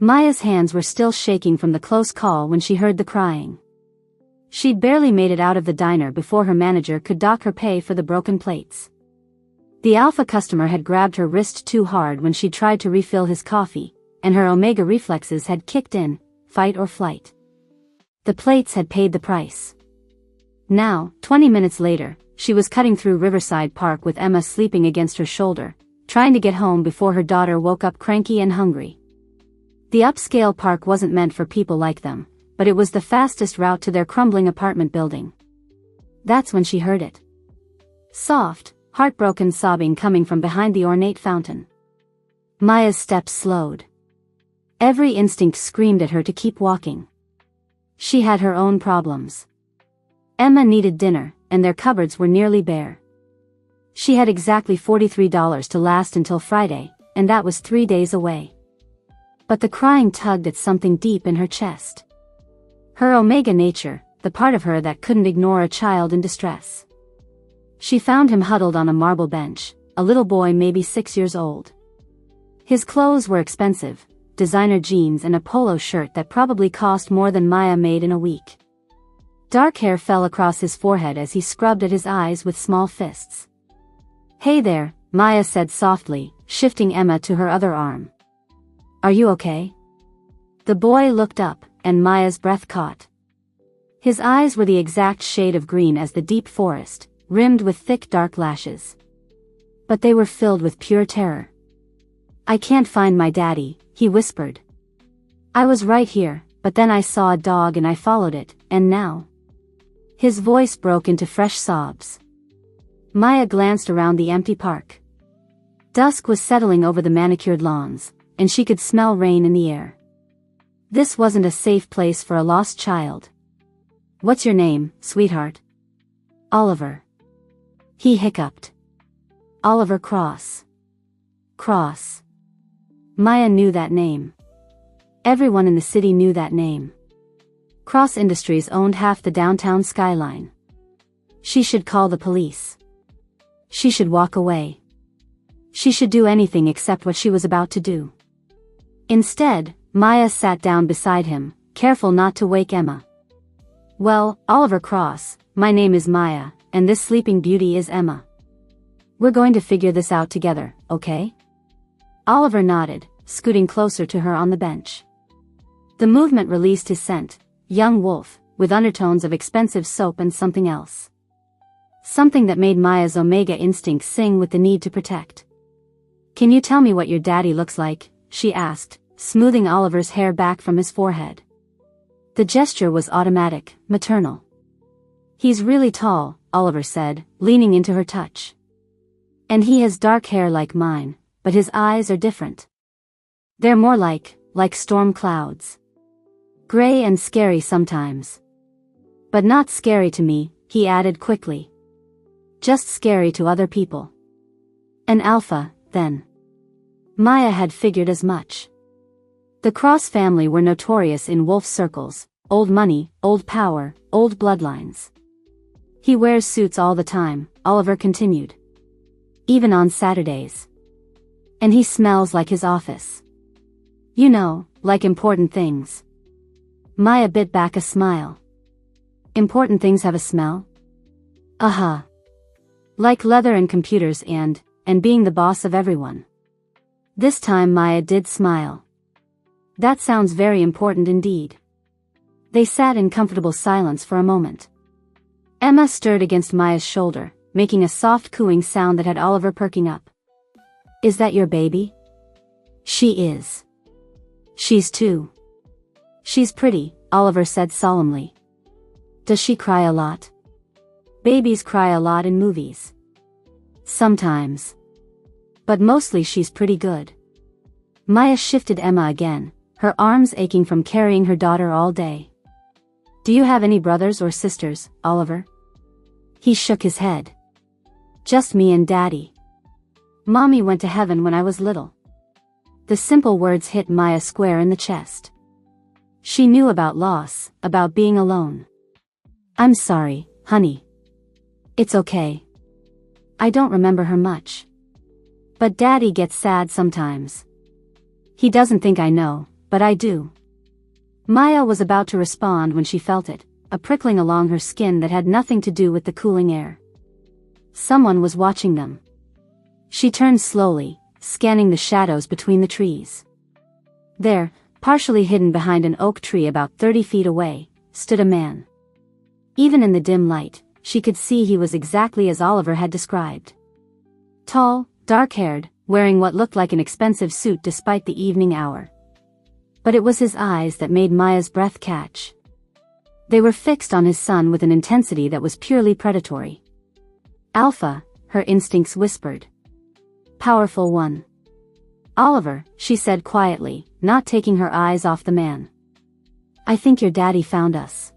Maya's hands were still shaking from the close call when she heard the crying. She'd barely made it out of the diner before her manager could dock her pay for the broken plates. The alpha customer had grabbed her wrist too hard when she tried to refill his coffee, and her omega reflexes had kicked in, fight or flight. The plates had paid the price. Now, 20 minutes later, she was cutting through Riverside Park with Emma sleeping against her shoulder, trying to get home before her daughter woke up cranky and hungry. The upscale park wasn't meant for people like them, but it was the fastest route to their crumbling apartment building. That's when she heard it. Soft, heartbroken sobbing coming from behind the ornate fountain. Maya's steps slowed. Every instinct screamed at her to keep walking. She had her own problems. Emma needed dinner, and their cupboards were nearly bare. She had exactly $43 to last until Friday, and that was 3 days away. But the crying tugged at something deep in her chest. Her omega nature, the part of her that couldn't ignore a child in distress. She found him huddled on a marble bench, a little boy maybe 6 years old. His clothes were expensive, designer jeans and a polo shirt that probably cost more than Maya made in a week. Dark hair fell across his forehead as he scrubbed at his eyes with small fists. "Hey there," Maya said softly, shifting Emma to her other arm. "Are you okay?" The boy looked up, and Maya's breath caught. His eyes were the exact shade of green as the deep forest, rimmed with thick dark lashes. But they were filled with pure terror. "I can't find my daddy," he whispered. "I was right here, but then I saw a dog and I followed it, and now..." His voice broke into fresh sobs. Maya glanced around the empty park. Dusk was settling over the manicured lawns, and she could smell rain in the air. This wasn't a safe place for a lost child. "What's your name, sweetheart?" "Oliver." He hiccuped. "Oliver Cross." Cross. Maya knew that name. Everyone in the city knew that name. Cross Industries owned half the downtown skyline. She should call the police. She should walk away. She should do anything except what she was about to do. Instead, Maya sat down beside him, careful not to wake Emma. "Well, Oliver Cross, my name is Maya, and this sleeping beauty is Emma. We're going to figure this out together, okay?" Oliver nodded, scooting closer to her on the bench. The movement released his scent, young wolf, with undertones of expensive soap and something else. Something that made Maya's omega instinct sing with the need to protect. "Can you tell me what your daddy looks like?" she asked, smoothing Oliver's hair back from his forehead. The gesture was automatic, maternal. "He's really tall," Oliver said, leaning into her touch. "And he has dark hair like mine, but his eyes are different. They're more like storm clouds. Gray and scary sometimes. But not scary to me," he added quickly. "Just scary to other people." An alpha, then. Maya had figured as much. The Cross family were notorious in wolf circles: old money, old power, old bloodlines. "He wears suits all the time," Oliver continued. "Even on Saturdays. And he smells like his office. You know, like important things." Maya bit back a smile. "Important things have a smell?" "Uh-huh. Like leather and computers and being the boss of everyone." This time Maya did smile. "That sounds very important indeed." They sat in comfortable silence for a moment. Emma stirred against Maya's shoulder, making a soft cooing sound that had Oliver perking up. "Is that your baby?" "She is. She's 2. She's pretty," Oliver said solemnly. "Does she cry a lot?" "Babies cry a lot in movies." "Sometimes. But mostly she's pretty good." Maya shifted Emma again, her arms aching from carrying her daughter all day. "Do you have any brothers or sisters, Oliver?" He shook his head. "Just me and Daddy. Mommy went to heaven when I was little." The simple words hit Maya square in the chest. She knew about loss, about being alone. "I'm sorry, honey." "It's okay. I don't remember her much. But Daddy gets sad sometimes. He doesn't think I know, but I do." Maya was about to respond when she felt it, a prickling along her skin that had nothing to do with the cooling air. Someone was watching them. She turned slowly, scanning the shadows between the trees. There, partially hidden behind an oak tree about 30 feet away, stood a man. Even in the dim light, she could see he was exactly as Oliver had described. Tall, dark-haired, wearing what looked like an expensive suit despite the evening hour. But it was his eyes that made Maya's breath catch. They were fixed on his son with an intensity that was purely predatory. "Alpha," her instincts whispered. "Powerful one." "Oliver," she said quietly, not taking her eyes off the man. "I think your daddy found us."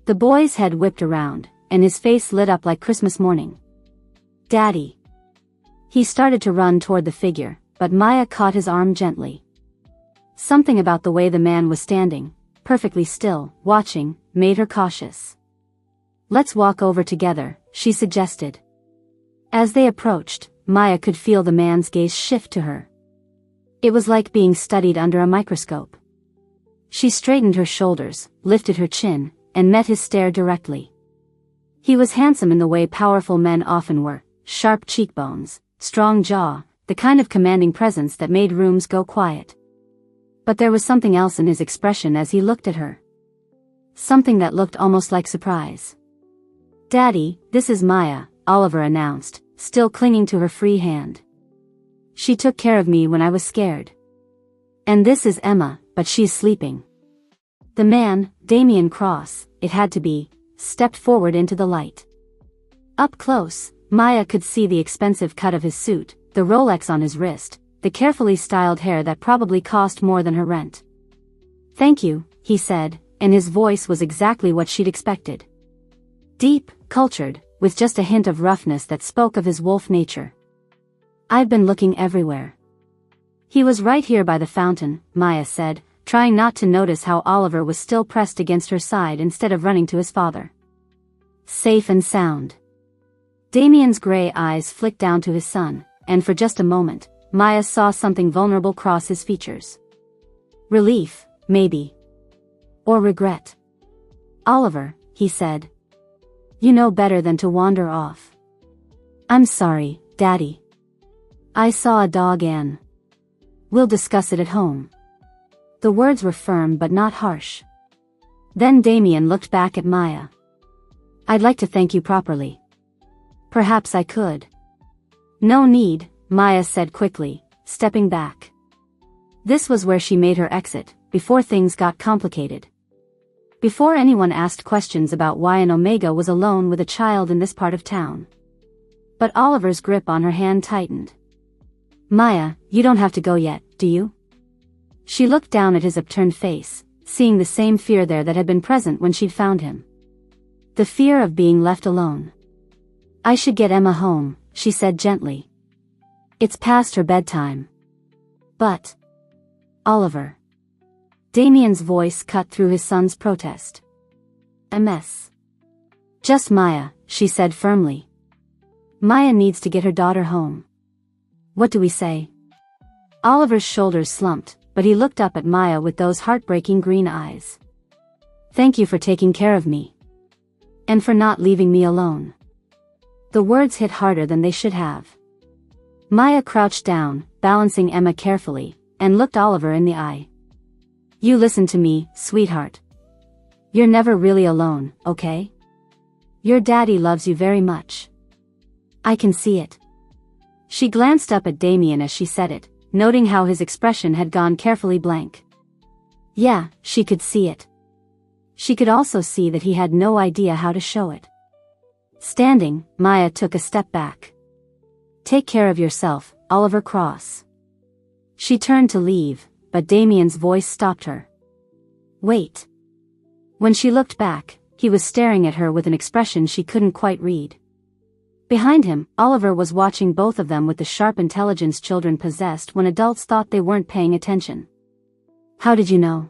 The boy's head whipped around, and his face lit up like Christmas morning. "Daddy." He started to run toward the figure, but Maya caught his arm gently. Something about the way the man was standing, perfectly still, watching, made her cautious. "Let's walk over together," she suggested. As they approached, Maya could feel the man's gaze shift to her. It was like being studied under a microscope. She straightened her shoulders, lifted her chin, and met his stare directly. He was handsome in the way powerful men often were, sharp cheekbones, strong jaw, the kind of commanding presence that made rooms go quiet. But there was something else in his expression as he looked at her. Something that looked almost like surprise. "Daddy, this is Maya," Oliver announced, still clinging to her free hand. "She took care of me when I was scared. And this is Emma, but she's sleeping." The man, Damien Cross, it had to be, stepped forward into the light. Up close, Maya could see the expensive cut of his suit, the Rolex on his wrist, the carefully styled hair that probably cost more than her rent. "Thank you," he said, and his voice was exactly what she'd expected. Deep, cultured, with just a hint of roughness that spoke of his wolf nature. "I've been looking everywhere." "He was right here by the fountain," Maya said, trying not to notice how Oliver was still pressed against her side instead of running to his father. "Safe and sound." Damien's gray eyes flicked down to his son, and for just a moment, Maya saw something vulnerable cross his features. Relief, maybe. Or regret. "Oliver," he said. "You know better than to wander off." "I'm sorry, Daddy. I saw a dog and we'll discuss it at home." The words were firm but not harsh. Then Damien looked back at Maya. "I'd like to thank you properly." "Perhaps I could." "No need," Maya said quickly, stepping back. This was where she made her exit, before things got complicated. Before anyone asked questions about why an Omega was alone with a child in this part of town. But Oliver's grip on her hand tightened. "Maya, you don't have to go yet, do you?" She looked down at his upturned face, seeing the same fear there that had been present when she'd found him. The fear of being left alone. "I should get Emma home," she said gently. "It's past her bedtime." "But Oliver." Damien's voice cut through his son's protest. "A mess." "Just Maya," she said firmly. "Maya needs to get her daughter home." "What do we say?" Oliver's shoulders slumped, but he looked up at Maya with those heartbreaking green eyes. "Thank you for taking care of me. And for not leaving me alone." The words hit harder than they should have. Maya crouched down, balancing Emma carefully, and looked Oliver in the eye. "You listen to me, sweetheart. You're never really alone, okay? Your daddy loves you very much. I can see it." She glanced up at Damien as she said it, noting how his expression had gone carefully blank. Yeah, she could see it. She could also see that he had no idea how to show it. Standing, Maya took a step back. "Take care of yourself, Oliver Cross." She turned to leave, but Damien's voice stopped her. "Wait." When she looked back, he was staring at her with an expression she couldn't quite read. Behind him, Oliver was watching both of them with the sharp intelligence children possessed when adults thought they weren't paying attention. "How did you know?"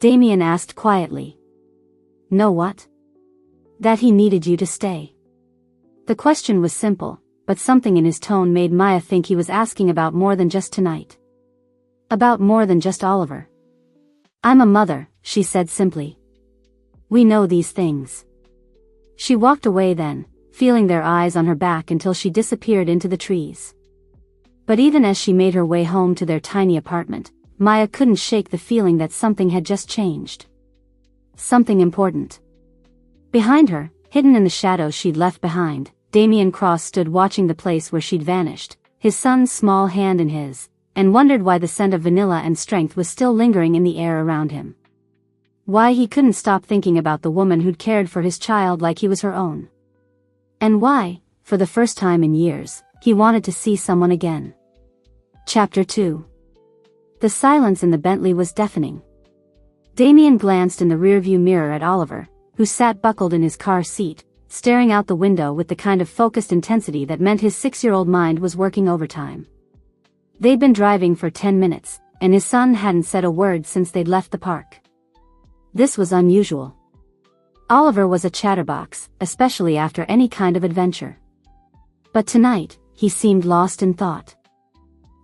Damien asked quietly. "Know what?" "That he needed you to stay." The question was simple, but something in his tone made Maya think he was asking about more than just tonight. About more than just Oliver. I'm a mother, she said simply. We know these things. She walked away then, feeling their eyes on her back until she disappeared into the trees. But even as she made her way home to their tiny apartment, Maya couldn't shake the feeling that something had just changed. Something important. Behind her, hidden in the shadows she'd left behind, Damien Cross stood watching the place where she'd vanished, his son's small hand in his, and wondered why the scent of vanilla and strength was still lingering in the air around him. Why he couldn't stop thinking about the woman who'd cared for his child like he was her own. And why, for the first time in years, he wanted to see someone again. Chapter 2. The silence in the Bentley was deafening. Damien glanced in the rearview mirror at Oliver, who sat buckled in his car seat, staring out the window with the kind of focused intensity that meant his 6-year-old mind was working overtime. They'd been driving for 10 minutes, and his son hadn't said a word since they'd left the park. This was unusual. Oliver was a chatterbox, especially after any kind of adventure. But tonight, he seemed lost in thought.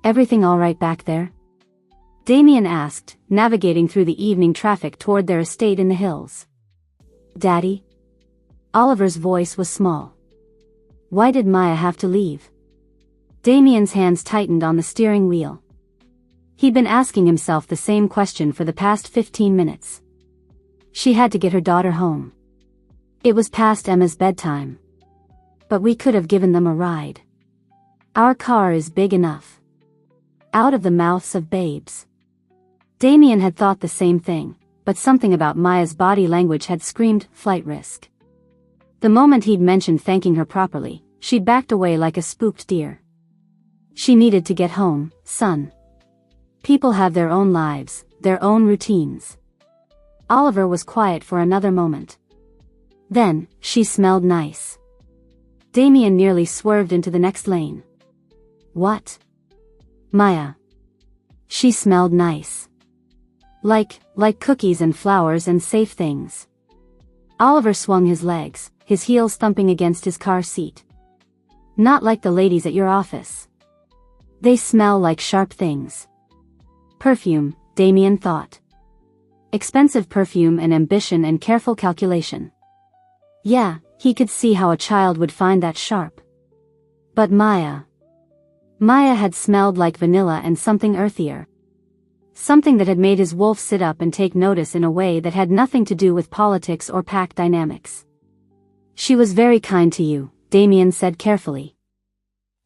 Everything all right back there? Damien asked, navigating through the evening traffic toward their estate in the hills. Daddy? Oliver's voice was small. Why did Maya have to leave? Damien's hands tightened on the steering wheel. He'd been asking himself the same question for the past 15 minutes. She had to get her daughter home. It was past Emma's bedtime. But we could have given them a ride. Our car is big enough. Out of the mouths of babes. Damien had thought the same thing, but something about Maya's body language had screamed flight risk. The moment he'd mentioned thanking her properly, she'd backed away like a spooked deer. She needed to get home, son. People have their own lives, their own routines. Oliver was quiet for another moment. Then, she smelled nice. Damien nearly swerved into the next lane. What? Maya. She smelled nice. Like cookies and flowers and safe things. Oliver swung his legs, his heels thumping against his car seat. Not like the ladies at your office. They smell like sharp things. Perfume, Damien thought. Expensive perfume and ambition and careful calculation. Yeah, he could see how a child would find that sharp. But Maya had smelled like vanilla and something earthier. Something that had made his wolf sit up and take notice in a way that had nothing to do with politics or pack dynamics. She was very kind to you, Damien said carefully.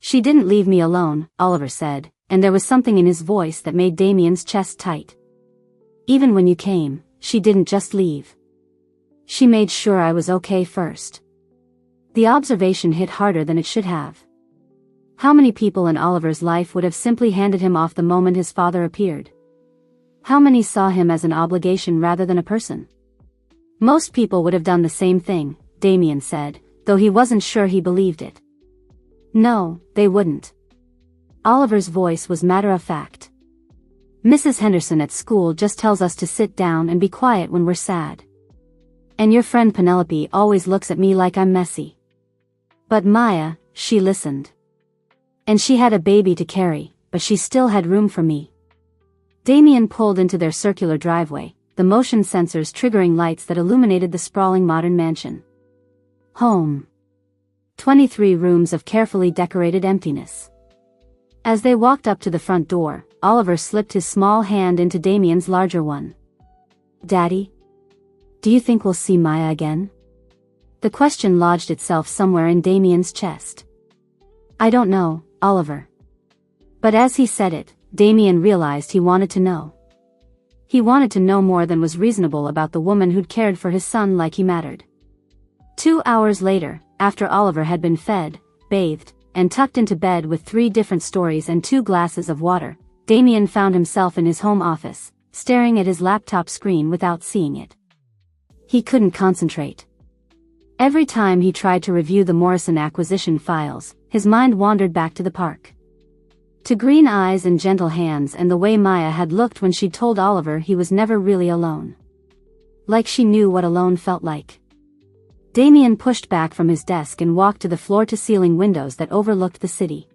She didn't leave me alone, Oliver said, and there was something in his voice that made Damien's chest tight. Even when you came, she didn't just leave. She made sure I was okay first. The observation hit harder than it should have. How many people in Oliver's life would have simply handed him off the moment his father appeared? How many saw him as an obligation rather than a person? Most people would have done the same thing, Damien said, though he wasn't sure he believed it. No, they wouldn't. Oliver's voice was matter-of-fact. Mrs. Henderson at school just tells us to sit down and be quiet when we're sad. And your friend Penelope always looks at me like I'm messy. But Maya, she listened. And she had a baby to carry, but she still had room for me. Damien pulled into their circular driveway, the motion sensors triggering lights that illuminated the sprawling modern mansion. Home. 23 rooms of carefully decorated emptiness. As they walked up to the front door, Oliver slipped his small hand into Damien's larger one. Daddy? Do you think we'll see Maya again? The question lodged itself somewhere in Damien's chest. I don't know, Oliver. But as he said it, Damien realized he wanted to know. He wanted to know more than was reasonable about the woman who'd cared for his son like he mattered. 2 hours later, after Oliver had been fed, bathed, and tucked into bed with 3 different stories and 2 glasses of water, Damien found himself in his home office, staring at his laptop screen without seeing it. He couldn't concentrate. Every time he tried to review the Morrison acquisition files, his mind wandered back to the park. To green eyes and gentle hands and the way Maya had looked when she'd told Oliver he was never really alone. Like she knew what alone felt like. Damien pushed back from his desk and walked to the floor-to-ceiling windows that overlooked the city.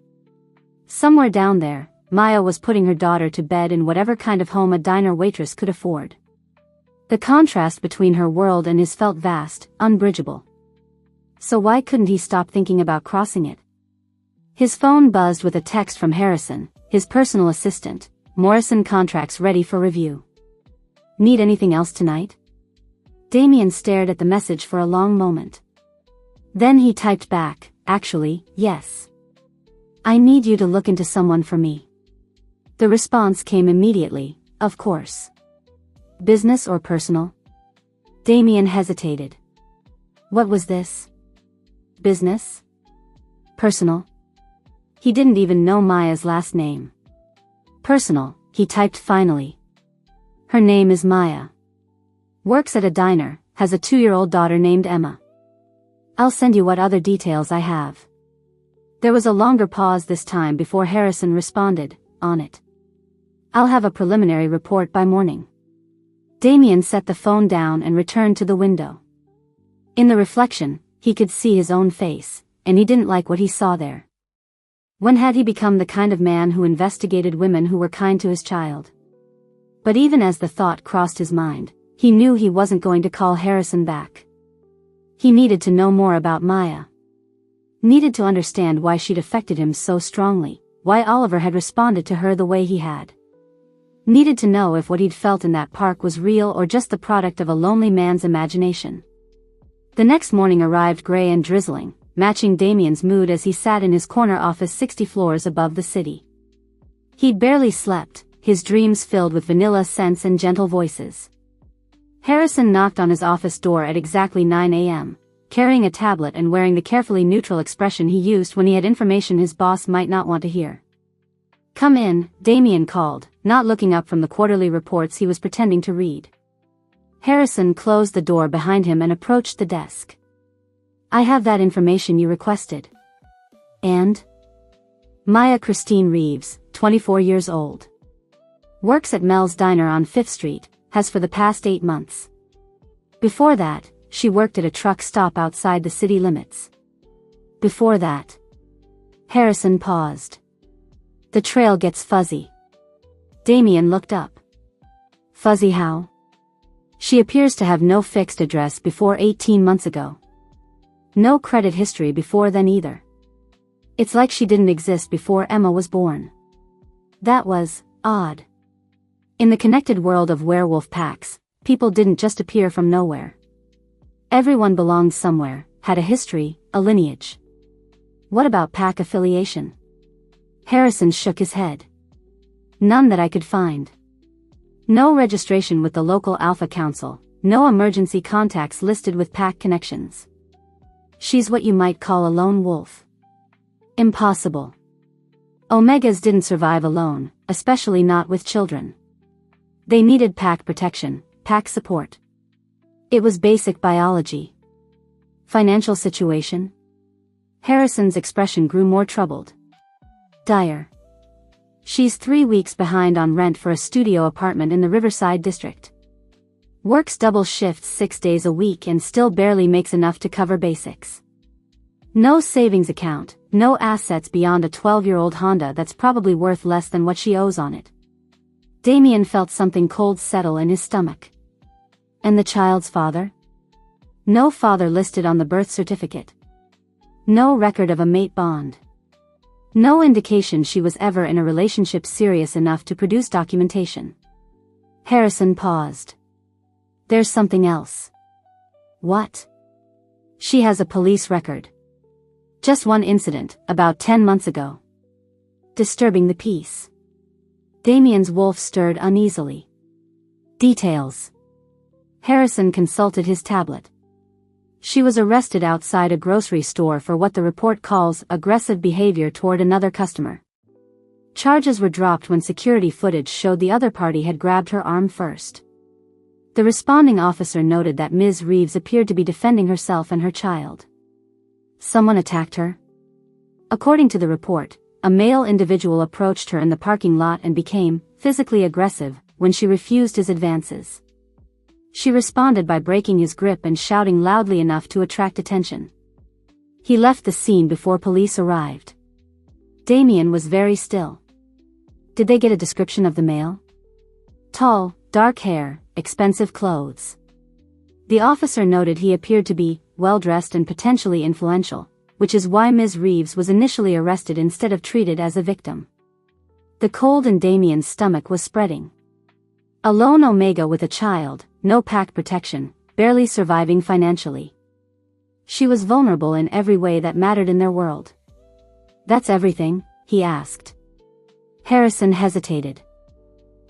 Somewhere down there, Maya was putting her daughter to bed in whatever kind of home a diner waitress could afford. The contrast between her world and his felt vast, unbridgeable. So why couldn't he stop thinking about crossing it? His phone buzzed with a text from Harrison, his personal assistant. Morrison contracts ready for review. Need anything else tonight? Damien stared at the message for a long moment. Then he typed back, actually, yes. I need you to look into someone for me. The response came immediately, of course. Business or personal? Damien hesitated. What was this? Business? Personal? He didn't even know Maya's last name. Personal, he typed finally. Her name is Maya. Works at a diner, has a 2-year-old daughter named Emma. I'll send you what other details I have. There was a longer pause this time before Harrison responded, on it. I'll have a preliminary report by morning. Damien set the phone down and returned to the window. In the reflection, he could see his own face, and he didn't like what he saw there. When had he become the kind of man who investigated women who were kind to his child? But even as the thought crossed his mind, he knew he wasn't going to call Harrison back. He needed to know more about Maya. Needed to understand why she'd affected him so strongly, why Oliver had responded to her the way he had. Needed to know if what he'd felt in that park was real or just the product of a lonely man's imagination. The next morning arrived gray and drizzling, matching Damien's mood as he sat in his corner office 60 floors above the city. He'd barely slept, his dreams filled with vanilla scents and gentle voices. Harrison knocked on his office door at exactly 9 a.m., carrying a tablet and wearing the carefully neutral expression he used when he had information his boss might not want to hear. Come in, Damien called, not looking up from the quarterly reports he was pretending to read. Harrison closed the door behind him and approached the desk. I have that information you requested. And? Maya Christine Reeves, 24 years old. Works at Mel's Diner on 5th Street, has for the past 8 months. Before that, she worked at a truck stop outside the city limits. Before that. Harrison paused. The trail gets fuzzy. Damien looked up. Fuzzy how? She appears to have no fixed address before 18 months ago. No credit history before then either. It's like she didn't exist before Emma was born. That was odd. In the connected world of werewolf packs, people didn't just appear from nowhere. Everyone belonged somewhere, had a history, a lineage. What about pack affiliation? Harrison shook his head. None that I could find. No registration with the local Alpha Council, no emergency contacts listed with pack connections. She's what you might call a lone wolf. Impossible. Omegas didn't survive alone, especially not with children. They needed pack protection, pack support. It was basic biology. Financial situation? Harrison's expression grew more troubled. Dire. She's 3 weeks behind on rent for a studio apartment in the Riverside district. Works double shifts 6 days a week and still barely makes enough to cover basics. No savings account, no assets beyond a 12-year-old Honda that's probably worth less than what she owes on it. Damien felt something cold settle in his stomach. And the child's father? No father listed on the birth certificate. No record of a mate bond. No indication she was ever in a relationship serious enough to produce documentation. Harrison paused. There's something else. What? She has a police record. Just one incident, about 10 months ago. Disturbing the peace. Damien's wolf stirred uneasily. Details. Harrison consulted his tablet. She was arrested outside a grocery store for what the report calls aggressive behavior toward another customer. Charges were dropped when security footage showed the other party had grabbed her arm first. The responding officer noted that Ms. Reeves appeared to be defending herself and her child. Someone attacked her? According to the report, a male individual approached her in the parking lot and became physically aggressive when she refused his advances. She responded by breaking his grip and shouting loudly enough to attract attention. He left the scene before police arrived. Damien was very still. Did they get a description of the male? Tall, dark hair, expensive clothes. The officer noted he appeared to be well-dressed and potentially influential, which is why Ms. Reeves was initially arrested instead of treated as a victim. The cold in Damien's stomach was spreading. A lone Omega with a child, no pack protection, barely surviving financially. She was vulnerable in every way that mattered in their world. That's everything? He asked. Harrison hesitated.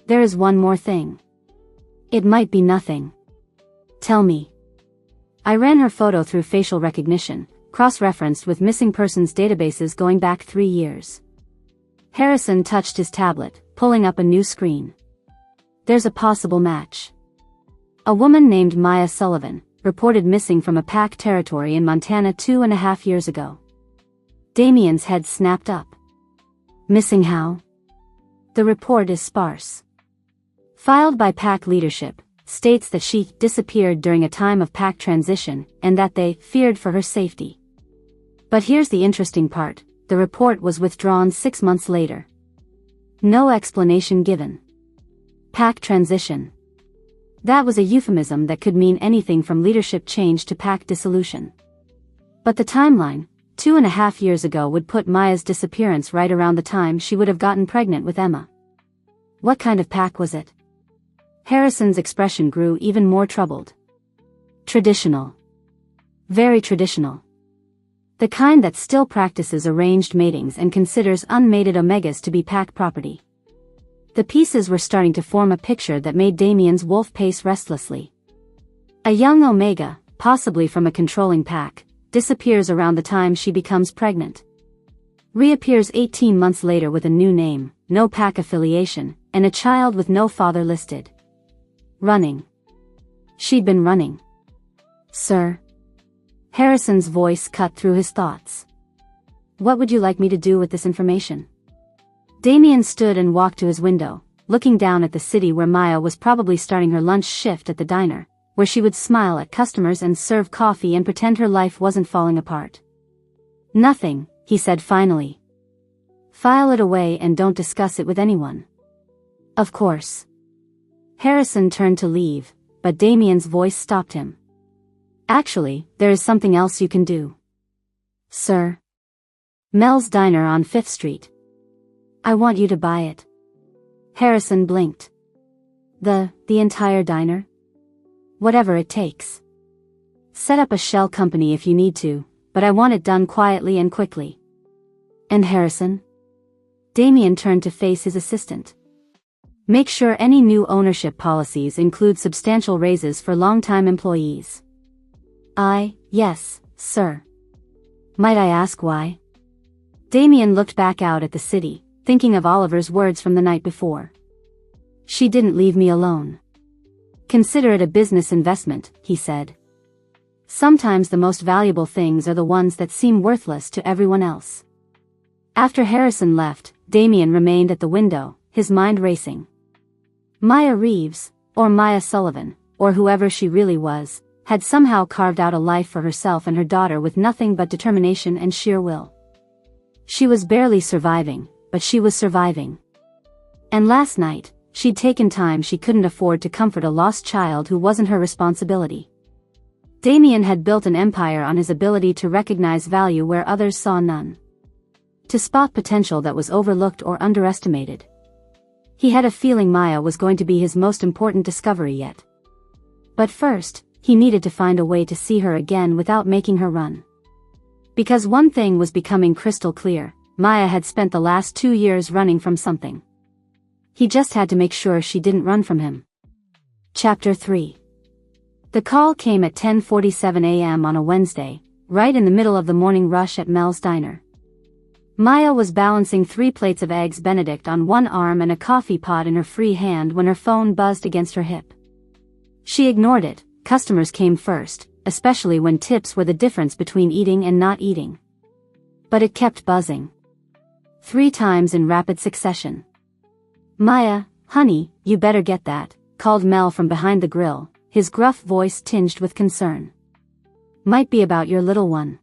There is one more thing. It might be nothing. Tell me. I ran her photo through facial recognition, cross-referenced with missing persons databases going back 3 years. Harrison touched his tablet, pulling up a new screen. There's a possible match. A woman named Maya Sullivan, reported missing from a pack territory in Montana 2.5 years ago. Damien's head snapped up. Missing how? The report is sparse. Filed by pack leadership, states that she disappeared during a time of pack transition and that they feared for her safety. But here's the interesting part, the report was withdrawn 6 months later. No explanation given. Pack transition. That was a euphemism that could mean anything from leadership change to pack dissolution. But the timeline, 2.5 years ago, would put Maya's disappearance right around the time she would have gotten pregnant with Emma. What kind of pack was it? Harrison's expression grew even more troubled. Traditional. Very traditional. The kind that still practices arranged matings and considers unmated Omegas to be pack property. The pieces were starting to form a picture that made Damien's wolf pace restlessly. A young Omega, possibly from a controlling pack, disappears around the time she becomes pregnant. Reappears 18 months later with a new name, no pack affiliation, and a child with no father listed. Running. She'd been running. Sir? Harrison's voice cut through his thoughts. What would you like me to do with this information? Damien stood and walked to his window, looking down at the city where Maya was probably starting her lunch shift at the diner, where she would smile at customers and serve coffee and pretend her life wasn't falling apart. Nothing, he said finally. File it away and don't discuss it with anyone. Of course. Harrison turned to leave, but Damien's voice stopped him. Actually, there is something else you can do. Sir? Mel's Diner on 5th Street. I want you to buy it. Harrison blinked. The entire diner? Whatever it takes. Set up a shell company if you need to, but I want it done quietly and quickly. And Harrison? Damien turned to face his assistant. Make sure any new ownership policies include substantial raises for long-time employees. Yes, sir. Might I ask why? Damien looked back out at the city, thinking of Oliver's words from the night before. She didn't leave me alone. Consider it a business investment, he said. Sometimes the most valuable things are the ones that seem worthless to everyone else. After Harrison left, Damien remained at the window, his mind racing. Maya Reeves, or Maya Sullivan, or whoever she really was, had somehow carved out a life for herself and her daughter with nothing but determination and sheer will. She was barely surviving, but she was surviving. And last night, she'd taken time she couldn't afford to comfort a lost child who wasn't her responsibility. Damien had built an empire on his ability to recognize value where others saw none. To spot potential that was overlooked or underestimated. He had a feeling Maya was going to be his most important discovery yet. But first, he needed to find a way to see her again without making her run. Because one thing was becoming crystal clear, Maya had spent the last 2 years running from something. He just had to make sure she didn't run from him. Chapter 3. The call came at 10:47 a.m. on a Wednesday, right in the middle of the morning rush at Mel's Diner. Maya was balancing 3 plates of eggs Benedict on one arm and a coffee pot in her free hand when her phone buzzed against her hip. She ignored it. Customers came first, especially when tips were the difference between eating and not eating. But it kept buzzing. 3 times in rapid succession. Maya, honey, you better get that, called Mel from behind the grill, his gruff voice tinged with concern. Might be about your little one.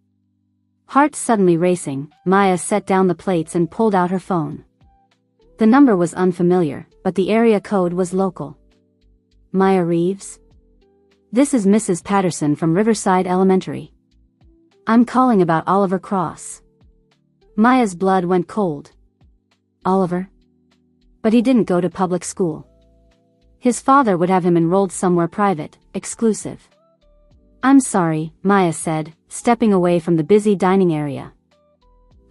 Heart suddenly racing, Maya set down the plates and pulled out her phone. The number was unfamiliar, but the area code was local. Maya Reeves? This is Mrs. Patterson from Riverside Elementary. I'm calling about Oliver Cross. Maya's blood went cold. Oliver? But he didn't go to public school. His father would have him enrolled somewhere private, exclusive. I'm sorry, Maya said, stepping away from the busy dining area.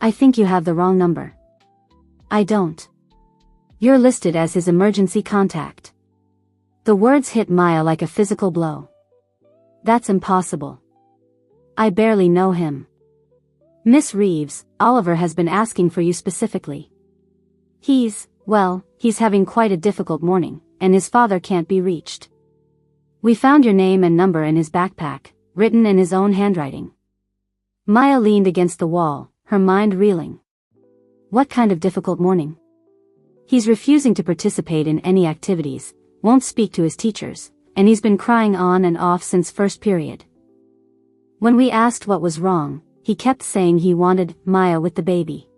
I think you have the wrong number. I don't. You're listed as his emergency contact. The words hit Maya like a physical blow. That's impossible. I barely know him. Miss Reeves, Oliver has been asking for you specifically. He's having quite a difficult morning, and his father can't be reached. We found your name and number in his backpack, written in his own handwriting. Maya leaned against the wall, her mind reeling. What kind of difficult morning? He's refusing to participate in any activities, won't speak to his teachers, and he's been crying on and off since first period. When we asked what was wrong, he kept saying he wanted Maya with the baby.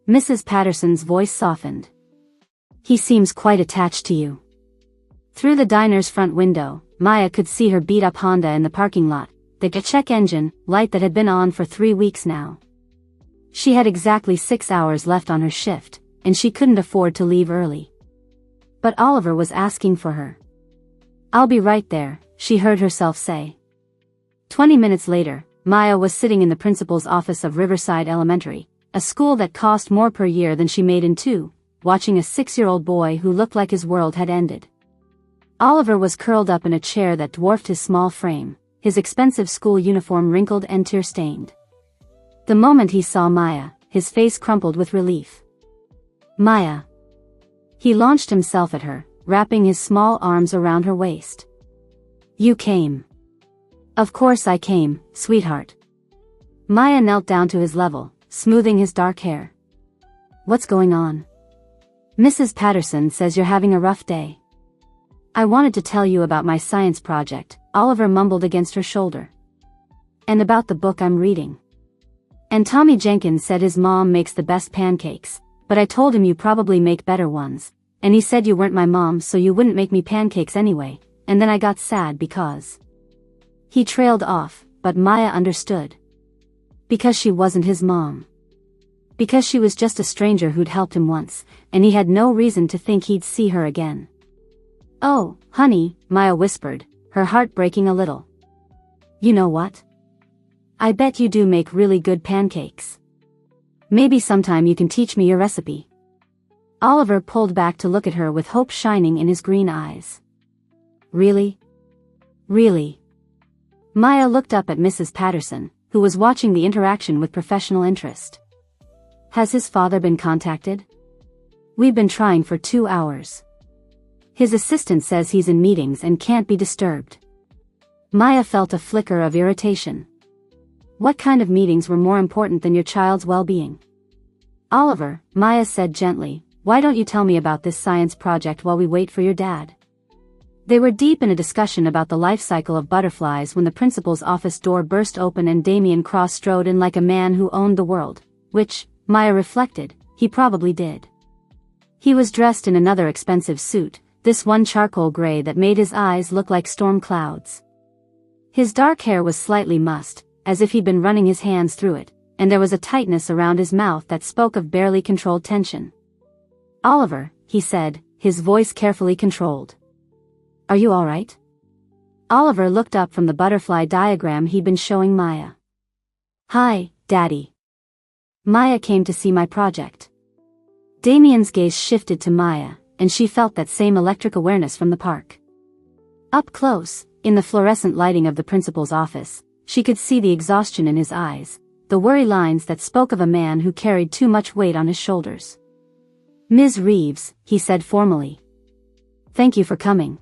Mrs. Patterson's voice softened. He seems quite attached to you. Through the diner's front window, Maya could see her beat-up Honda in the parking lot, the check engine light that had been on for 3 weeks now. She had exactly 6 hours left on her shift, and she couldn't afford to leave early. But Oliver was asking for her. I'll be right there, she heard herself say. 20 minutes later, Maya was sitting in the principal's office of Riverside Elementary, a school that cost more per year than she made in 2, watching a 6-year-old boy who looked like his world had ended. Oliver was curled up in a chair that dwarfed his small frame, his expensive school uniform wrinkled and tear-stained. The moment he saw Maya, his face crumpled with relief. Maya. He launched himself at her, wrapping his small arms around her waist. You came. Of course I came, sweetheart. Maya knelt down to his level, smoothing his dark hair. What's going on? Mrs. Patterson says you're having a rough day. I wanted to tell you about my science project, Oliver mumbled against her shoulder. And about the book I'm reading. And Tommy Jenkins said his mom makes the best pancakes, but I told him you probably make better ones, and he said you weren't my mom so you wouldn't make me pancakes anyway, and then I got sad because... He trailed off, but Maya understood. Because she wasn't his mom. Because she was just a stranger who'd helped him once, and he had no reason to think he'd see her again. Oh, honey, Maya whispered, her heart breaking a little. You know what? I bet you do make really good pancakes. Maybe sometime you can teach me your recipe. Oliver pulled back to look at her with hope shining in his green eyes. Really? Really? Maya looked up at Mrs. Patterson, who was watching the interaction with professional interest. Has his father been contacted? We've been trying for 2 hours. His assistant says he's in meetings and can't be disturbed. Maya felt a flicker of irritation. What kind of meetings were more important than your child's well-being? Oliver, Maya said gently, why don't you tell me about this science project while we wait for your dad? They were deep in a discussion about the life cycle of butterflies when the principal's office door burst open and Damien Cross strode in like a man who owned the world, which, Maya reflected, he probably did. He was dressed in another expensive suit, this one charcoal gray that made his eyes look like storm clouds. His dark hair was slightly mussed, as if he'd been running his hands through it, and there was a tightness around his mouth that spoke of barely controlled tension. Oliver, he said, his voice carefully controlled. Are you all right? Oliver looked up from the butterfly diagram he'd been showing Maya. Hi, Daddy. Maya came to see my project. Damien's gaze shifted to Maya, and she felt that same electric awareness from the park. Up close, in the fluorescent lighting of the principal's office, she could see the exhaustion in his eyes, the worry lines that spoke of a man who carried too much weight on his shoulders. Ms. Reeves, he said formally. Thank you for coming.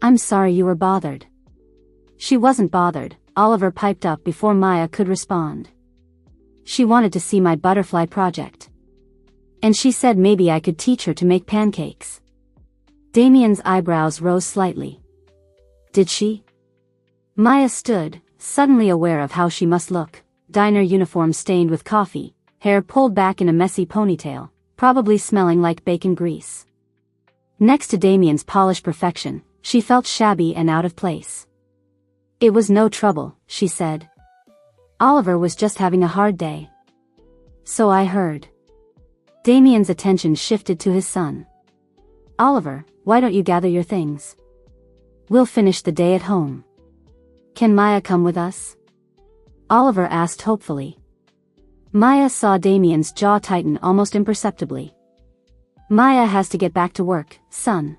I'm sorry you were bothered. She wasn't bothered, Oliver piped up before Maya could respond. She wanted to see my butterfly project. And she said maybe I could teach her to make pancakes. Damien's eyebrows rose slightly. Did she? Maya stood, suddenly aware of how she must look, diner uniform stained with coffee, hair pulled back in a messy ponytail, probably smelling like bacon grease. Next to Damien's polished perfection, she felt shabby and out of place. It was no trouble, she said. Oliver was just having a hard day. So I heard. Damien's attention shifted to his son. Oliver, why don't you gather your things? We'll finish the day at home. Can Maya come with us? Oliver asked hopefully. Maya saw Damien's jaw tighten almost imperceptibly. Maya has to get back to work, son.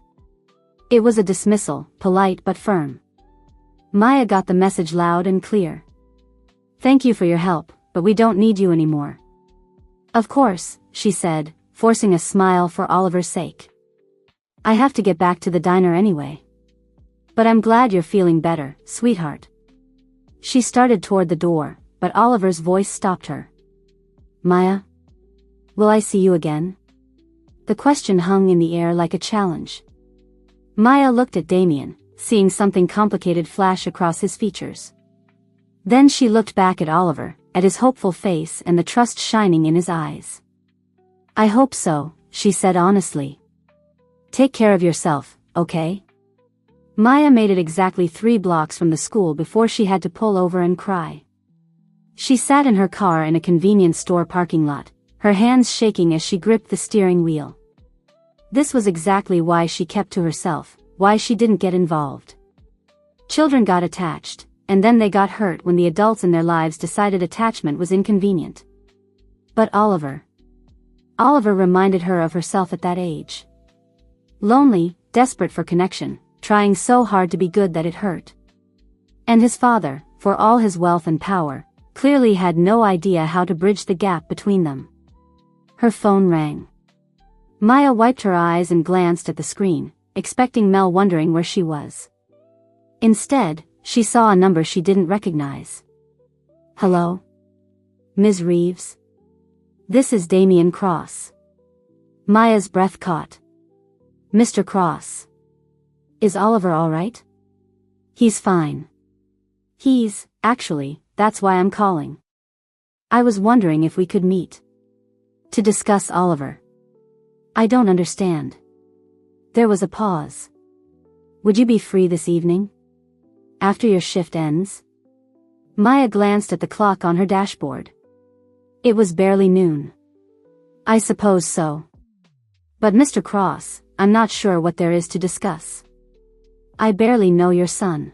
It was a dismissal, polite but firm. Maya got the message loud and clear. Thank you for your help, but we don't need you anymore. Of course, she said, forcing a smile for Oliver's sake. I have to get back to the diner anyway. But I'm glad you're feeling better, sweetheart. She started toward the door, but Oliver's voice stopped her. Maya? Will I see you again? The question hung in the air like a challenge. Maya looked at Damien, seeing something complicated flash across his features. Then she looked back at Oliver, at his hopeful face and the trust shining in his eyes. I hope so, she said honestly. Take care of yourself, okay? Maya made it exactly 3 blocks from the school before she had to pull over and cry. She sat in her car in a convenience store parking lot, her hands shaking as she gripped the steering wheel. This was exactly why she kept to herself, why she didn't get involved. Children got attached, and then they got hurt when the adults in their lives decided attachment was inconvenient. But Oliver reminded her of herself at that age. Lonely, desperate for connection, trying so hard to be good that it hurt. And his father, for all his wealth and power, clearly had no idea how to bridge the gap between them. Her phone rang. Maya wiped her eyes and glanced at the screen, expecting Mel wondering where she was. Instead, she saw a number she didn't recognize. Hello? Ms. Reeves? This is Damien Cross. Maya's breath caught. Mr. Cross. Is Oliver all right? He's fine. Actually, that's why I'm calling. I was wondering if we could meet. To discuss Oliver. I don't understand. There was a pause. Would you be free this evening? After your shift ends? Maya glanced at the clock on her dashboard. It was barely noon. I suppose so. But Mr. Cross, I'm not sure what there is to discuss. I barely know your son.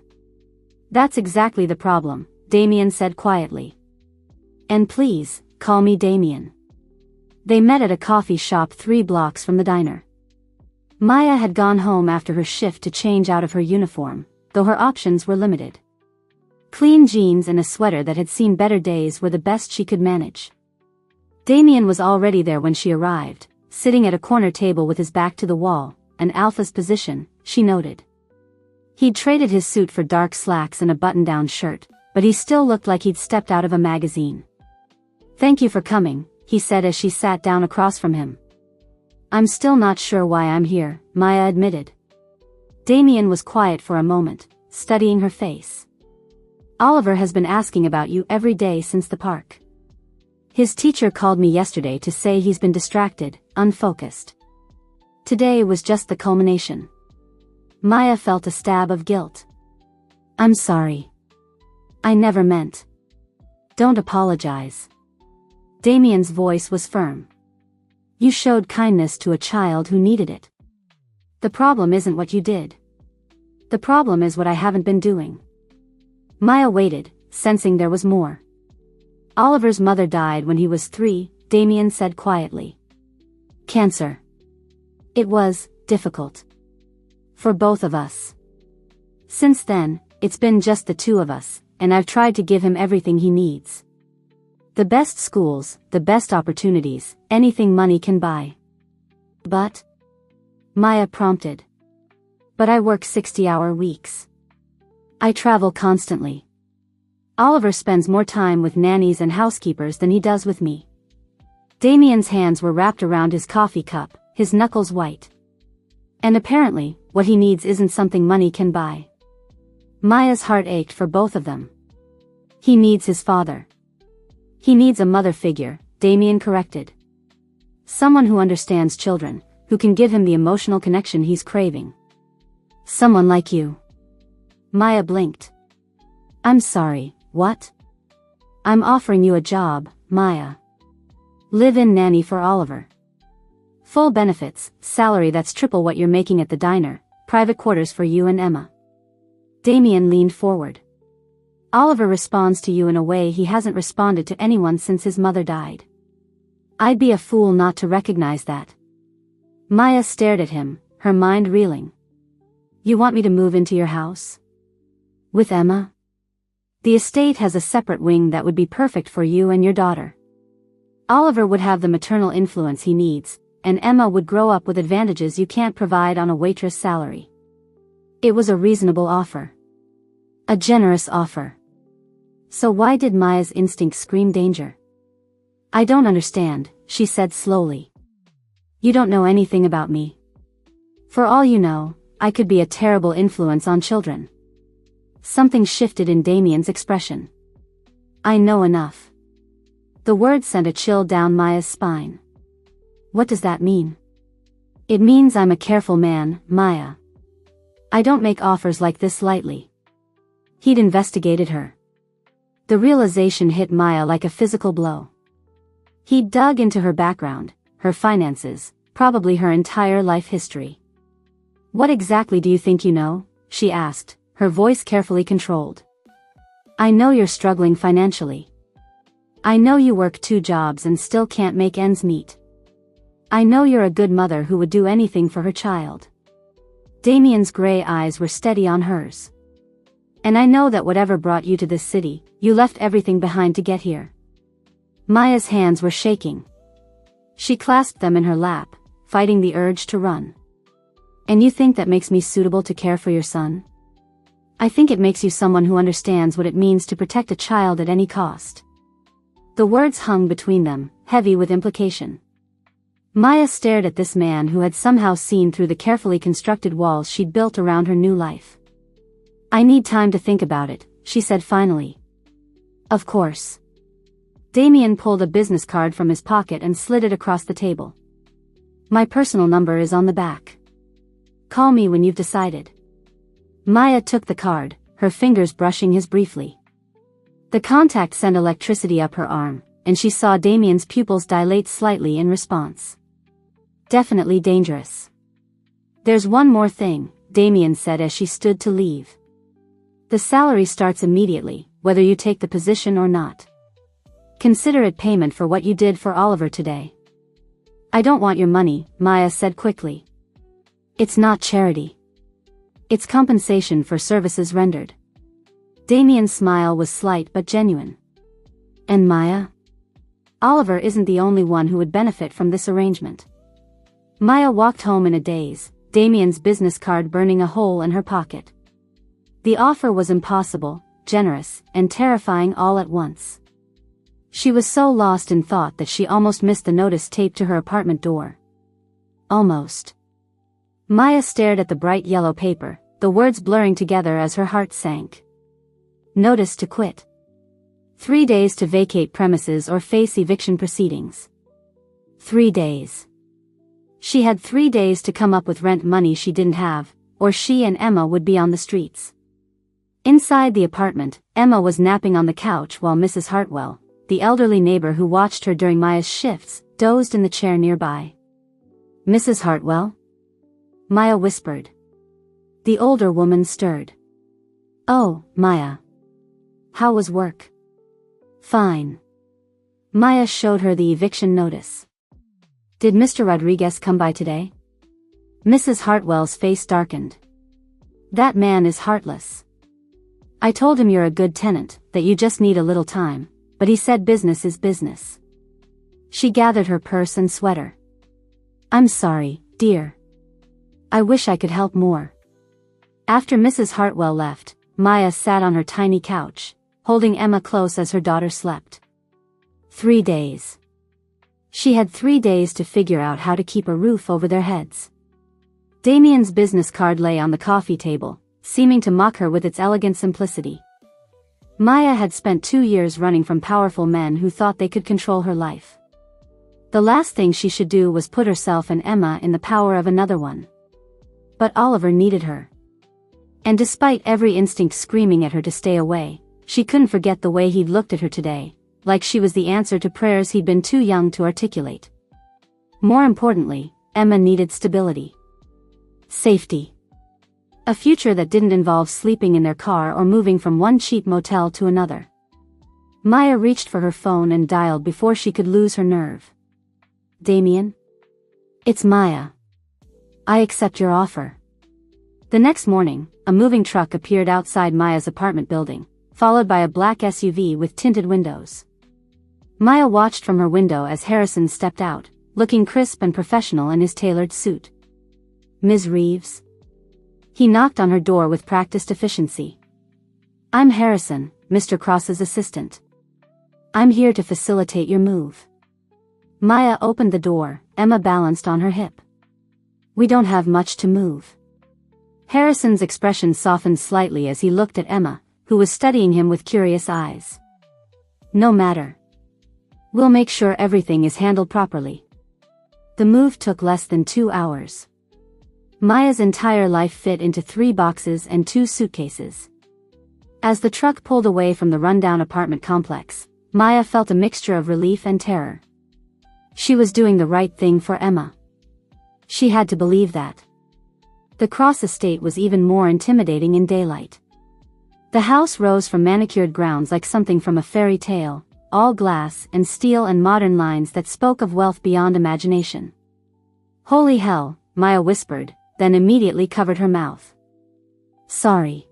That's exactly the problem, Damien said quietly. And please, call me Damien. They met at a coffee shop 3 blocks from the diner. Maya had gone home after her shift to change out of her uniform, though her options were limited. Clean jeans and a sweater that had seen better days were the best she could manage. Damien was already there when she arrived, sitting at a corner table with his back to the wall, an alpha's position, she noted. He'd traded his suit for dark slacks and a button-down shirt, but he still looked like he'd stepped out of a magazine. Thank you for coming, he said as she sat down across from him. I'm still not sure why I'm here, Maya admitted. Damien was quiet for a moment, studying her face. Oliver has been asking about you every day since the park. His teacher called me yesterday to say he's been distracted, unfocused. Today was just the culmination. Maya felt a stab of guilt. I'm sorry. I never meant. Don't apologize. Damien's voice was firm. You showed kindness to a child who needed it. The problem isn't what you did. The problem is what I haven't been doing. Maya waited, sensing there was more. Oliver's mother died when he was 3, Damien said quietly. Cancer. It was difficult. For both of us. Since then, it's been just the 2 of us, and I've tried to give him everything he needs. The best schools, the best opportunities, anything money can buy. But? Maya prompted. But I work 60-hour weeks. I travel constantly. Oliver spends more time with nannies and housekeepers than he does with me. Damien's hands were wrapped around his coffee cup, his knuckles white. And apparently, what he needs isn't something money can buy. Maya's heart ached for both of them. He needs his father. He needs a mother figure, Damien corrected. Someone who understands children, who can give him the emotional connection he's craving. Someone like you. Maya blinked. I'm sorry, what? I'm offering you a job, Maya. Live-in nanny for Oliver. Full benefits, salary that's triple what you're making at the diner, private quarters for you and Emma. Damien leaned forward. Oliver responds to you in a way he hasn't responded to anyone since his mother died. I'd be a fool not to recognize that. Maya stared at him, her mind reeling. You want me to move into your house? With Emma? The estate has a separate wing that would be perfect for you and your daughter. Oliver would have the maternal influence he needs, and Emma would grow up with advantages you can't provide on a waitress salary. It was a reasonable offer. A generous offer. So why did Maya's instinct scream danger? I don't understand, she said slowly. You don't know anything about me. For all you know, I could be a terrible influence on children. Something shifted in Damien's expression. I know enough. The word sent a chill down Maya's spine. What does that mean? It means I'm a careful man, Maya. I don't make offers like this lightly. He'd investigated her. The realization hit Maya like a physical blow. He'd dug into her background, her finances, probably her entire life history. What exactly do you think you know? She asked, her voice carefully controlled. I know you're struggling financially. I know you work 2 jobs and still can't make ends meet. I know you're a good mother who would do anything for her child. Damien's gray eyes were steady on hers. And I know that whatever brought you to this city, you left everything behind to get here. Maya's hands were shaking. She clasped them in her lap, fighting the urge to run. And you think that makes me suitable to care for your son? I think it makes you someone who understands what it means to protect a child at any cost. The words hung between them, heavy with implication. Maya stared at this man who had somehow seen through the carefully constructed walls she'd built around her new life. I need time to think about it, she said finally. Of course. Damien pulled a business card from his pocket and slid it across the table. My personal number is on the back. Call me when you've decided. Maya took the card, her fingers brushing his briefly. The contact sent electricity up her arm, and she saw Damien's pupils dilate slightly in response. Definitely dangerous. There's one more thing, Damien said as she stood to leave. The salary starts immediately, whether you take the position or not. Consider it payment for what you did for Oliver today. I don't want your money, Maya said quickly. It's not charity. It's compensation for services rendered. Damien's smile was slight but genuine. And Maya? Oliver isn't the only one who would benefit from this arrangement. Maya walked home in a daze, Damien's business card burning a hole in her pocket. The offer was impossible, generous, and terrifying all at once. She was so lost in thought that she almost missed the notice taped to her apartment door. Almost. Maya stared at the bright yellow paper, the words blurring together as her heart sank. Notice to quit. 3 days to vacate premises or face eviction proceedings. 3 days. She had 3 days to come up with rent money she didn't have, or she and Emma would be on the streets. Inside the apartment, Emma was napping on the couch while Mrs. Hartwell, the elderly neighbor who watched her during Maya's shifts, dozed in the chair nearby. Mrs. Hartwell? Maya whispered. The older woman stirred. Oh, Maya. How was work? Fine. Maya showed her the eviction notice. Did Mr. Rodriguez come by today? Mrs. Hartwell's face darkened. That man is heartless. I told him you're a good tenant, that you just need a little time, but he said business is business. She gathered her purse and sweater. I'm sorry, dear. I wish I could help more. After Mrs. Hartwell left, Maya sat on her tiny couch, holding Emma close as her daughter slept. 3 days. She had 3 days to figure out how to keep a roof over their heads. Damien's business card lay on the coffee table, seeming to mock her with its elegant simplicity. Maya had spent 2 years running from powerful men who thought they could control her life. The last thing she should do was put herself and Emma in the power of another one. But Oliver needed her. And despite every instinct screaming at her to stay away, she couldn't forget the way he'd looked at her today, like she was the answer to prayers he'd been too young to articulate. More importantly, Emma needed stability. Safety. A future that didn't involve sleeping in their car or moving from one cheap motel to another. Maya reached for her phone and dialed before she could lose her nerve. Damien? It's Maya. I accept your offer. The next morning, a moving truck appeared outside Maya's apartment building, followed by a black SUV with tinted windows. Maya watched from her window as Harrison stepped out, looking crisp and professional in his tailored suit. Ms. Reeves? He knocked on her door with practiced efficiency. I'm Harrison, Mr. Cross's assistant. I'm here to facilitate your move. Maya opened the door, Emma balanced on her hip. We don't have much to move. Harrison's expression softened slightly as he looked at Emma, who was studying him with curious eyes. No matter. We'll make sure everything is handled properly. The move took less than 2 hours. Maya's entire life fit into 3 boxes and 2 suitcases. As the truck pulled away from the rundown apartment complex, Maya felt a mixture of relief and terror. She was doing the right thing for Emma. She had to believe that. The Cross estate was even more intimidating in daylight. The house rose from manicured grounds like something from a fairy tale, all glass and steel and modern lines that spoke of wealth beyond imagination. Holy hell, Maya whispered, then immediately covered her mouth. Sorry.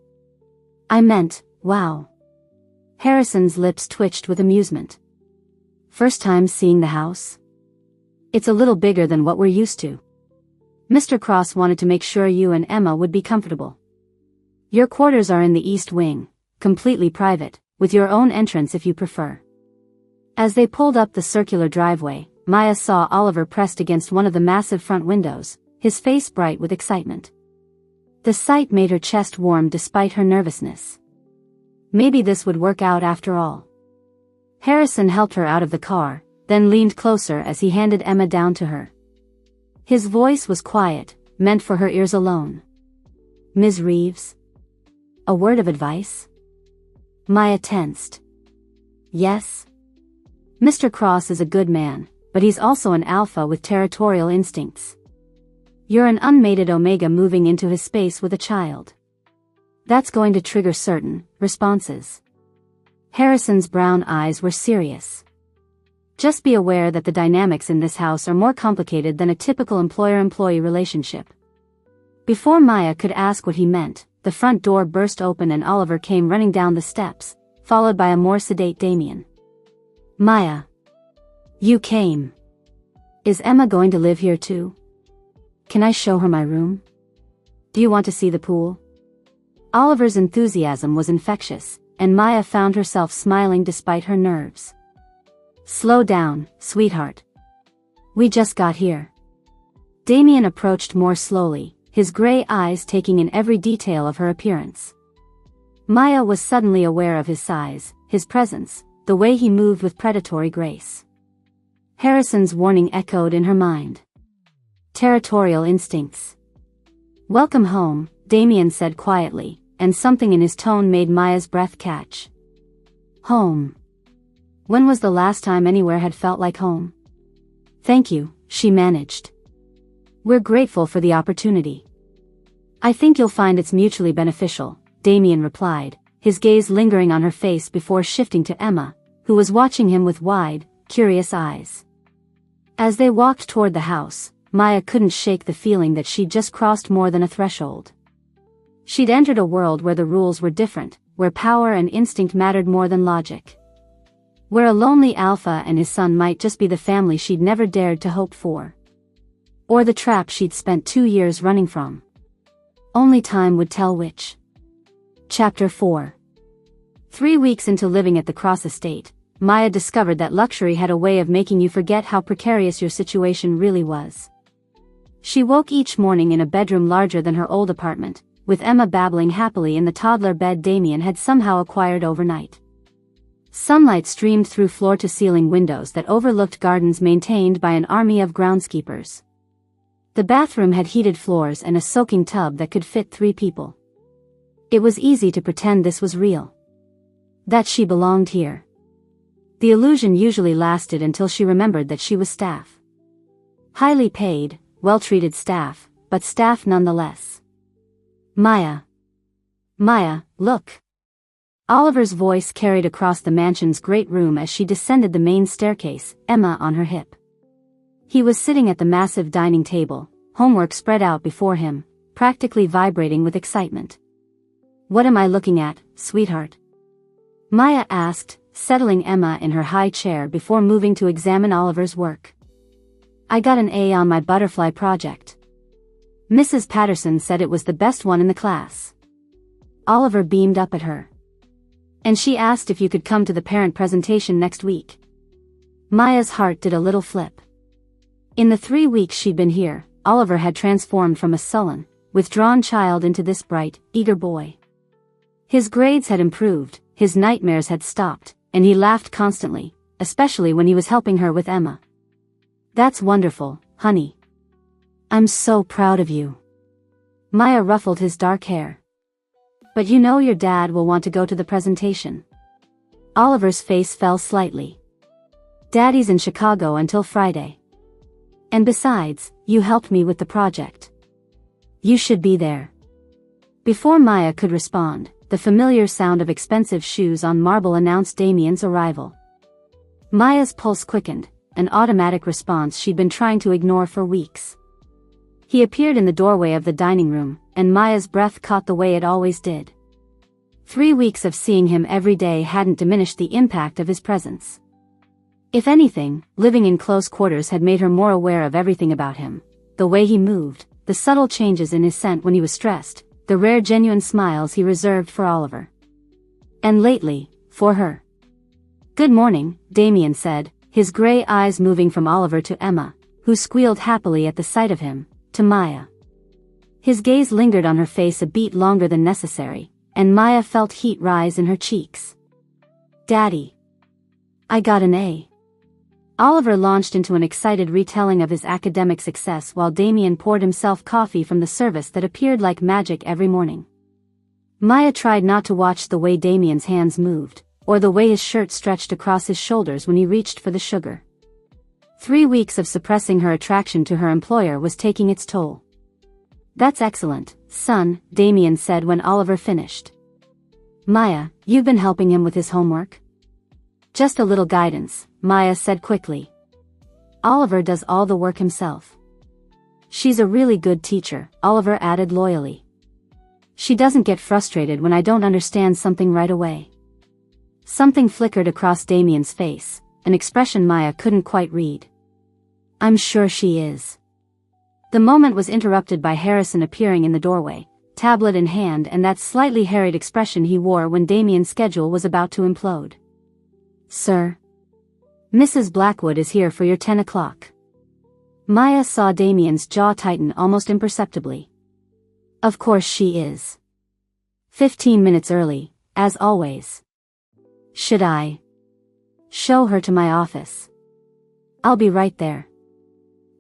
I meant, wow. Harrison's lips twitched with amusement. First time seeing the house? It's a little bigger than what we're used to. Mr. Cross wanted to make sure you and Emma would be comfortable. Your quarters are in the east wing, completely private, with your own entrance if you prefer. As they pulled up the circular driveway, Maya saw Oliver pressed against one of the massive front windows, his face bright with excitement. The sight made her chest warm despite her nervousness. Maybe this would work out after all. Harrison helped her out of the car, then leaned closer as he handed Emma down to her. His voice was quiet, meant for her ears alone. Ms. Reeves? A word of advice? Maya tensed. Yes? Mr. Cross is a good man, but he's also an alpha with territorial instincts. You're an unmated omega moving into his space with a child. That's going to trigger certain responses. Harrison's brown eyes were serious. Just be aware that the dynamics in this house are more complicated than a typical employer-employee relationship. Before Maya could ask what he meant, the front door burst open and Oliver came running down the steps, followed by a more sedate Damien. Maya. You came. Is Emma going to live here too? Can I show her my room? Do you want to see the pool? Oliver's enthusiasm was infectious, and Maya found herself smiling despite her nerves. Slow down, sweetheart. We just got here. Damien approached more slowly, his gray eyes taking in every detail of her appearance. Maya was suddenly aware of his size, his presence, the way he moved with predatory grace. Harrison's warning echoed in her mind. Territorial instincts. Welcome home, Damien said quietly, and something in his tone made Maya's breath catch. Home. When was the last time anywhere had felt like home? Thank you, she managed. We're grateful for the opportunity. I think you'll find it's mutually beneficial, Damien replied, his gaze lingering on her face before shifting to Emma, who was watching him with wide, curious eyes. As they walked toward the house, Maya couldn't shake the feeling that she'd just crossed more than a threshold. She'd entered a world where the rules were different, where power and instinct mattered more than logic. Where a lonely alpha and his son might just be the family she'd never dared to hope for. Or the trap she'd spent 2 years running from. Only time would tell which. Chapter 4. 3 weeks into living at the Cross estate, Maya discovered that luxury had a way of making you forget how precarious your situation really was. She woke each morning in a bedroom larger than her old apartment, with Emma babbling happily in the toddler bed Damien had somehow acquired overnight. Sunlight streamed through floor-to-ceiling windows that overlooked gardens maintained by an army of groundskeepers. The bathroom had heated floors and a soaking tub that could fit 3 people. It was easy to pretend this was real. That she belonged here. The illusion usually lasted until she remembered that she was staff. Highly paid, well-treated staff, but staff nonetheless. Maya. Maya, look. Oliver's voice carried across the mansion's great room as she descended the main staircase, Emma on her hip. He was sitting at the massive dining table, homework spread out before him, practically vibrating with excitement. "What am I looking at, sweetheart?" Maya asked, settling Emma in her high chair before moving to examine Oliver's work. "I got an A on my butterfly project. Mrs. Patterson said it was the best one in the class." Oliver beamed up at her. "And she asked if you could come to the parent presentation next week." Maya's heart did a little flip. In the 3 weeks she'd been here, Oliver had transformed from a sullen, withdrawn child into this bright, eager boy. His grades had improved, his nightmares had stopped, and he laughed constantly, especially when he was helping her with Emma. "That's wonderful, honey. I'm so proud of you." Maya ruffled his dark hair. "But you know your dad will want to go to the presentation." Oliver's face fell slightly. "Daddy's in Chicago until Friday. And besides, you helped me with the project. You should be there." Before Maya could respond, the familiar sound of expensive shoes on marble announced Damien's arrival. Maya's pulse quickened, an automatic response she'd been trying to ignore for weeks. He appeared in the doorway of the dining room, and Maya's breath caught the way it always did. 3 weeks of seeing him every day hadn't diminished the impact of his presence. If anything, living in close quarters had made her more aware of everything about him: the way he moved, the subtle changes in his scent when he was stressed, the rare genuine smiles he reserved for Oliver. And lately, for her. "Good morning," Damien said, his gray eyes moving from Oliver to Emma, who squealed happily at the sight of him, to Maya. His gaze lingered on her face a beat longer than necessary, and Maya felt heat rise in her cheeks. "Daddy. I got an A." Oliver launched into an excited retelling of his academic success while Damien poured himself coffee from the service that appeared like magic every morning. Maya tried not to watch the way Damien's hands moved, or the way his shirt stretched across his shoulders when he reached for the sugar. 3 weeks of suppressing her attraction to her employer was taking its toll. "That's excellent, son," Damien said when Oliver finished. "Maya, you've been helping him with his homework?" "Just a little guidance," Maya said quickly. "Oliver does all the work himself." "She's a really good teacher," Oliver added loyally. "She doesn't get frustrated when I don't understand something right away." Something flickered across Damien's face, an expression Maya couldn't quite read. "I'm sure she is." The moment was interrupted by Harrison appearing in the doorway, tablet in hand, and that slightly harried expression he wore when Damien's schedule was about to implode. "Sir? Mrs. Blackwood is here for your 10 o'clock. Maya saw Damien's jaw tighten almost imperceptibly. "Of course she is. 15 minutes early, as always. Should I show her to my office?" "I'll be right there."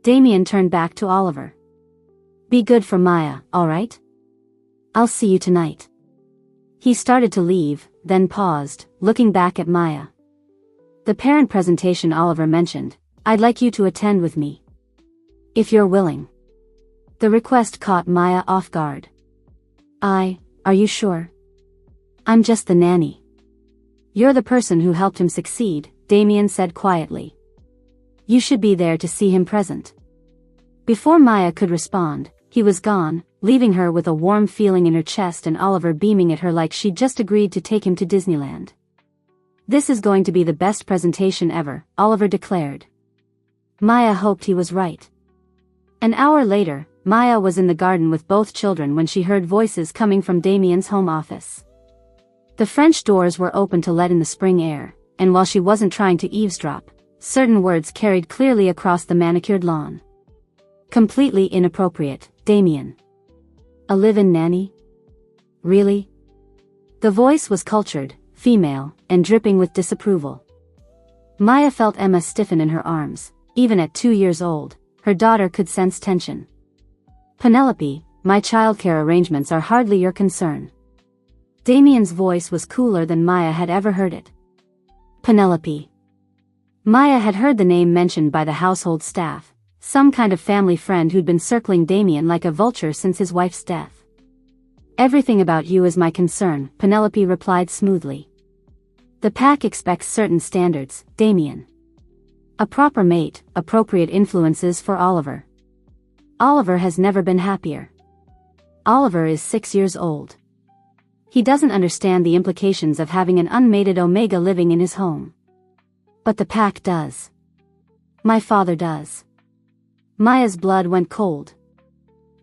Damien turned back to Oliver. "Be good for Maya, all right? I'll see you tonight." He started to leave, then paused, looking back at Maya. "The parent presentation Oliver mentioned, I'd like you to attend with me. If you're willing." The request caught Maya off guard. Are you sure? I'm just the nanny." "You're the person who helped him succeed," Damien said quietly. "You should be there to see him present." Before Maya could respond, he was gone, leaving her with a warm feeling in her chest and Oliver beaming at her like she'd just agreed to take him to Disneyland. "This is going to be the best presentation ever," Oliver declared. Maya hoped he was right. An hour later, Maya was in the garden with both children when she heard voices coming from Damien's home office. The French doors were open to let in the spring air, and while she wasn't trying to eavesdrop, certain words carried clearly across the manicured lawn. "Completely inappropriate, Damien. A live-in nanny? Really?" The voice was cultured, female, and dripping with disapproval. Maya felt Emma stiffen in her arms. Even at 2 years old, her daughter could sense tension. "Penelope, my childcare arrangements are hardly your concern." Damien's voice was cooler than Maya had ever heard it. Penelope. Maya had heard the name mentioned by the household staff, some kind of family friend who'd been circling Damien like a vulture since his wife's death. "Everything about you is my concern," Penelope replied smoothly. "The pack expects certain standards, Damien. A proper mate, appropriate influences for Oliver. Oliver has never been happier. Oliver is 6 years old. He doesn't understand the implications of having an unmated Omega living in his home. But the pack does. My father does." Maya's blood went cold.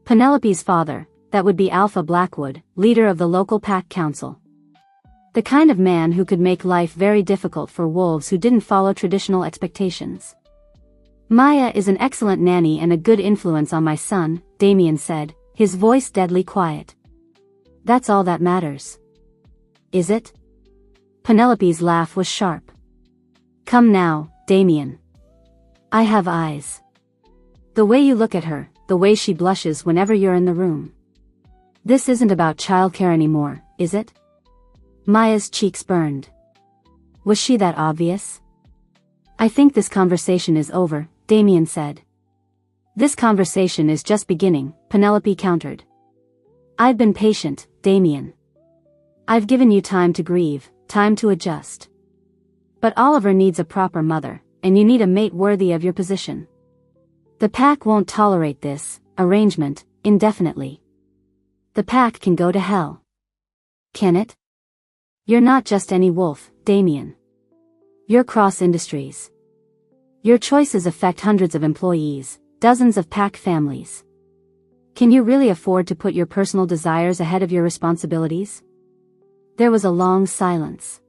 Penelope's father, that would be Alpha Blackwood, leader of the local pack council. The kind of man who could make life very difficult for wolves who didn't follow traditional expectations. "Maya is an excellent nanny and a good influence on my son," Damien said, his voice deadly quiet. "That's all that matters." "Is it?" Penelope's laugh was sharp. "Come now, Damien. I have eyes. The way you look at her, the way she blushes whenever you're in the room. This isn't about childcare anymore, is it?" Maya's cheeks burned. Was she that obvious? "I think this conversation is over," Damien said. "This conversation is just beginning," Penelope countered. "I've been patient, Damien. I've given you time to grieve, time to adjust. But Oliver needs a proper mother, and you need a mate worthy of your position. The pack won't tolerate this arrangement indefinitely. The pack can go to hell." "Can it?" "You're not just any wolf, Damien. You're Cross Industries. Your choices affect hundreds of employees, dozens of pack families. Can you really afford to put your personal desires ahead of your responsibilities?" There was a long silence.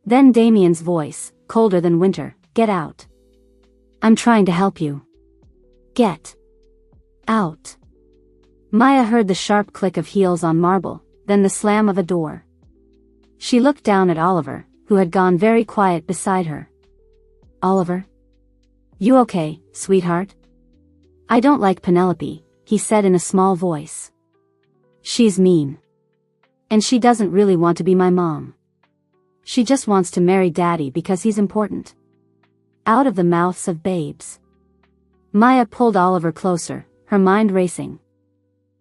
Then Damien's voice, colder than winter, "Get out. I'm trying to help you. Get out." Maya heard the sharp click of heels on marble, then the slam of a door. She looked down at Oliver, who had gone very quiet beside her. "Oliver? You okay, sweetheart?" "I don't like Penelope," he said in a small voice. "She's mean. And she doesn't really want to be my mom. She just wants to marry Daddy because he's important." Out of the mouths of babes. Maya pulled Oliver closer, her mind racing.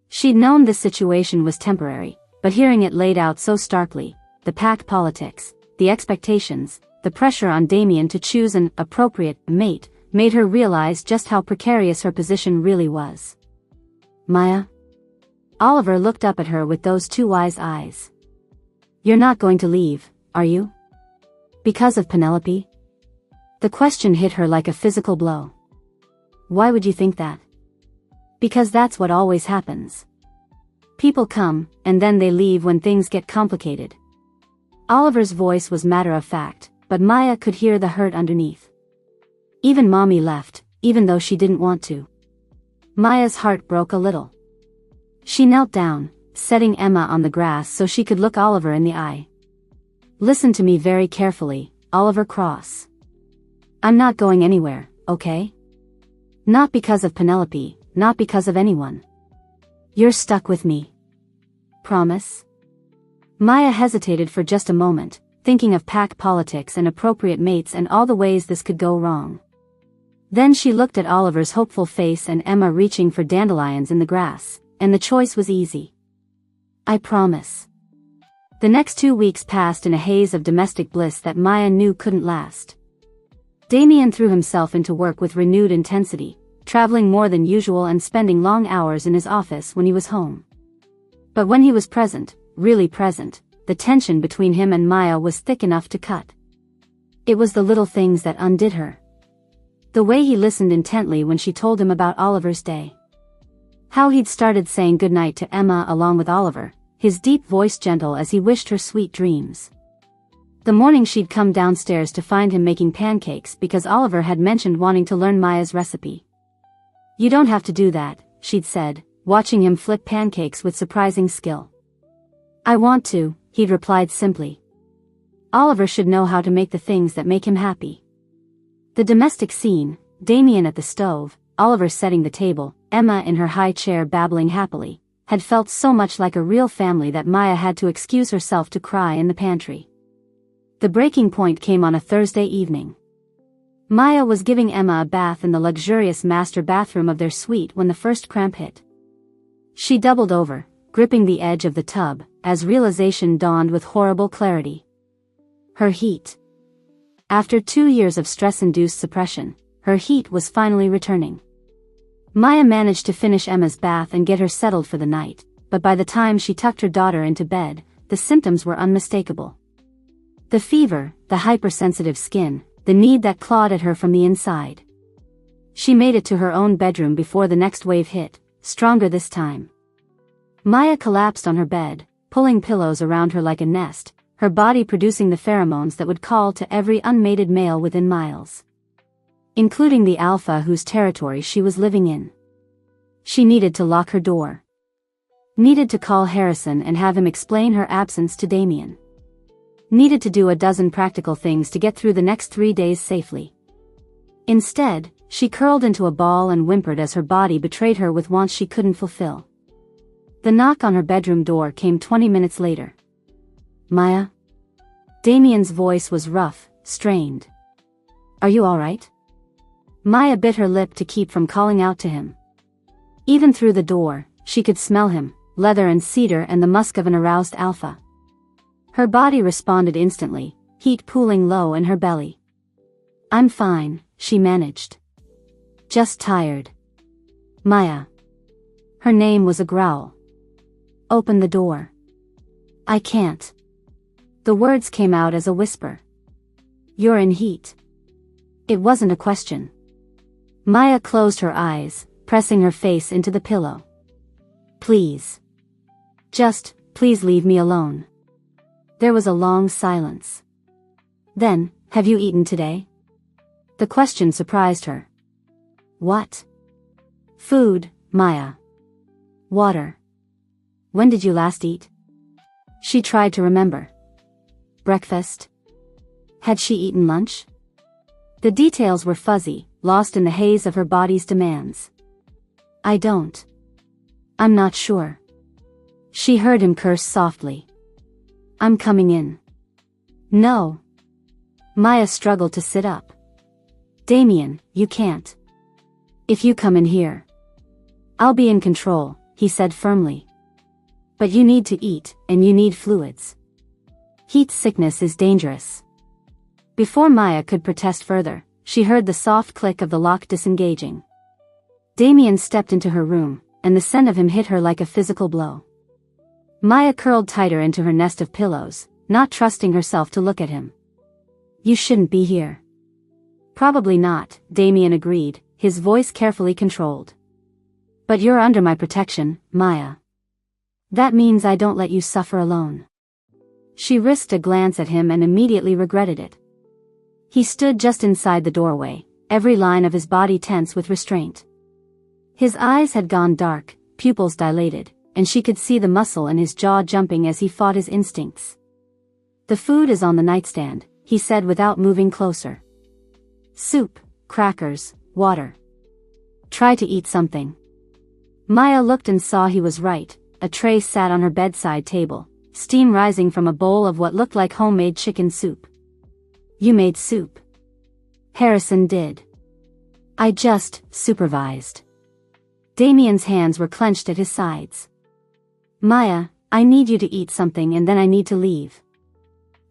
She'd known this situation was temporary, but hearing it laid out so starkly, the pack politics, the expectations, the pressure on Damien to choose an appropriate mate, made her realize just how precarious her position really was. "Maya?" Oliver looked up at her with those two wise eyes. "You're not going to leave, are you? Because of Penelope?" The question hit her like a physical blow. "Why would you think that?" "Because that's what always happens. People come, and then they leave when things get complicated." Oliver's voice was matter-of-fact, but Maya could hear the hurt underneath. "Even Mommy left, even though she didn't want to." Maya's heart broke a little. She knelt down, setting Emma on the grass so she could look Oliver in the eye. "Listen to me very carefully, Oliver Cross. I'm not going anywhere, okay? Not because of Penelope, not because of anyone. You're stuck with me. Promise?" Maya hesitated for just a moment, thinking of pack politics and appropriate mates and all the ways this could go wrong. Then she looked at Oliver's hopeful face and Emma reaching for dandelions in the grass, and the choice was easy. "I promise." The next 2 weeks passed in a haze of domestic bliss that Maya knew couldn't last. Damien threw himself into work with renewed intensity, traveling more than usual and spending long hours in his office when he was home. But when he was present, really present, the tension between him and Maya was thick enough to cut. It was the little things that undid her. The way he listened intently when she told him about Oliver's day. How he'd started saying goodnight to Emma along with Oliver, his deep voice gentle as he wished her sweet dreams. The morning she'd come downstairs to find him making pancakes because Oliver had mentioned wanting to learn Maya's recipe. "You don't have to do that," she'd said, watching him flip pancakes with surprising skill. "I want to," he'd replied simply. Oliver should know how to make the things that make him happy. The domestic scene, Damien at the stove, Oliver setting the table, Emma in her high chair babbling happily, had felt so much like a real family that Maya had to excuse herself to cry in the pantry. The breaking point came on a Thursday evening. Maya was giving Emma a bath in the luxurious master bathroom of their suite when the first cramp hit. She doubled over, gripping the edge of the tub, as realization dawned with horrible clarity. Her heat. After 2 years of stress-induced suppression, her heat was finally returning. Maya managed to finish Emma's bath and get her settled for the night, but by the time she tucked her daughter into bed, the symptoms were unmistakable. The fever, the hypersensitive skin, the need that clawed at her from the inside. She made it to her own bedroom before the next wave hit, stronger this time. Maya collapsed on her bed, pulling pillows around her like a nest, her body producing the pheromones that would call to every unmated male within miles, including the alpha whose territory she was living in. She needed to lock her door. Needed to call Harrison and have him explain her absence to Damien. Needed to do a dozen practical things to get through the next 3 days safely. Instead, she curled into a ball and whimpered as her body betrayed her with wants she couldn't fulfill. The knock on her bedroom door came 20 minutes later. Maya? Damien's voice was rough, strained. Are you all right? Maya bit her lip to keep from calling out to him. Even through the door, she could smell him, leather and cedar and the musk of an aroused alpha. Her body responded instantly, heat pooling low in her belly. I'm fine, she managed. Just tired. Maya. Her name was a growl. Open the door. I can't. The words came out as a whisper. You're in heat. It wasn't a question. Maya closed her eyes, pressing her face into the pillow. Please. Just, please leave me alone. There was a long silence. Then, have you eaten today? The question surprised her. What? Food, Maya. Water. When did you last eat? She tried to remember. Breakfast? Had she eaten lunch? The details were fuzzy, lost in the haze of her body's demands. I don't. I'm not sure. She heard him curse softly. I'm coming in. No. Maya struggled to sit up. Damien, you can't. If you come in here, I'll be in control, he said firmly. But you need to eat, and you need fluids. Heat sickness is dangerous. Before Maya could protest further, she heard the soft click of the lock disengaging. Damien stepped into her room, and the scent of him hit her like a physical blow. Maya curled tighter into her nest of pillows, not trusting herself to look at him. You shouldn't be here. Probably not, Damien agreed, his voice carefully controlled. But you're under my protection, Maya. That means I don't let you suffer alone. She risked a glance at him and immediately regretted it. He stood just inside the doorway, every line of his body tense with restraint. His eyes had gone dark, pupils dilated, and she could see the muscle in his jaw jumping as he fought his instincts. The food is on the nightstand, he said without moving closer. Soup, crackers, water. Try to eat something. Maya looked and saw he was right. A tray sat on her bedside table, steam rising from a bowl of what looked like homemade chicken soup. You made soup. Harrison did. I just supervised. Damien's hands were clenched at his sides. Maya, I need you to eat something and then I need to leave.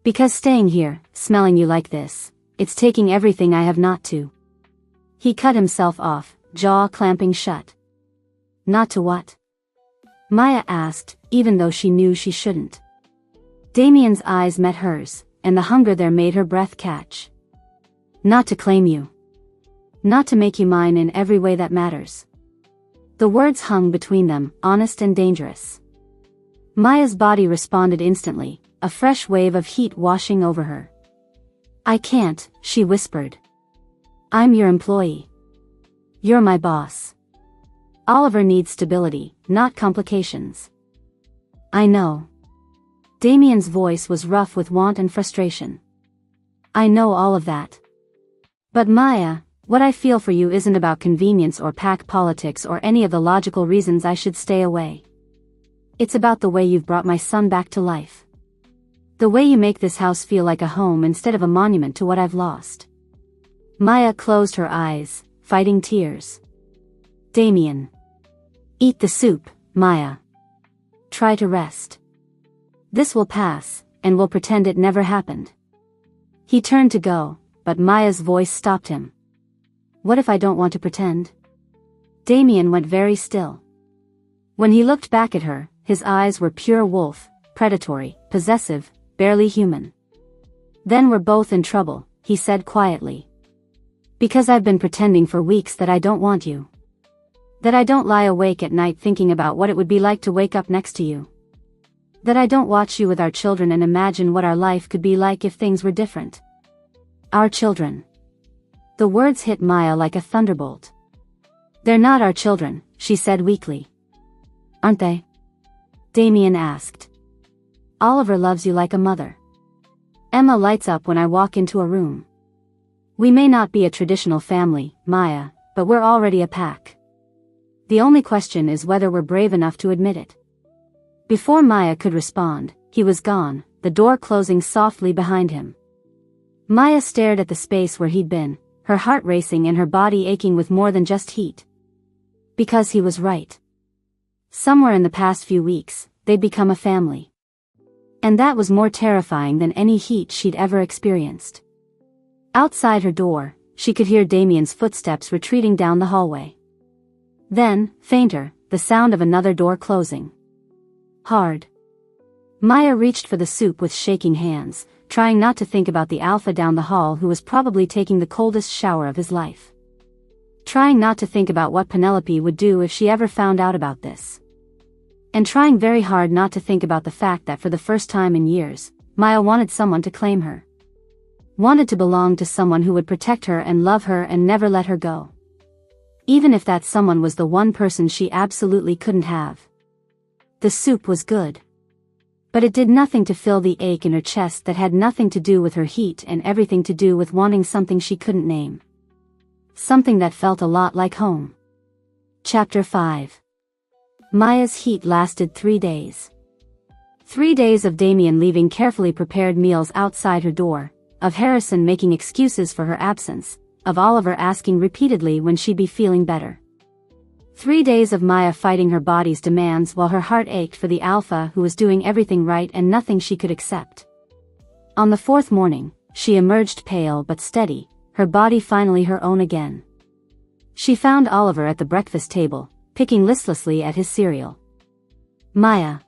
Because staying here, smelling you like this, it's taking everything I have not to. He cut himself off, jaw clamping shut. Not to what? Maya asked, even though she knew she shouldn't. Damien's eyes met hers, and the hunger there made her breath catch. Not to claim you. Not to make you mine in every way that matters. The words hung between them, honest and dangerous. Maya's body responded instantly, a fresh wave of heat washing over her. I can't, she whispered. I'm your employee. You're my boss. Oliver needs stability, not complications. I know. Damien's voice was rough with want and frustration. I know all of that. But Maya, what I feel for you isn't about convenience or pack politics or any of the logical reasons I should stay away. It's about the way you've brought my son back to life. The way you make this house feel like a home instead of a monument to what I've lost. Maya closed her eyes, fighting tears. Damien. Eat the soup, Maya. Try to rest. This will pass, and we'll pretend it never happened. He turned to go, but Maya's voice stopped him. What if I don't want to pretend? Damien went very still. When he looked back at her, his eyes were pure wolf, predatory, possessive, barely human. Then we're both in trouble, he said quietly. Because I've been pretending for weeks that I don't want you. That I don't lie awake at night thinking about what it would be like to wake up next to you. That I don't watch you with our children and imagine what our life could be like if things were different. Our children. The words hit Maya like a thunderbolt. They're not our children, she said weakly. Aren't they? Damien asked. Oliver loves you like a mother. Emma lights up when I walk into a room. We may not be a traditional family, Maya, but we're already a pack. The only question is whether we're brave enough to admit it. Before Maya could respond, he was gone, the door closing softly behind him. Maya stared at the space where he'd been, her heart racing and her body aching with more than just heat. Because he was right. Somewhere in the past few weeks, they'd become a family. And that was more terrifying than any heat she'd ever experienced. Outside her door, she could hear Damien's footsteps retreating down the hallway. Then, fainter, the sound of another door closing. Hard. Maya reached for the soup with shaking hands, trying not to think about the alpha down the hall who was probably taking the coldest shower of his life. Trying not to think about what Penelope would do if she ever found out about this. And trying very hard not to think about the fact that for the first time in years, Maya wanted someone to claim her. Wanted to belong to someone who would protect her and love her and never let her go. Even if that someone was the one person she absolutely couldn't have. The soup was good. But it did nothing to fill the ache in her chest that had nothing to do with her heat and everything to do with wanting something she couldn't name. Something that felt a lot like home. Chapter 5. Maya's heat lasted 3 days. 3 days of Damien leaving carefully prepared meals outside her door, of Harrison making excuses for her absence, of Oliver asking repeatedly when she'd be feeling better. 3 days of Maya fighting her body's demands while her heart ached for the alpha who was doing everything right and nothing she could accept. On the 4th morning, she emerged pale but steady, her body finally her own again. She found Oliver at the breakfast table, picking listlessly at his cereal. Maya.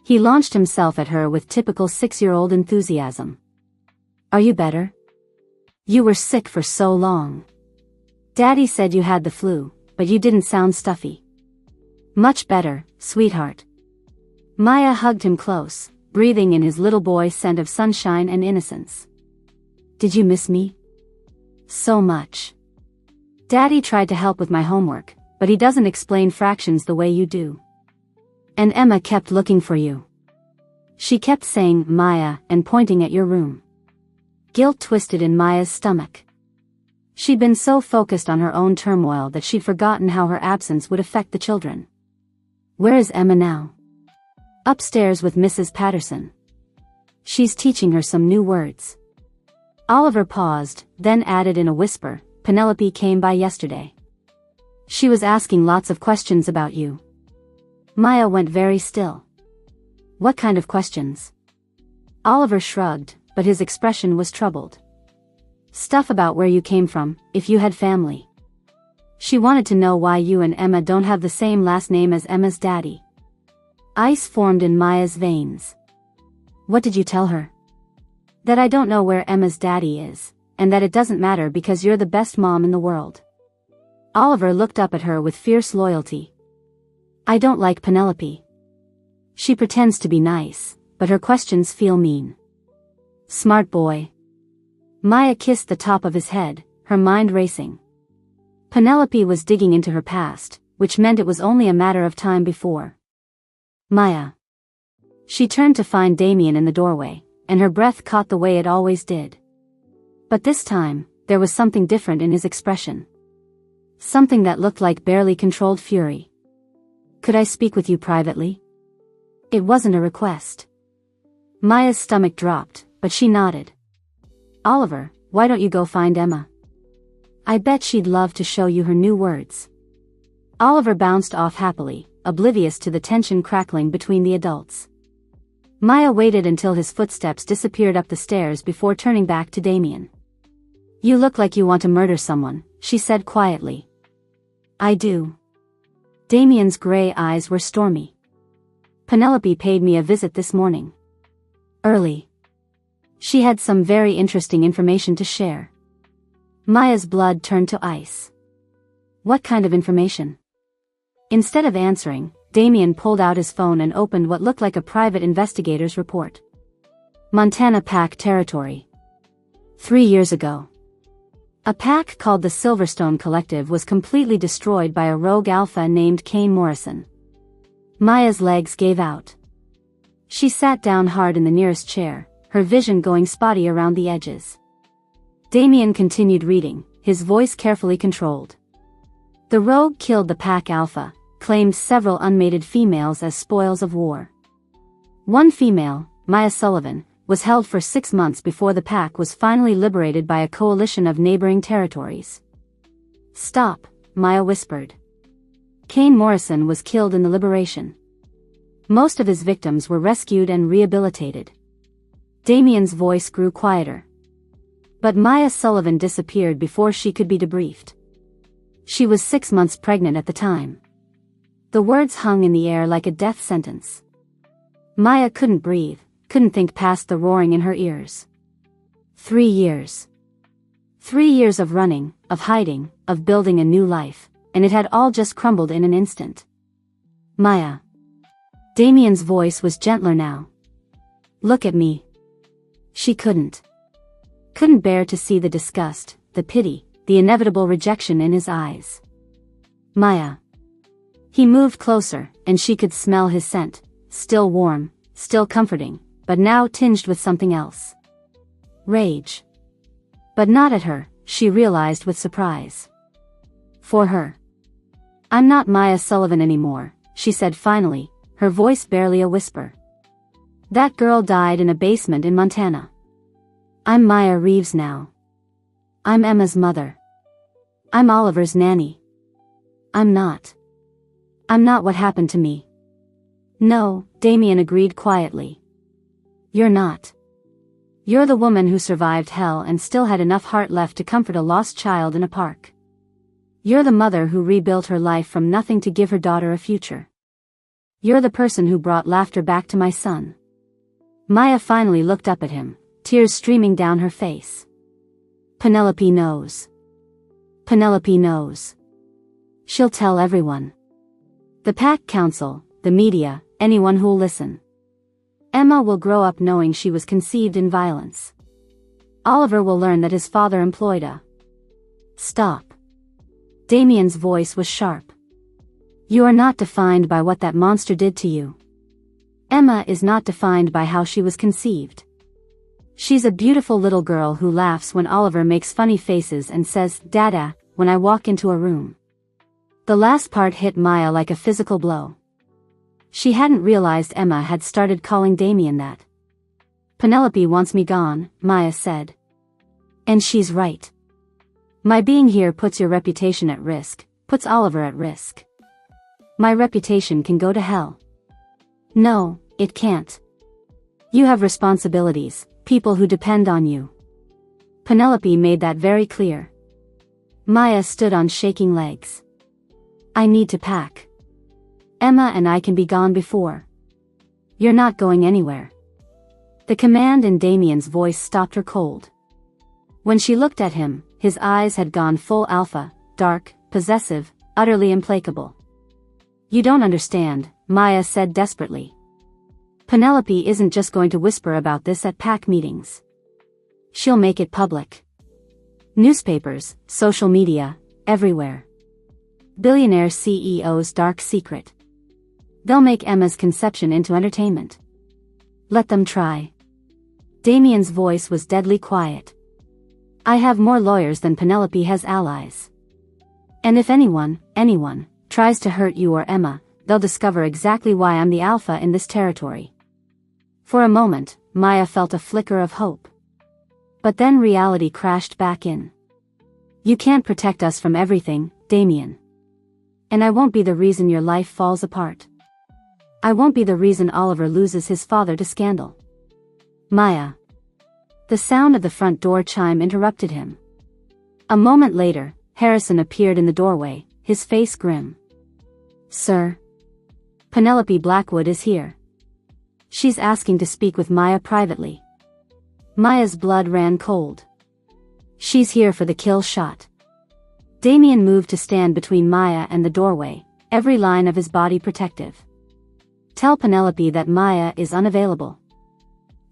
He launched himself at her with typical 6-year-old enthusiasm. Are you better? You were sick for so long. Daddy said you had the flu, but you didn't sound stuffy. Much better, sweetheart. Maya hugged him close, breathing in his little boy scent of sunshine and innocence. Did you miss me? So much. Daddy tried to help with my homework, but he doesn't explain fractions the way you do. And Emma kept looking for you. She kept saying, Maya, and pointing at your room. Guilt twisted in Maya's stomach. She'd been so focused on her own turmoil that she'd forgotten how her absence would affect the children. Where is Emma now? Upstairs with Mrs. Patterson. She's teaching her some new words. Oliver paused, then added in a whisper, Penelope came by yesterday. She was asking lots of questions about you. Maya went very still. What kind of questions? Oliver shrugged, but his expression was troubled. Stuff about where you came from, if you had family. She wanted to know why you and Emma don't have the same last name as Emma's daddy. Ice formed in Maya's veins. What did you tell her? That I don't know where Emma's daddy is, and that it doesn't matter because you're the best mom in the world. Oliver looked up at her with fierce loyalty. I don't like Penelope. She pretends to be nice, but her questions feel mean. Smart boy. Maya kissed the top of his head, her mind racing. Penelope was digging into her past, which meant it was only a matter of time before. Maya. She turned to find Damien in the doorway, and her breath caught the way it always did. But this time, there was something different in his expression. Something that looked like barely controlled fury. "Could I speak with you privately?" It wasn't a request. Maya's stomach dropped, but she nodded. "Oliver, why don't you go find Emma? I bet she'd love to show you her new words." Oliver bounced off happily, oblivious to the tension crackling between the adults. Maya waited until his footsteps disappeared up the stairs before turning back to Damien. "You look like you want to murder someone," she said quietly. "I do." Damien's gray eyes were stormy. "Penelope paid me a visit this morning. Early. She had some very interesting information to share." Maya's blood turned to ice. "What kind of information?" Instead of answering, Damien pulled out his phone and opened what looked like a private investigator's report. Montana Pack Territory. 3 years ago. A pack called the Silverstone Collective was completely destroyed by a rogue alpha named Kane Morrison. Maya's legs gave out. She sat down hard in the nearest chair, her vision going spotty around the edges. Damien continued reading, his voice carefully controlled. The rogue killed the pack alpha, claimed several unmated females as spoils of war. One female, Maya Sullivan, was held for 6 months before the pack was finally liberated by a coalition of neighboring territories. "Stop," Maya whispered. Kane Morrison was killed in the liberation. Most of his victims were rescued and rehabilitated. Damien's voice grew quieter. But Maya Sullivan disappeared before she could be debriefed. She was 6 months pregnant at the time. The words hung in the air like a death sentence. Maya couldn't breathe, couldn't think past the roaring in her ears. 3 years. 3 years of running, of hiding, of building a new life, and it had all just crumbled in an instant. "Maya." Damien's voice was gentler now. "Look at me." She couldn't bear to see the disgust, the pity, the inevitable rejection in his eyes. "Maya." He moved closer, and she could smell his scent, still warm, still comforting, but now tinged with something else. Rage. But not at her, she realized with surprise. For her. "I'm not Maya Sullivan anymore," she said finally, her voice barely a whisper. "That girl died in a basement in Montana. I'm Maya Reeves now. I'm Emma's mother. I'm Oliver's nanny. I'm not what happened to me." "No," Damien agreed quietly. "You're not. You're the woman who survived hell and still had enough heart left to comfort a lost child in a park. You're the mother who rebuilt her life from nothing to give her daughter a future. You're the person who brought laughter back to my son." Maya finally looked up at him, tears streaming down her face. "Penelope knows. Penelope knows. She'll tell everyone. The Pack Council, the media, anyone who'll listen. Emma will grow up knowing she was conceived in violence. Oliver will learn that his father employed a..." "Stop." Damien's voice was sharp. "You are not defined by what that monster did to you. Emma is not defined by how she was conceived. She's a beautiful little girl who laughs when Oliver makes funny faces and says, 'Dada,' when I walk into a room." The last part hit Maya like a physical blow. She hadn't realized Emma had started calling Damien that. "Penelope wants me gone," Maya said. "And she's right. My being here puts your reputation at risk, puts Oliver at risk. My reputation can go to hell." "No, it can't. You have responsibilities, people who depend on you." Penelope made that very clear. Maya stood on shaking legs. "I need to pack. Emma and I can be gone before." "You're not going anywhere." The command in Damien's voice stopped her cold. When she looked at him, his eyes had gone full alpha, dark, possessive, utterly implacable. "You don't understand," Maya said desperately. "Penelope isn't just going to whisper about this at pack meetings. She'll make it public. Newspapers, social media, everywhere. Billionaire CEO's dark secret. They'll make Emma's conception into entertainment. Let them try. Damien's voice was deadly quiet. I have more lawyers than Penelope has allies. And if anyone tries to hurt you or Emma, they'll discover exactly why I'm the alpha in this territory. For a moment, Maya felt a flicker of hope. But then reality crashed back in. You can't protect us from everything, Damien. And I won't be the reason your life falls apart. I won't be the reason Oliver loses his father to scandal. Maya. The sound of the front door chime interrupted him. A moment later, Harrison appeared in the doorway, his face grim. Sir. Penelope Blackwood is here. She's asking to speak with Maya privately. Maya's blood ran cold. She's here for the kill shot. Damien moved to stand between Maya and the doorway, every line of his body protective. Tell Penelope that Maya is unavailable.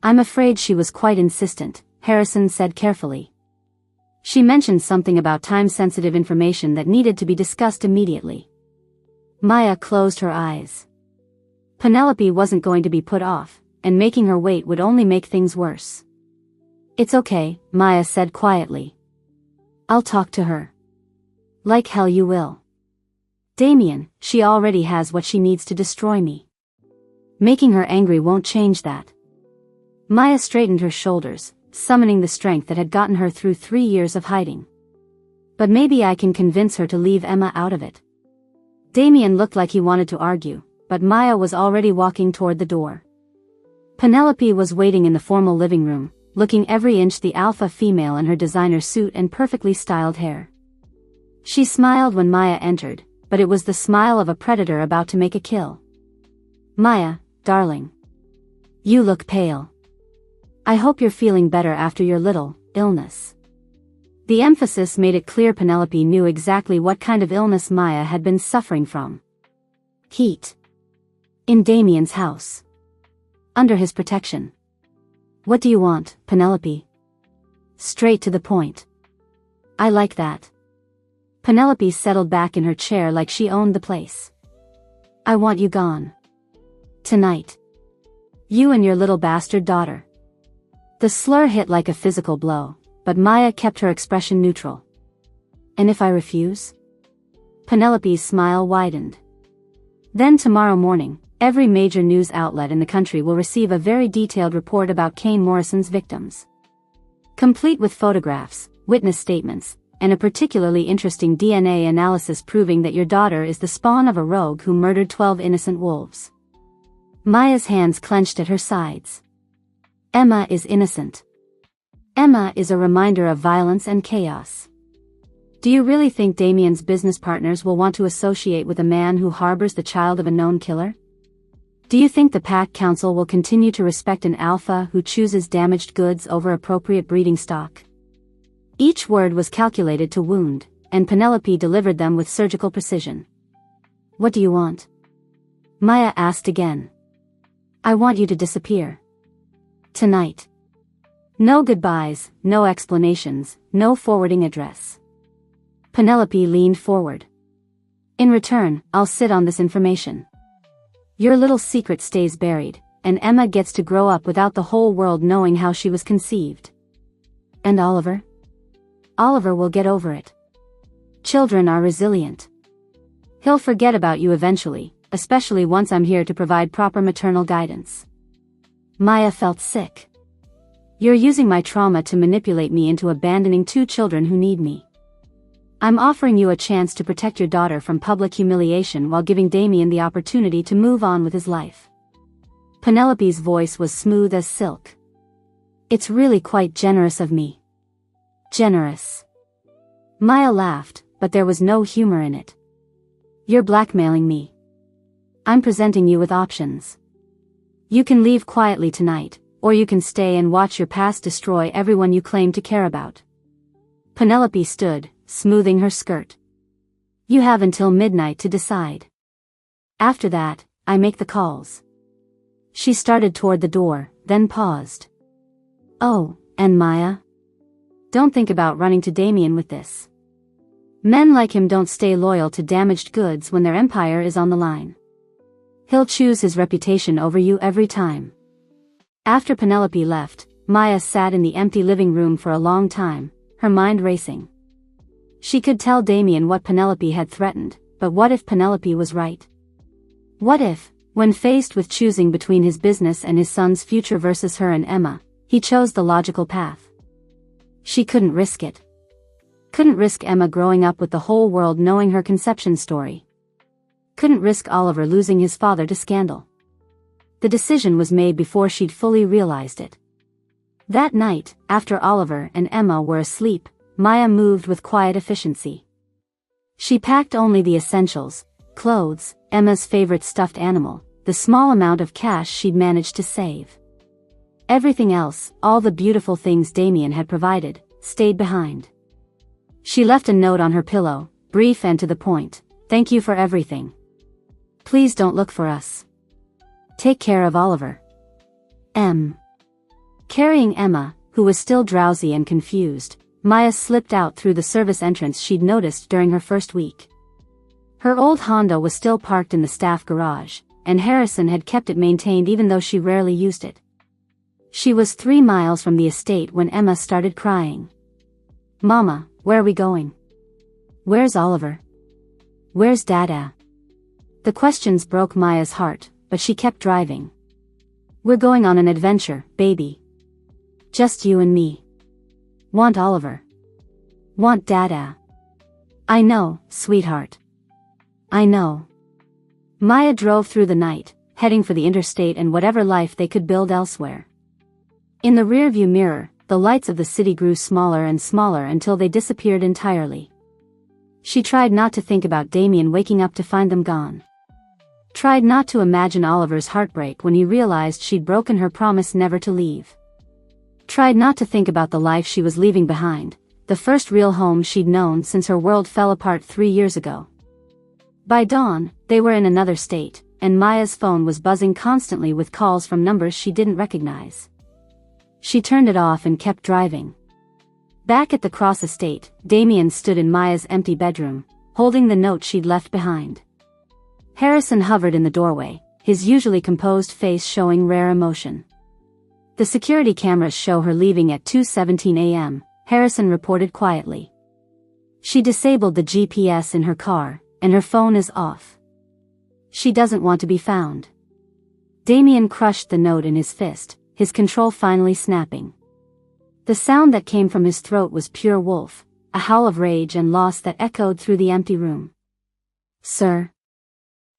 I'm afraid she was quite insistent, Harrison said carefully. She mentioned something about time-sensitive information that needed to be discussed immediately. Maya closed her eyes. Penelope wasn't going to be put off, and making her wait would only make things worse. It's okay, Maya said quietly. I'll talk to her. Like hell you will. Damien, she already has what she needs to destroy me. Making her angry won't change that. Maya straightened her shoulders, summoning the strength that had gotten her through 3 years of hiding. But maybe I can convince her to leave Emma out of it. Damien looked like he wanted to argue, but Maya was already walking toward the door. Penelope was waiting in the formal living room, looking every inch the alpha female in her designer suit and perfectly styled hair. She smiled when Maya entered, but it was the smile of a predator about to make a kill. Maya, darling. You look pale. I hope you're feeling better after your little illness. The emphasis made it clear Penelope knew exactly what kind of illness Maya had been suffering from. Heat. In Damien's house. Under his protection. What do you want, Penelope? Straight to the point. I like that. Penelope settled back in her chair like she owned the place. I want you gone. Tonight. You and your little bastard daughter. The slur hit like a physical blow, but Maya kept her expression neutral. And if I refuse? Penelope's smile widened. Then tomorrow morning, every major news outlet in the country will receive a very detailed report about Kane Morrison's victims. Complete with photographs, witness statements, and a particularly interesting DNA analysis proving that your daughter is the spawn of a rogue who murdered 12 innocent wolves. Maya's hands clenched at her sides. Emma is innocent. Emma is a reminder of violence and chaos. Do you really think Damien's business partners will want to associate with a man who harbors the child of a known killer? Do you think the Pack Council will continue to respect an alpha who chooses damaged goods over appropriate breeding stock? Each word was calculated to wound, and Penelope delivered them with surgical precision. What do you want? Maya asked again. I want you to disappear. Tonight. No goodbyes, no explanations, no forwarding address. Penelope leaned forward. In return, I'll sit on this information. Your little secret stays buried, and Emma gets to grow up without the whole world knowing how she was conceived. And Oliver? Oliver will get over it. Children are resilient. He'll forget about you eventually, especially once I'm here to provide proper maternal guidance. Maya felt sick. You're using my trauma to manipulate me into abandoning 2 children who need me. I'm offering you a chance to protect your daughter from public humiliation while giving Damien the opportunity to move on with his life. Penelope's voice was smooth as silk. It's really quite generous of me. Generous. Maya laughed, but there was no humor in it. You're blackmailing me. I'm presenting you with options. You can leave quietly tonight, or you can stay and watch your past destroy everyone you claim to care about. Penelope stood, smoothing her skirt. You have until midnight to decide. After that, I make the calls. She started toward the door, then paused. Oh, and Maya? Don't think about running to Damien with this. Men like him don't stay loyal to damaged goods when their empire is on the line. He'll choose his reputation over you every time. After Penelope left, Maya sat in the empty living room for a long time, her mind racing. She could tell Damien what Penelope had threatened, but what if Penelope was right? What if, when faced with choosing between his business and his son's future versus her and Emma, he chose the logical path? She couldn't risk it. Couldn't risk Emma growing up with the whole world knowing her conception story. Couldn't risk Oliver losing his father to scandal. The decision was made before she'd fully realized it. That night, after Oliver and Emma were asleep, Maya moved with quiet efficiency. She packed only the essentials: clothes, Emma's favorite stuffed animal, the small amount of cash she'd managed to save. Everything else, all the beautiful things Damien had provided, stayed behind. She left a note on her pillow, brief and to the point: "Thank you for everything. Please don't look for us. Take care of Oliver. M." Carrying Emma, who was still drowsy and confused, Maya slipped out through the service entrance she'd noticed during her first week. Her old Honda was still parked in the staff garage, and Harrison had kept it maintained even though she rarely used it. She was 3 miles from the estate when Emma started crying. "Mama, where are we going? Where's Oliver? Where's Dada?" The questions broke Maya's heart, but she kept driving. "We're going on an adventure, baby. Just you and me. Want Oliver. Want Dada." "I know, sweetheart. I know." Maya drove through the night, heading for the interstate and whatever life they could build elsewhere. In the rearview mirror, the lights of the city grew smaller and smaller until they disappeared entirely. She tried not to think about Damien waking up to find them gone. Tried not to imagine Oliver's heartbreak when he realized she'd broken her promise never to leave. Tried not to think about the life she was leaving behind, the first real home she'd known since her world fell apart 3 years ago. By dawn, they were in another state, and Maya's phone was buzzing constantly with calls from numbers she didn't recognize. She turned it off and kept driving. Back at the Cross estate, Damien stood in Maya's empty bedroom, holding the note she'd left behind. Harrison hovered in the doorway, his usually composed face showing rare emotion. "The security cameras show her leaving at 2:17 a.m., Harrison reported quietly. "She disabled the GPS in her car, and her phone is off. She doesn't want to be found." Damien crushed the note in his fist, his control finally snapping. The sound that came from his throat was pure wolf, a howl of rage and loss that echoed through the empty room. "Sir."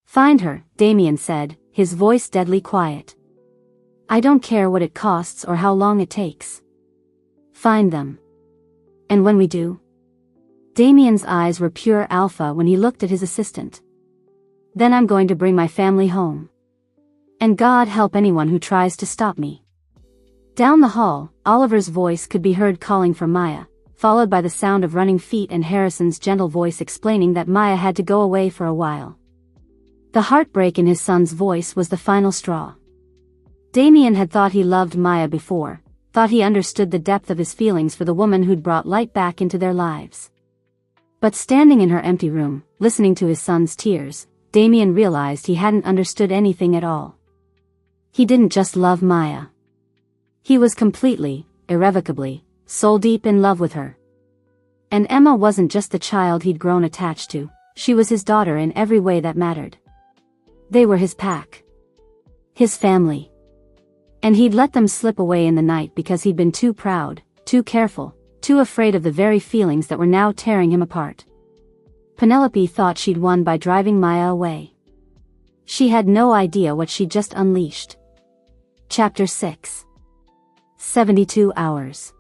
"Find her," Damien said, his voice deadly quiet. "I don't care what it costs or how long it takes. Find them. And when we do?" Damien's eyes were pure alpha when he looked at his assistant. "Then I'm going to bring my family home. And God help anyone who tries to stop me." Down the hall, Oliver's voice could be heard calling for Maya, followed by the sound of running feet and Harrison's gentle voice explaining that Maya had to go away for a while. The heartbreak in his son's voice was the final straw. Damien had thought he loved Maya before, thought he understood the depth of his feelings for the woman who'd brought light back into their lives. But standing in her empty room, listening to his son's tears, Damien realized he hadn't understood anything at all. He didn't just love Maya. He was completely, irrevocably, soul-deep in love with her. And Emma wasn't just the child he'd grown attached to, she was his daughter in every way that mattered. They were his pack. His family. And he'd let them slip away in the night because he'd been too proud, too careful, too afraid of the very feelings that were now tearing him apart. Penelope thought she'd won by driving Maya away. She had no idea what she'd just unleashed. Chapter 6. 72 hours.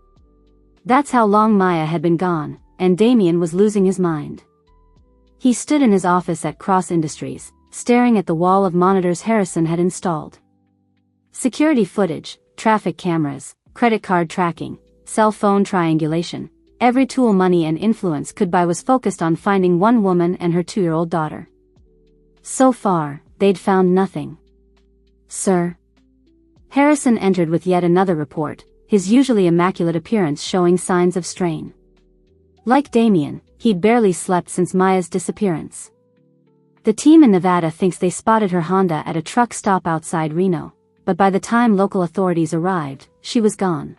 That's how long Maya had been gone, and Damien was losing his mind. He stood in his office at Cross Industries, staring at the wall of monitors Harrison had installed. Security footage, traffic cameras, credit card tracking, cell phone triangulation, every tool money and influence could buy was focused on finding one woman and her 2-year-old daughter. So far, they'd found nothing. "Sir?" Harrison entered with yet another report, his usually immaculate appearance showing signs of strain. Like Damien, he'd barely slept since Maya's disappearance. "The team in Nevada thinks they spotted her Honda at a truck stop outside Reno. but by the time local authorities arrived, she was gone.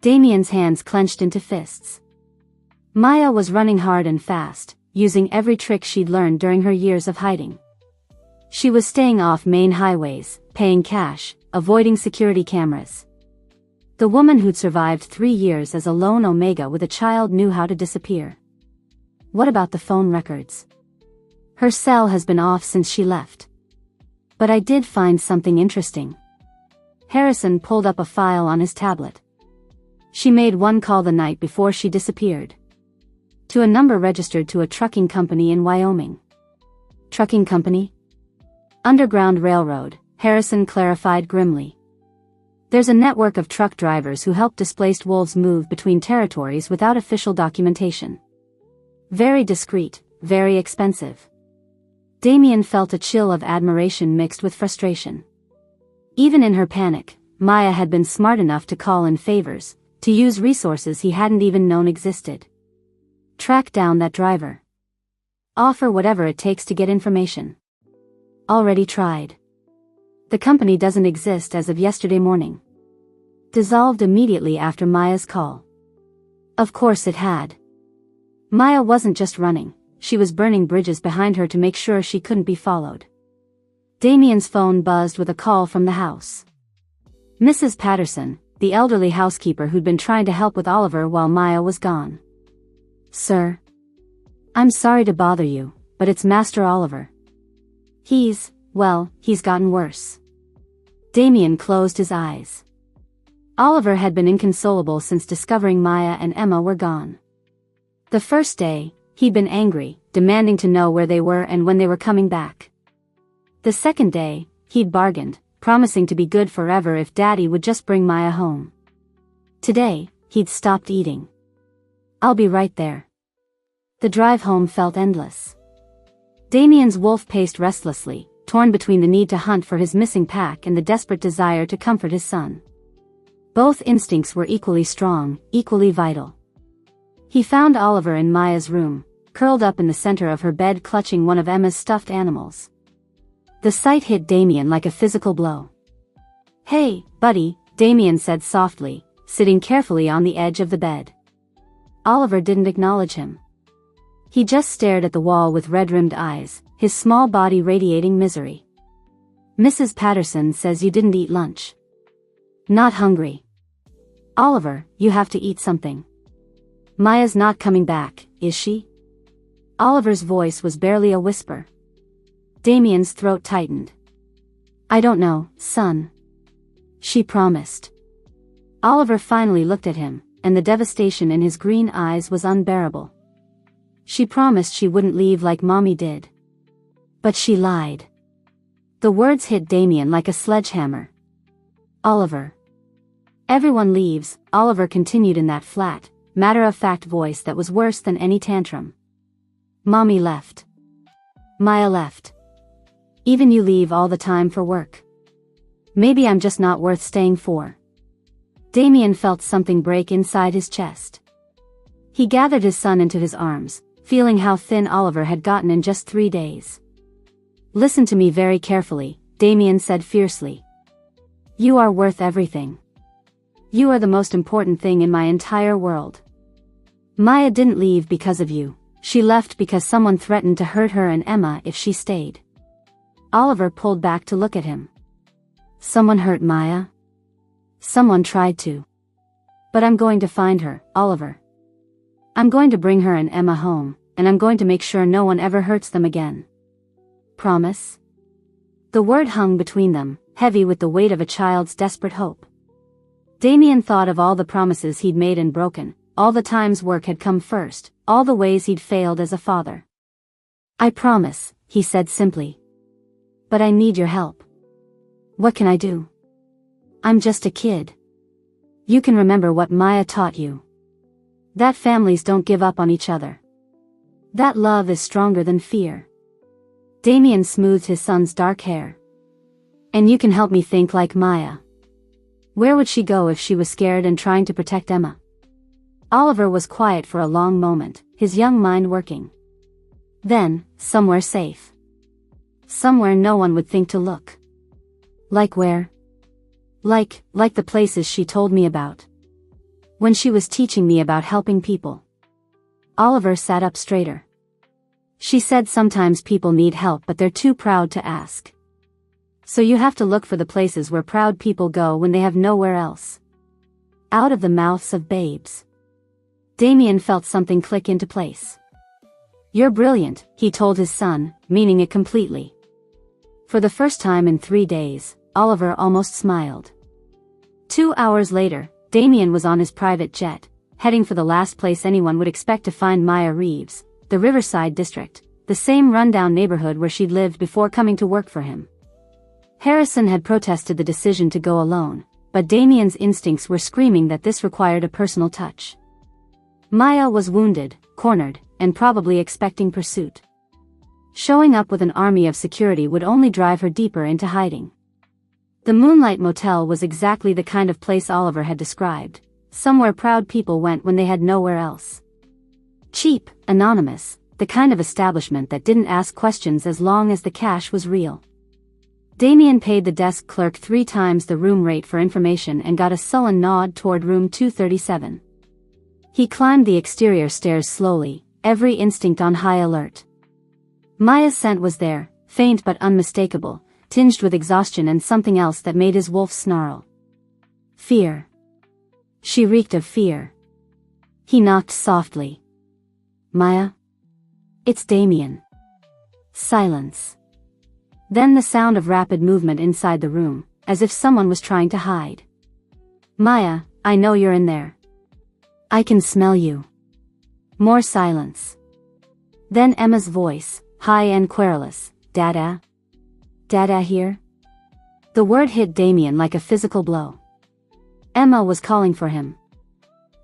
Damien's hands clenched into fists. Maya was running hard and fast, using every trick she'd learned during her years of hiding. She was staying off main highways, paying cash, avoiding security cameras. The woman who'd survived 3 years as a lone Omega with a child knew how to disappear. What about the phone records? Her cell has been off since she left. But I did find something interesting. Harrison pulled up a file on his tablet. She made one call the night before she disappeared. To a number registered to a trucking company in Wyoming. Trucking company? Underground Railroad, Harrison clarified grimly. There's a network of truck drivers who help displaced wolves move between territories without official documentation. Very discreet, very expensive. Damien felt a chill of admiration mixed with frustration. Even in her panic, Maya had been smart enough to call in favors, to use resources he hadn't even known existed. Track down that driver. Offer whatever it takes to get information. Already tried. The company doesn't exist as of yesterday morning. Dissolved immediately after Maya's call. Of course it had. Maya wasn't just running, she was burning bridges behind her to make sure she couldn't be followed. Damien's phone buzzed with a call from the house. Mrs. Patterson, the elderly housekeeper who'd been trying to help with Oliver while Maya was gone. Sir? I'm sorry to bother you, but it's Master Oliver. He's gotten worse. Damien closed his eyes. Oliver had been inconsolable since discovering Maya and Emma were gone. The first day, he'd been angry, demanding to know where they were and when they were coming back. The second day, he'd bargained, promising to be good forever if Daddy would just bring Maya home. Today, he'd stopped eating. I'll be right there. The drive home felt endless. Damien's wolf paced restlessly, torn between the need to hunt for his missing pack and the desperate desire to comfort his son. Both instincts were equally strong, equally vital. He found Oliver in Maya's room, curled up in the center of her bed clutching one of Emma's stuffed animals. The sight hit Damien like a physical blow. Hey, buddy, Damien said softly, sitting carefully on the edge of the bed. Oliver didn't acknowledge him. He just stared at the wall with red-rimmed eyes, his small body radiating misery. Mrs. Patterson says you didn't eat lunch. Not hungry. Oliver, you have to eat something. Maya's not coming back, is she? Oliver's voice was barely a whisper. Damien's throat tightened. I don't know, son. She promised. Oliver finally looked at him, and the devastation in his green eyes was unbearable. She promised she wouldn't leave like Mommy did. But she lied. The words hit Damien like a sledgehammer. Oliver. Everyone leaves, Oliver continued in that flat, matter-of-fact voice that was worse than any tantrum. Mommy left. Maya left. Even you leave all the time for work. Maybe I'm just not worth staying for. Damien felt something break inside his chest. He gathered his son into his arms, feeling how thin Oliver had gotten in just 3 days. Listen to me very carefully, Damien said fiercely. You are worth everything. You are the most important thing in my entire world. Maya didn't leave because of you, she left because someone threatened to hurt her and Emma if she stayed. Oliver pulled back to look at him. Someone hurt Maya? Someone tried to. But I'm going to find her, Oliver. I'm going to bring her and Emma home, and I'm going to make sure no one ever hurts them again. Promise? The word hung between them, heavy with the weight of a child's desperate hope. Damien thought of all the promises he'd made and broken, all the times work had come first, all the ways he'd failed as a father. I promise, he said simply. But I need your help. What can I do? I'm just a kid. You can remember what Maya taught you. That families don't give up on each other. That love is stronger than fear. Damien smoothed his son's dark hair. And you can help me think like Maya. Where would she go if she was scared and trying to protect Emma? Oliver was quiet for a long moment, his young mind working. Then, somewhere safe. Somewhere no one would think to look. Like where? Like the places she told me about. When she was teaching me about helping people. Oliver sat up straighter. She said sometimes people need help but they're too proud to ask. So you have to look for the places where proud people go when they have nowhere else. Out of the mouths of babes. Damien felt something click into place. You're brilliant, he told his son, meaning it completely. For the first time in 3 days, Oliver almost smiled. 2 hours later, Damien was on his private jet, heading for the last place anyone would expect to find Maya Reeves, the Riverside district, the same rundown neighborhood where she'd lived before coming to work for him. Harrison had protested the decision to go alone, but Damien's instincts were screaming that this required a personal touch. Maya was wounded, cornered, and probably expecting pursuit. Showing up with an army of security would only drive her deeper into hiding. The Moonlight Motel was exactly the kind of place Oliver had described, somewhere proud people went when they had nowhere else. Cheap, anonymous, the kind of establishment that didn't ask questions as long as the cash was real. Damien paid the desk clerk 3 times the room rate for information and got a sullen nod toward room 237. He climbed the exterior stairs slowly, every instinct on high alert. Maya's scent was there, faint but unmistakable, tinged with exhaustion and something else that made his wolf snarl. Fear. She reeked of fear. He knocked softly. Maya? It's Damien. Silence. Then the sound of rapid movement inside the room, as if someone was trying to hide. Maya, I know you're in there. I can smell you. More silence. Then Emma's voice, high and querulous. Dada? Dada here? The word hit Damien like a physical blow. Emma was calling for him.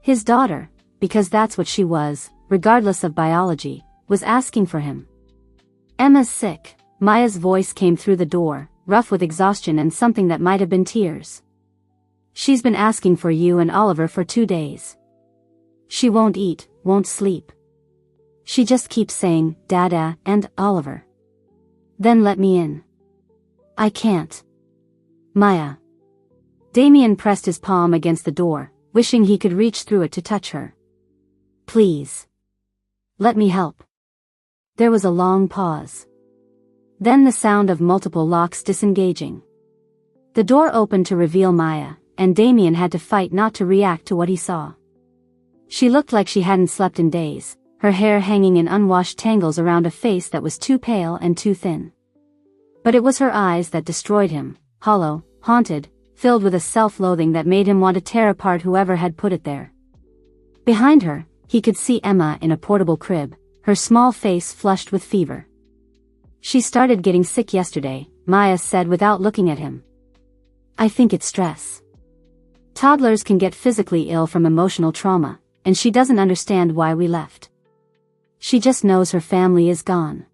His daughter, because that's what she was, regardless of biology, was asking for him. Emma's sick. Maya's voice came through the door, rough with exhaustion and something that might have been tears. She's been asking for you and Oliver for 2 days. She won't eat, won't sleep. She just keeps saying, Dada, and Oliver. Then let me in. I can't. Maya. Damien pressed his palm against the door, wishing he could reach through it to touch her. Please. Let me help. There was a long pause. Then the sound of multiple locks disengaging. The door opened to reveal Maya, and Damien had to fight not to react to what he saw. She looked like she hadn't slept in days, her hair hanging in unwashed tangles around a face that was too pale and too thin. But it was her eyes that destroyed him, hollow, haunted, filled with a self-loathing that made him want to tear apart whoever had put it there. Behind her, he could see Emma in a portable crib, her small face flushed with fever. She started getting sick yesterday, Maya said without looking at him. I think it's stress. Toddlers can get physically ill from emotional trauma, and she doesn't understand why we left. She just knows her family is gone.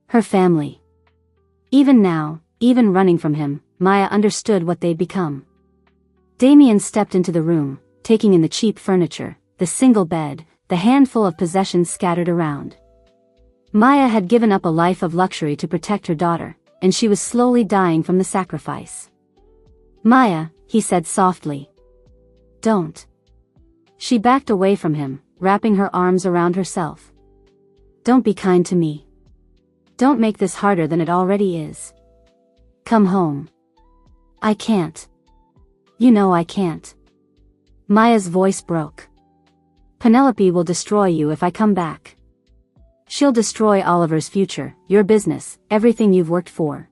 Her family. Even now, even running from him, Maya understood what they'd become. Damien stepped into the room, taking in the cheap furniture, the single bed, the handful of possessions scattered around. Maya had given up a life of luxury to protect her daughter, and she was slowly dying from the sacrifice. Maya, he said softly. Don't. She backed away from him, wrapping her arms around herself. Don't be kind to me. Don't make this harder than it already is. Come home. I can't. You know I can't. Maya's voice broke. Penelope will destroy you if I come back. She'll destroy Oliver's future, your business, everything you've worked for.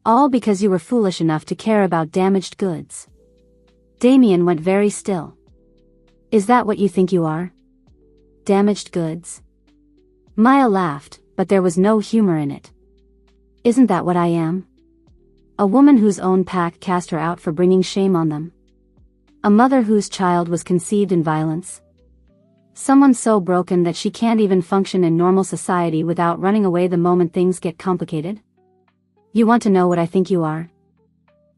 All because you were foolish enough to care about damaged goods. Damien went very still. Is that what you think you are? Damaged goods? Maya laughed, but there was no humor in it. Isn't that what I am? A woman whose own pack cast her out for bringing shame on them. A mother whose child was conceived in violence. Someone so broken that she can't even function in normal society without running away the moment things get complicated? You want to know what I think you are?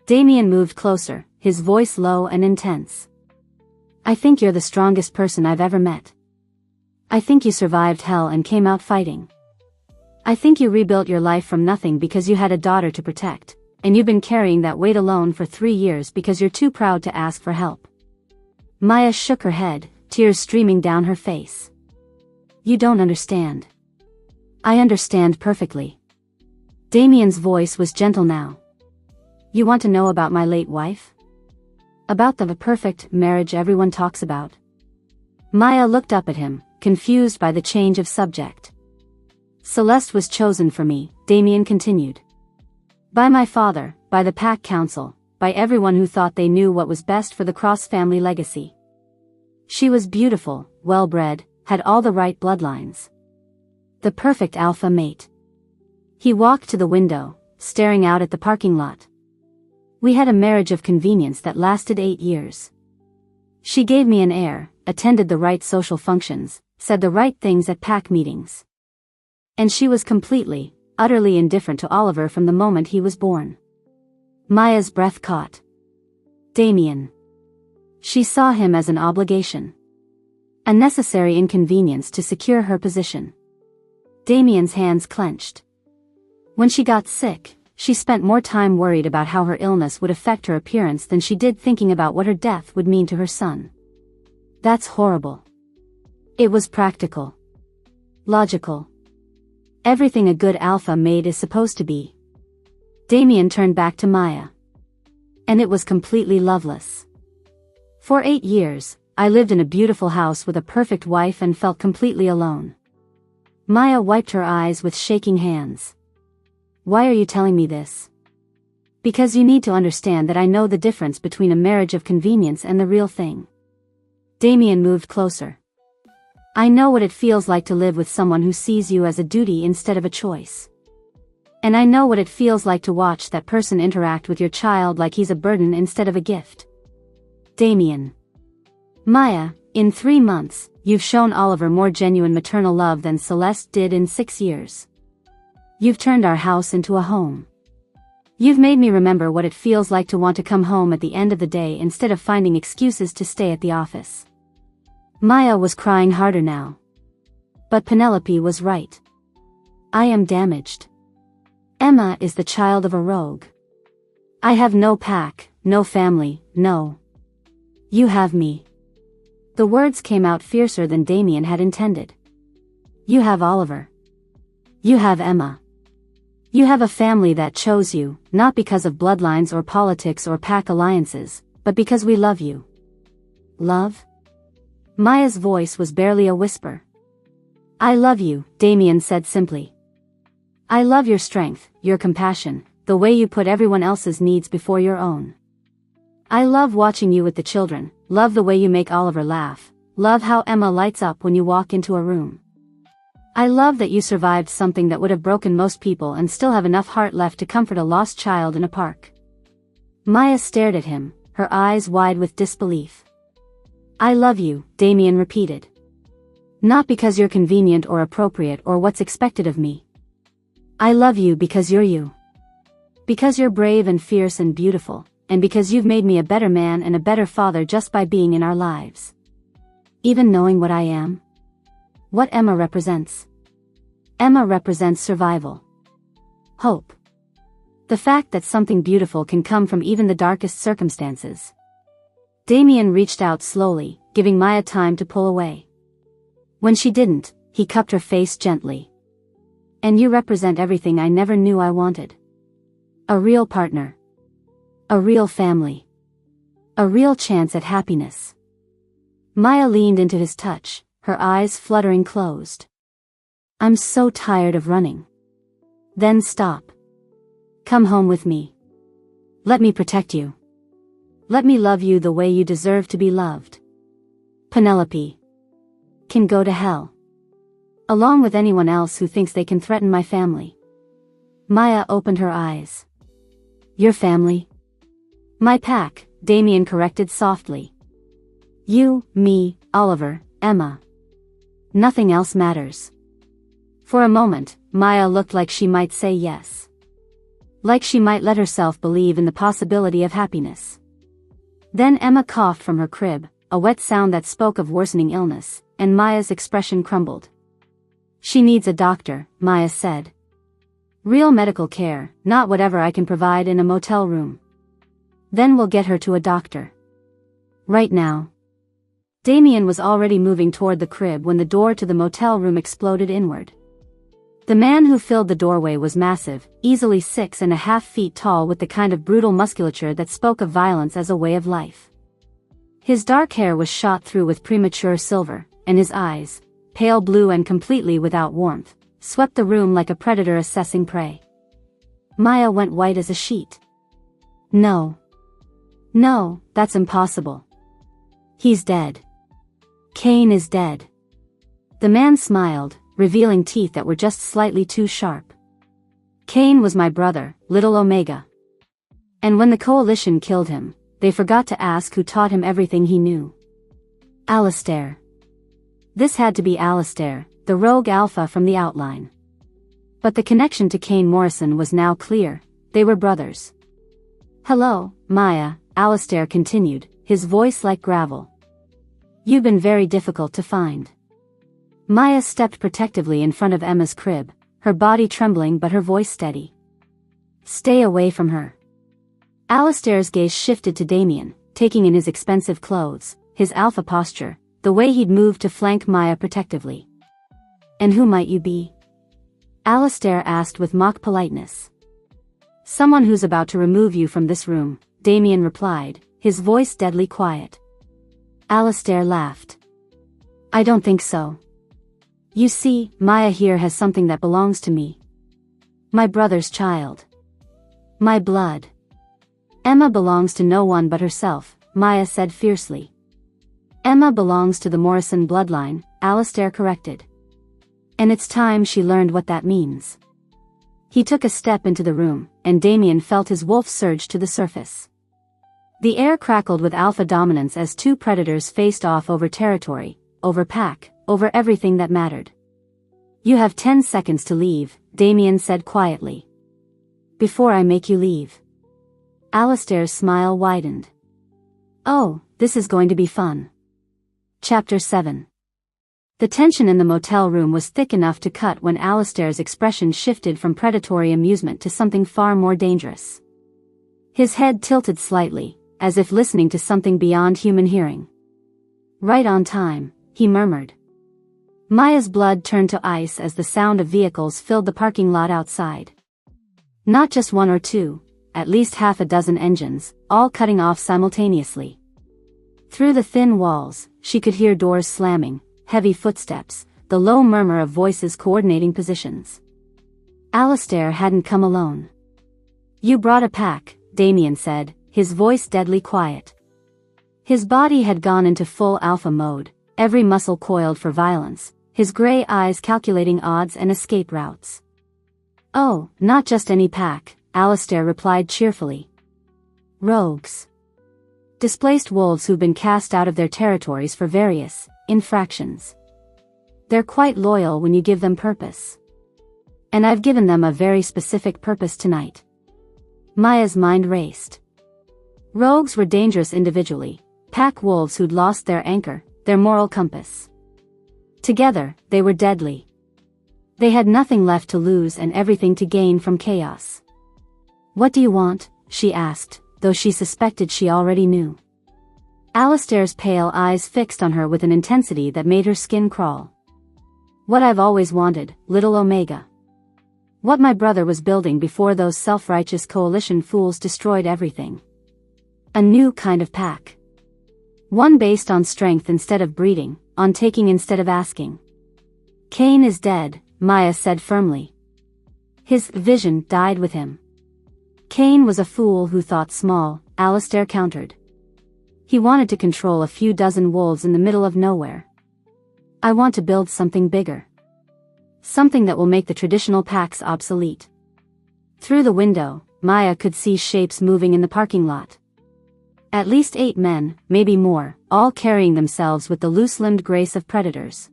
Damien moved closer, his voice low and intense. I think you're the strongest person I've ever met. I think you survived hell and came out fighting. I think you rebuilt your life from nothing because you had a daughter to protect, and you've been carrying that weight alone for 3 years because you're too proud to ask for help. Maya shook her head, tears streaming down her face. You don't understand. I understand perfectly. Damien's voice was gentle now. You want to know about my late wife? About the perfect marriage everyone talks about? Maya looked up at him, confused by the change of subject. Celeste was chosen for me, Damien continued. By my father, by the Pack Council, by everyone who thought they knew what was best for the Cross family legacy. She was beautiful, well-bred, had all the right bloodlines. The perfect alpha mate. He walked to the window, staring out at the parking lot. We had a marriage of convenience that lasted 8 years. She gave me an heir, attended the right social functions, said the right things at pack meetings. And she was completely, utterly indifferent to Oliver from the moment he was born. Maya's breath caught. Damien. She saw him as an obligation. A necessary inconvenience to secure her position. Damien's hands clenched. When she got sick, she spent more time worried about how her illness would affect her appearance than she did thinking about what her death would mean to her son. That's horrible. It was practical. Logical. Everything a good alpha mate is supposed to be. Damien turned back to Maya. And it was completely loveless. For 8 years, I lived in a beautiful house with a perfect wife and felt completely alone. Maya wiped her eyes with shaking hands. Why are you telling me this? Because you need to understand that I know the difference between a marriage of convenience and the real thing. Damien moved closer. I know what it feels like to live with someone who sees you as a duty instead of a choice. And I know what it feels like to watch that person interact with your child like he's a burden instead of a gift. Damien. Maya, in 3 months, you've shown Oliver more genuine maternal love than Celeste did in 6 years. You've turned our house into a home. You've made me remember what it feels like to want to come home at the end of the day instead of finding excuses to stay at the office. Maya was crying harder now. But Penelope was right. I am damaged. Emma is the child of a rogue. I have no pack, no family, no. You have me. The words came out fiercer than Damien had intended. You have Oliver. You have Emma. You have a family that chose you, not because of bloodlines or politics or pack alliances, but because we love you. Love? Maya's voice was barely a whisper. I love you, Damien said simply. I love your strength, your compassion, the way you put everyone else's needs before your own. I love watching you with the children, love the way you make Oliver laugh, love how Emma lights up when you walk into a room. I love that you survived something that would have broken most people and still have enough heart left to comfort a lost child in a park. Maya stared at him, her eyes wide with disbelief. I love you, Damien repeated. Not because you're convenient or appropriate or what's expected of me. I love you because you're you. Because you're brave and fierce and beautiful, and because you've made me a better man and a better father just by being in our lives. Even knowing what I am? What Emma represents. Emma represents survival. Hope. The fact that something beautiful can come from even the darkest circumstances. Damien reached out slowly, giving Maya time to pull away. When she didn't, he cupped her face gently. And you represent everything I never knew I wanted. A real partner. A real family. A real chance at happiness. Maya leaned into his touch, her eyes fluttering closed. I'm so tired of running. Then stop. Come home with me. Let me protect you. Let me love you the way you deserve to be loved. Penelope can go to hell. Along with anyone else who thinks they can threaten my family. Maya opened her eyes. Your family? My pack, Damien corrected softly. You, me, Oliver, Emma. Nothing else matters. For a moment, Maya looked like she might say yes. Like she might let herself believe in the possibility of happiness. Then Emma coughed from her crib, a wet sound that spoke of worsening illness, and Maya's expression crumbled. She needs a doctor, Maya said. Real medical care, not whatever I can provide in a motel room. Then we'll get her to a doctor. Right now. Damien was already moving toward the crib when the door to the motel room exploded inward. The man who filled the doorway was massive, easily 6.5 feet tall, with the kind of brutal musculature that spoke of violence as a way of life. His dark hair was shot through with premature silver, and his eyes, pale blue and completely without warmth, swept the room like a predator assessing prey. Maya went white as a sheet. No. No, that's impossible. He's dead. Kane is dead. The man smiled, revealing teeth that were just slightly too sharp. Kane was my brother, Little Omega. And when the coalition killed him, they forgot to ask who taught him everything he knew. Alistair. This had to be Alistair, the rogue alpha from the outline. But the connection to Kane Morrison was now clear. They were brothers. Hello, Maya, Alistair continued, his voice like gravel. You've been very difficult to find. Maya stepped protectively in front of Emma's crib, her body trembling but her voice steady. Stay away from her. Alistair's gaze shifted to Damien, taking in his expensive clothes, his alpha posture, the way he'd moved to flank Maya protectively. And who might you be? Alistair asked with mock politeness. Someone who's about to remove you from this room, Damien replied, his voice deadly quiet. Alistair laughed. I don't think so. You see, Maya here has something that belongs to me. My brother's child. My blood. Emma belongs to no one but herself, Maya said fiercely. Emma belongs to the Morrison bloodline, Alistair corrected. And it's time she learned what that means. He took a step into the room, and Damien felt his wolf surge to the surface. The air crackled with alpha dominance as two predators faced off over territory, over pack, over everything that mattered. You have 10 seconds to leave, Damien said quietly. Before I make you leave. Alistair's smile widened. Oh, this is going to be fun. Chapter 7. The tension in the motel room was thick enough to cut when Alistair's expression shifted from predatory amusement to something far more dangerous. His head tilted slightly, as if listening to something beyond human hearing. Right on time, he murmured. Maya's blood turned to ice as the sound of vehicles filled the parking lot outside. Not just one or two, at least half a dozen engines, all cutting off simultaneously. Through the thin walls, she could hear doors slamming, heavy footsteps, the low murmur of voices coordinating positions. Alistair hadn't come alone. You brought a pack, Damien said, his voice deadly quiet. His body had gone into full alpha mode, every muscle coiled for violence, his gray eyes calculating odds and escape routes. Oh, not just any pack, Alistair replied cheerfully. Rogues. Displaced wolves who've been cast out of their territories for various infractions. They're quite loyal when you give them purpose. And I've given them a very specific purpose tonight. Maya's mind raced. Rogues were dangerous individually, pack wolves who'd lost their anchor, their moral compass. Together, they were deadly. They had nothing left to lose and everything to gain from chaos. What do you want? She asked, though she suspected she already knew. Alistair's pale eyes fixed on her with an intensity that made her skin crawl. What I've always wanted, Little Omega. What my brother was building before those self-righteous coalition fools destroyed everything. A new kind of pack. One based on strength instead of breeding, on taking instead of asking. Kane is dead, Maya said firmly. His vision died with him. Kane was a fool who thought small, Alistair countered. He wanted to control a few dozen wolves in the middle of nowhere. I want to build something bigger. Something that will make the traditional packs obsolete. Through the window, Maya could see shapes moving in the parking lot. At least 8 men, maybe more, all carrying themselves with the loose-limbed grace of predators.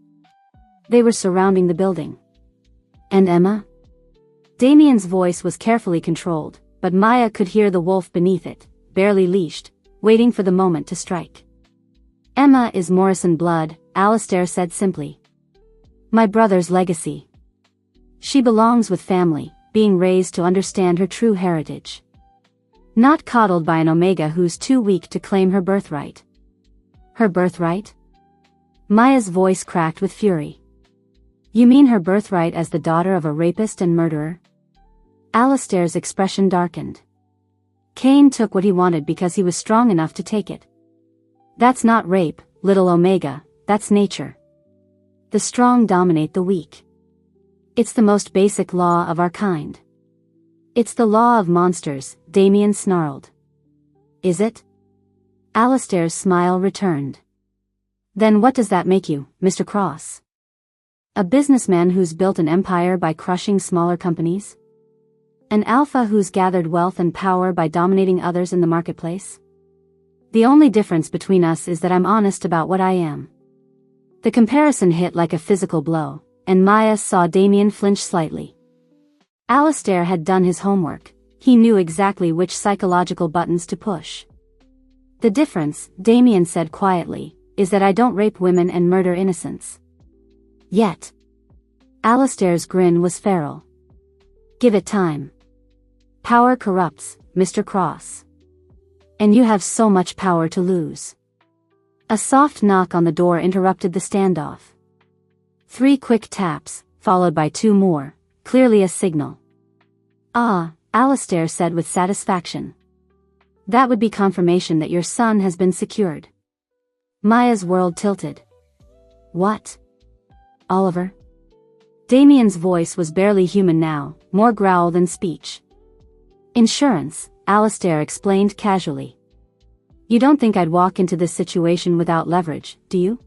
They were surrounding the building. And Emma? Damien's voice was carefully controlled, but Maya could hear the wolf beneath it, barely leashed, waiting for the moment to strike. Emma is Morrison blood, Alistair said simply. My brother's legacy. She belongs with family, being raised to understand her true heritage. Not coddled by an Omega who's too weak to claim her birthright. Her birthright? Maya's voice cracked with fury. You mean her birthright as the daughter of a rapist and murderer? Alistair's expression darkened. Cain took what he wanted because he was strong enough to take it. That's not rape, little Omega, that's nature. The strong dominate the weak. It's the most basic law of our kind. It's the law of monsters, Damien snarled. Is it? Alistair's smile returned. Then what does that make you, Mr. Cross? A businessman who's built an empire by crushing smaller companies? An alpha who's gathered wealth and power by dominating others in the marketplace? The only difference between us is that I'm honest about what I am. The comparison hit like a physical blow, and Maya saw Damien flinch slightly. Alistair had done his homework. He knew exactly which psychological buttons to push. The difference, Damien said quietly, is that I don't rape women and murder innocents. Yet. Alistair's grin was feral. Give it time. Power corrupts, Mr. Cross. And you have so much power to lose. A soft knock on the door interrupted the standoff. 3 quick taps, followed by 2 more, clearly a signal. Ah, Alistair said with satisfaction. That would be confirmation that your son has been secured. Maya's world tilted. What? Oliver? Damien's voice was barely human now, more growl than speech. Insurance, Alistair explained casually. You don't think I'd walk into this situation without leverage, do you?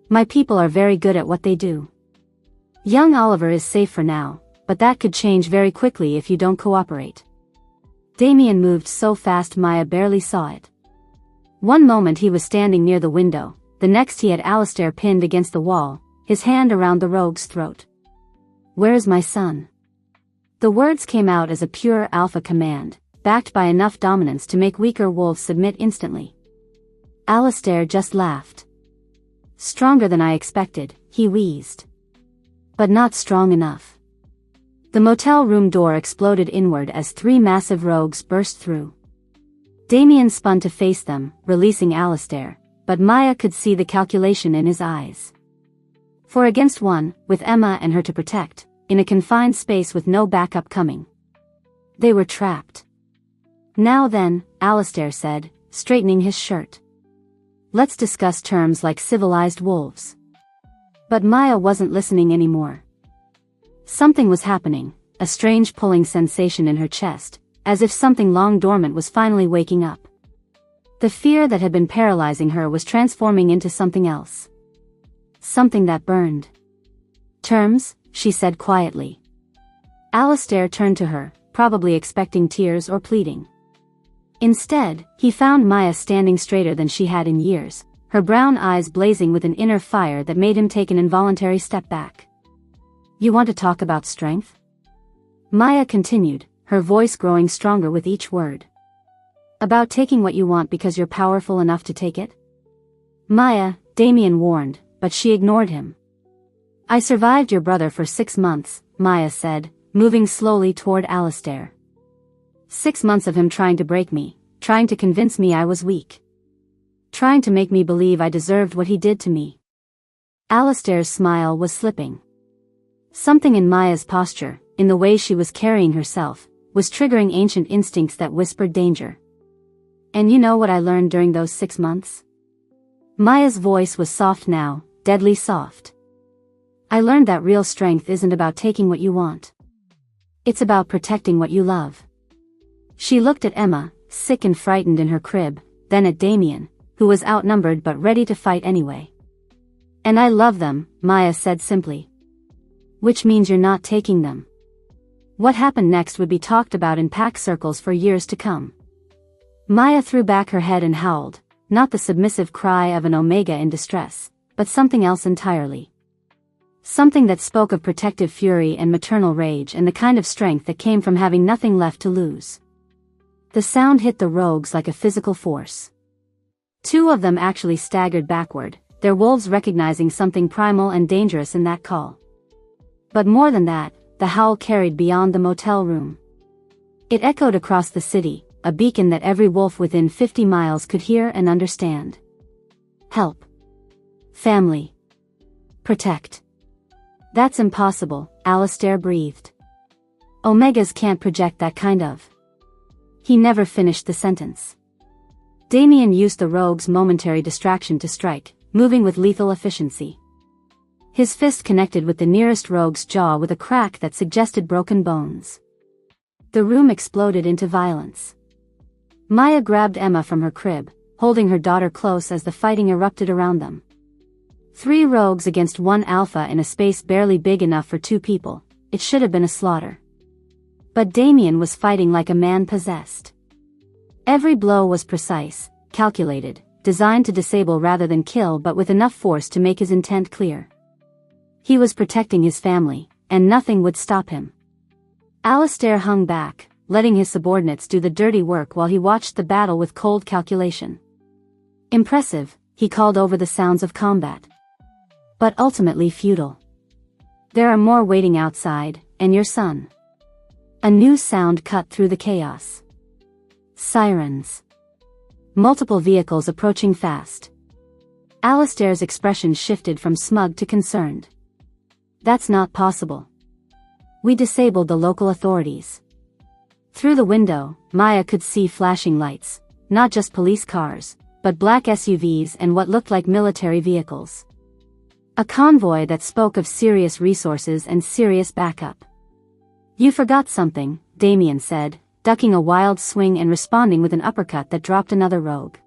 My people are very good at what they do. Young Oliver is safe for now, but that could change very quickly if you don't cooperate. Damien moved so fast Maya barely saw it. One moment he was standing near the window, the next he had Alistair pinned against the wall, his hand around the rogue's throat. Where is my son? The words came out as a pure alpha command, backed by enough dominance to make weaker wolves submit instantly. Alistair just laughed. Stronger than I expected, he wheezed. But not strong enough. The motel room door exploded inward as 3 massive rogues burst through. Damien spun to face them, releasing Alistair, but Maya could see the calculation in his eyes. 4 against 1, with Emma and her to protect, in a confined space with no backup coming. They were trapped. Now then, Alistair said, straightening his shirt. Let's discuss terms like civilized wolves. But Maya wasn't listening anymore. Something was happening, a strange pulling sensation in her chest, as if something long dormant was finally waking up. The fear that had been paralyzing her was transforming into something else. Something that burned. Terms, she said quietly. Alistair turned to her, probably expecting tears or pleading. Instead, he found Maya standing straighter than she had in years, her brown eyes blazing with an inner fire that made him take an involuntary step back. You want to talk about strength? Maya continued, her voice growing stronger with each word. About taking what you want because you're powerful enough to take it? Maya, Damien warned, but she ignored him. I survived your brother for 6 months, Maya said, moving slowly toward Alistair. 6 months of him trying to break me, trying to convince me I was weak. Trying to make me believe I deserved what he did to me. Alistair's smile was slipping. Something in Maya's posture, in the way she was carrying herself, was triggering ancient instincts that whispered danger. And you know what I learned during those 6 months? Maya's voice was soft now, deadly soft. I learned that real strength isn't about taking what you want. It's about protecting what you love. She looked at Emma, sick and frightened in her crib, then at Damien, who was outnumbered but ready to fight anyway. And I love them, Maya said simply. Which means you're not taking them. What happened next would be talked about in pack circles for years to come. Maya threw back her head and howled, not the submissive cry of an Omega in distress, but something else entirely. Something that spoke of protective fury and maternal rage and the kind of strength that came from having nothing left to lose. The sound hit the rogues like a physical force. 2 of them actually staggered backward, their wolves recognizing something primal and dangerous in that call. But more than that, the howl carried beyond the motel room. It echoed across the city, a beacon that every wolf within 50 miles could hear and understand. Help. Family. Protect. That's impossible, Alistair breathed. Omegas can't project that kind of. He never finished the sentence. Damien used the rogue's momentary distraction to strike, moving with lethal efficiency. His fist connected with the nearest rogue's jaw with a crack that suggested broken bones. The room exploded into violence. Maya grabbed Emma from her crib, holding her daughter close as the fighting erupted around them. 3 rogues against 1 alpha in a space barely big enough for 2 people. It should have been a slaughter. But Damien was fighting like a man possessed. Every blow was precise, calculated, designed to disable rather than kill, but with enough force to make his intent clear. He was protecting his family, and nothing would stop him. Alistair hung back, letting his subordinates do the dirty work while he watched the battle with cold calculation. Impressive, he called over the sounds of combat. But ultimately futile. There are more waiting outside, and your son. A new sound cut through the chaos. Sirens. Multiple vehicles approaching fast. Alistair's expression shifted from smug to concerned. That's not possible. We disabled the local authorities. Through the window, Maya could see flashing lights, not just police cars, but black SUVs and what looked like military vehicles. A convoy that spoke of serious resources and serious backup. You forgot something, Damien said, ducking a wild swing and responding with an uppercut that dropped another rogue.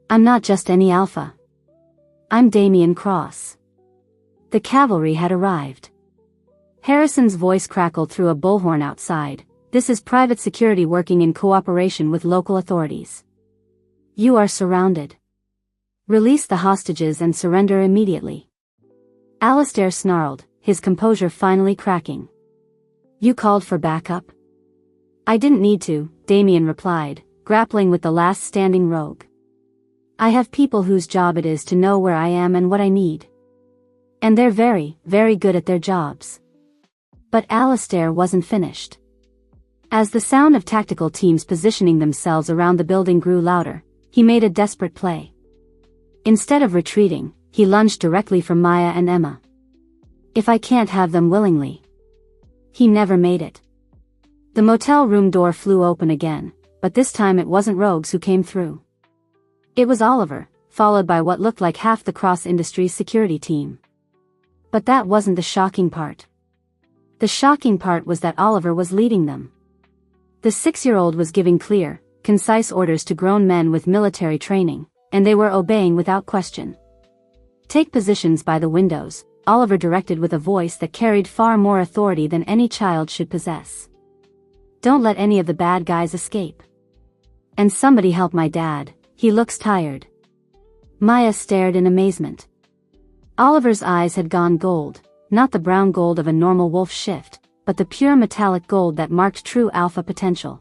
I'm not just any alpha. I'm Damien Cross. The cavalry had arrived. Harrison's voice crackled through a bullhorn outside. This is private security working in cooperation with local authorities. You are surrounded. Release the hostages and surrender immediately. Alistair snarled, his composure finally cracking. You called for backup? I didn't need to, Damien replied, grappling with the last standing rogue. I have people whose job it is to know where I am and what I need. And they're very, very good at their jobs. But Alistair wasn't finished. As the sound of tactical teams positioning themselves around the building grew louder, he made a desperate play. Instead of retreating, he lunged directly for Maya and Emma. If I can't have them willingly. He never made it. The motel room door flew open again, but this time it wasn't rogues who came through. It was Oliver, followed by what looked like half the Cross Industries security team. But that wasn't the shocking part. The shocking part was that Oliver was leading them. The 6-year-old was giving clear, concise orders to grown men with military training, and they were obeying without question. Take positions by the windows, Oliver directed with a voice that carried far more authority than any child should possess. Don't let any of the bad guys escape. And somebody help my dad, he looks tired. Maya stared in amazement. Oliver's eyes had gone gold, not the brown gold of a normal wolf shift, but the pure metallic gold that marked true alpha potential.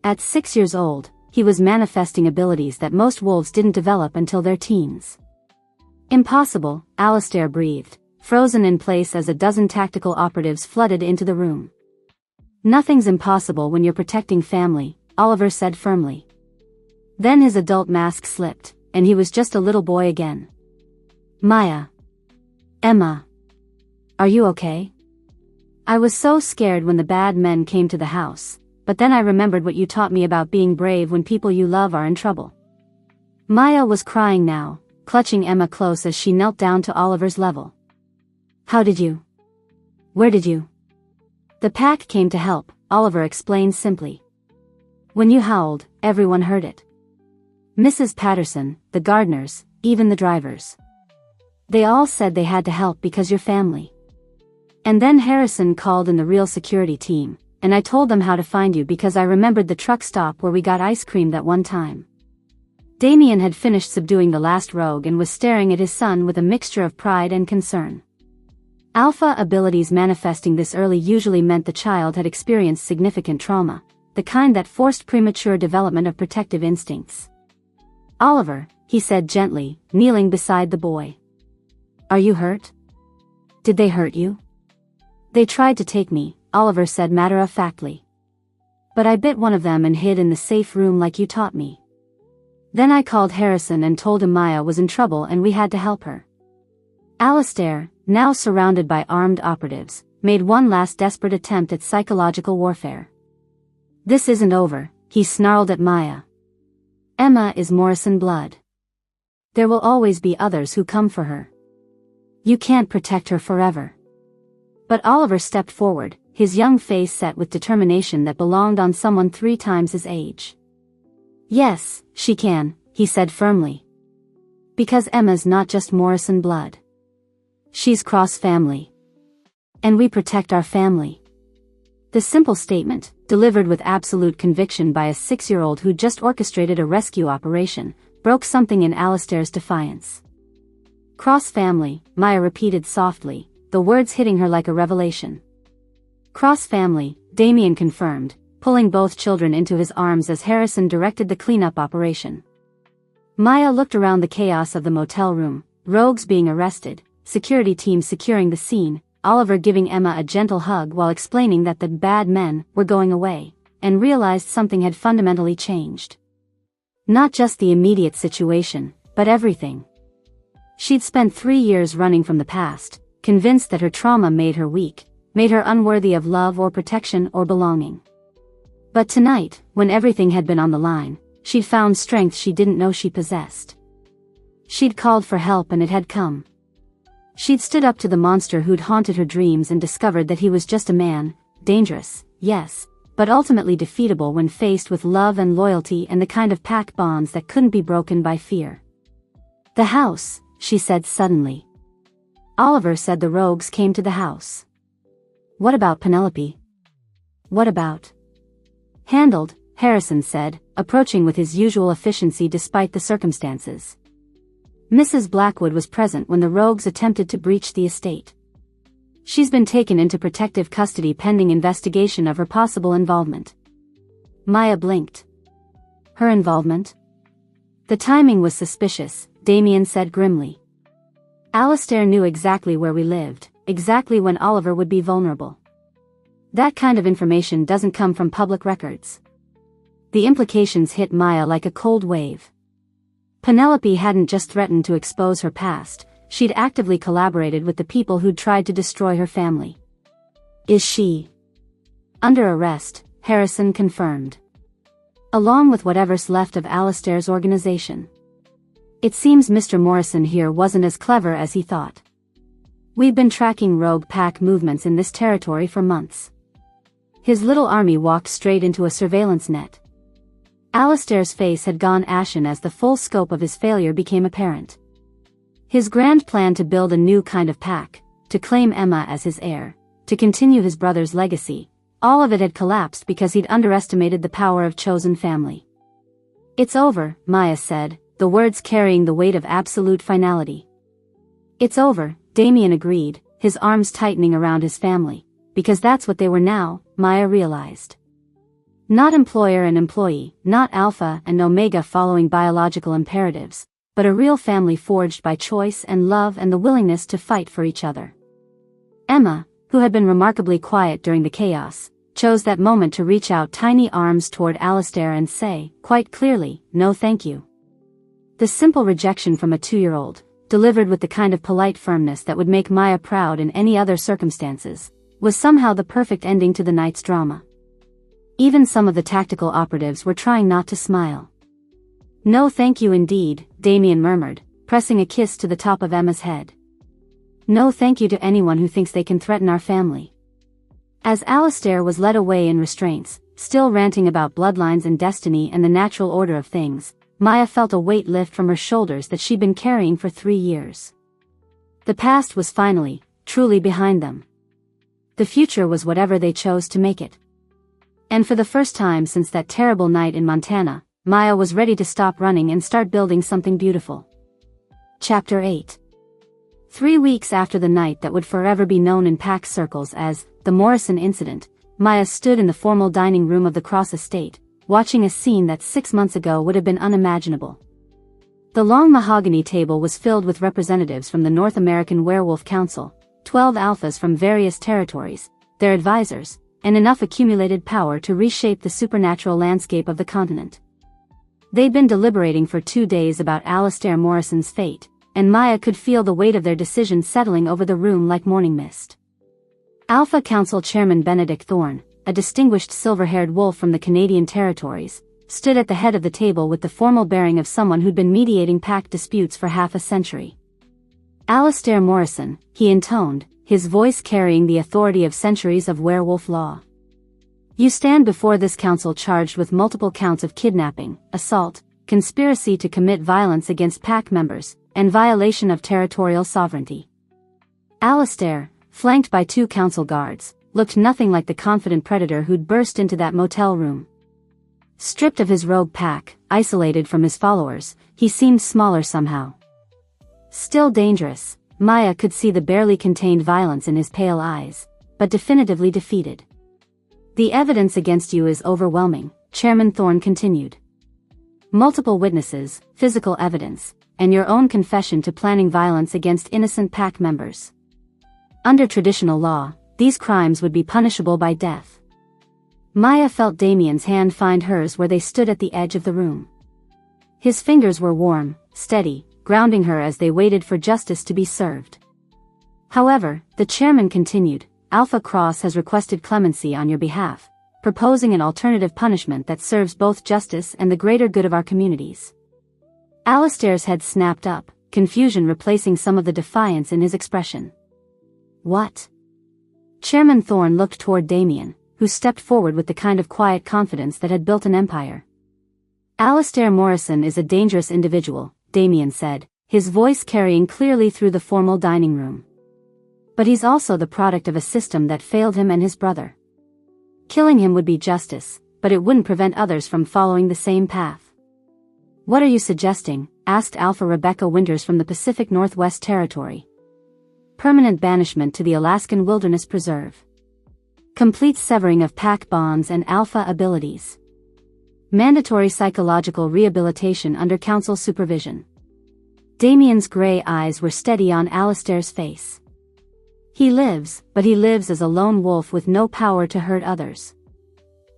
At 6 years old, he was manifesting abilities that most wolves didn't develop until their teens. Impossible, Alistair breathed, frozen in place as a dozen tactical operatives flooded into the room. Nothing's impossible when you're protecting family, Oliver said firmly. Then his adult mask slipped, and he was just a little boy again. Maya. Emma. Are you okay? I was so scared when the bad men came to the house, but then I remembered what you taught me about being brave when people you love are in trouble. Maya was crying now, clutching Emma close as she knelt down to Oliver's level. How did you? Where did you? The pack came to help, Oliver explained simply. When you howled, everyone heard it. Mrs. Patterson, the gardeners, even the drivers. They all said they had to help because you're family. And then Harrison called in the real security team, and I told them how to find you because I remembered the truck stop where we got ice cream that one time. Damien had finished subduing the last rogue and was staring at his son with a mixture of pride and concern. Alpha abilities manifesting this early usually meant the child had experienced significant trauma, the kind that forced premature development of protective instincts. Oliver, he said gently, kneeling beside the boy. Are you hurt? Did they hurt you? They tried to take me, Oliver said matter-of-factly. But I bit one of them and hid in the safe room like you taught me. Then I called Harrison and told him Maya was in trouble and we had to help her. Alistair, now surrounded by armed operatives, made one last desperate attempt at psychological warfare. This isn't over, he snarled at Maya. Emma is Morrison blood. There will always be others who come for her. You can't protect her forever. But Oliver stepped forward, his young face set with determination that belonged on someone 3 times his age. Yes, she can, he said firmly. Because Emma's not just Morrison blood. She's cross-family. And we protect our family. The simple statement, delivered with absolute conviction by a 6-year-old who just orchestrated a rescue operation, broke something in Alistair's defiance. Cross-family, Maya repeated softly, the words hitting her like a revelation. Cross-family, Damien confirmed, pulling both children into his arms as Harrison directed the cleanup operation. Maya looked around the chaos of the motel room, rogues being arrested, security teams securing the scene, Oliver giving Emma a gentle hug while explaining that the bad men were going away, and realized something had fundamentally changed. Not just the immediate situation, but everything. She'd spent 3 years running from the past, convinced that her trauma made her weak, made her unworthy of love or protection or belonging. But tonight, when everything had been on the line, she'd found strength she didn't know she possessed. She'd called for help and it had come. She'd stood up to the monster who'd haunted her dreams and discovered that he was just a man, dangerous, yes, but ultimately defeatable when faced with love and loyalty and the kind of pack bonds that couldn't be broken by fear. The house, she said suddenly. Oliver said the rogues came to the house. What about Penelope? What about? Handled, Harrison said, approaching with his usual efficiency despite the circumstances. Mrs. Blackwood was present when the rogues attempted to breach the estate. She's been taken into protective custody pending investigation of her possible involvement. Maya blinked. Her involvement? The timing was suspicious, Damien said grimly. Alistair knew exactly where we lived, exactly when Oliver would be vulnerable. That kind of information doesn't come from public records. The implications hit Maya like a cold wave. Penelope hadn't just threatened to expose her past, she'd actively collaborated with the people who'd tried to destroy her family. Is she under arrest? Harrison confirmed. Along with whatever's left of Alistair's organization. It seems Mr. Morrison here wasn't as clever as he thought. We've been tracking rogue pack movements in this territory for months. His little army walked straight into a surveillance net. Alistair's face had gone ashen as the full scope of his failure became apparent. His grand plan to build a new kind of pack, to claim Emma as his heir, to continue his brother's legacy, all of it had collapsed because he'd underestimated the power of chosen family. It's over, Maya said, the words carrying the weight of absolute finality. It's over, Damien agreed, his arms tightening around his family, because that's what they were now, Maya realized. Not employer and employee, not alpha and omega following biological imperatives, but a real family forged by choice and love and the willingness to fight for each other. Emma, who had been remarkably quiet during the chaos, chose that moment to reach out tiny arms toward Alistair and say, quite clearly, no thank you. The simple rejection from a 2-year-old, delivered with the kind of polite firmness that would make Maya proud in any other circumstances, was somehow the perfect ending to the night's drama. Even some of the tactical operatives were trying not to smile. No thank you indeed, Damien murmured, pressing a kiss to the top of Emma's head. No thank you to anyone who thinks they can threaten our family. As Alistair was led away in restraints, still ranting about bloodlines and destiny and the natural order of things, Maya felt a weight lift from her shoulders that she'd been carrying for 3 years. The past was finally, truly behind them. The future was whatever they chose to make it. And for the first time since that terrible night in Montana, Maya was ready to stop running and start building something beautiful. Chapter 8. 3 weeks after the night that would forever be known in pack circles as the Morrison incident, Maya stood in the formal dining room of the Cross estate, watching a scene that 6 months ago would have been unimaginable. The long mahogany table was filled with representatives from the North American Werewolf Council, 12 alphas from various territories, their advisors, and enough accumulated power to reshape the supernatural landscape of the continent. They'd been deliberating for 2 days about Alastair Morrison's fate, and Maya could feel the weight of their decision settling over the room like morning mist. Alpha Council Chairman Benedict Thorne, a distinguished silver-haired wolf from the Canadian territories, stood at the head of the table with the formal bearing of someone who'd been mediating pack disputes for half a century. Alastair Morrison, he intoned, his voice carrying the authority of centuries of werewolf law. You stand before this council charged with multiple counts of kidnapping, assault, conspiracy to commit violence against pack members, and violation of territorial sovereignty. Alastair, flanked by 2 council guards, looked nothing like the confident predator who'd burst into that motel room. Stripped of his rogue pack, isolated from his followers, he seemed smaller somehow. Still dangerous, Maya could see the barely contained violence in his pale eyes, but definitively defeated. The evidence against you is overwhelming, Chairman Thorne continued. Multiple witnesses, physical evidence, and your own confession to planning violence against innocent pack members. Under traditional law, these crimes would be punishable by death. Maya felt Damien's hand find hers where they stood at the edge of the room. His fingers were warm, steady, grounding her as they waited for justice to be served. However, the chairman continued, Alpha Cross has requested clemency on your behalf, proposing an alternative punishment that serves both justice and the greater good of our communities. Alastair's head snapped up, confusion replacing some of the defiance in his expression. What? Chairman Thorne looked toward Damien, who stepped forward with the kind of quiet confidence that had built an empire. Alastair Morrison is a dangerous individual, Damien said, his voice carrying clearly through the formal dining room. But he's also the product of a system that failed him and his brother. Killing him would be justice, but it wouldn't prevent others from following the same path. What are you suggesting? Asked Alpha Rebecca Winters from the Pacific Northwest Territory. Permanent banishment to the Alaskan Wilderness Preserve. Complete severing of pack bonds and alpha abilities. Mandatory psychological rehabilitation under council supervision. Damien's gray eyes were steady on Alastair's face. He lives, but he lives as a lone wolf with no power to hurt others.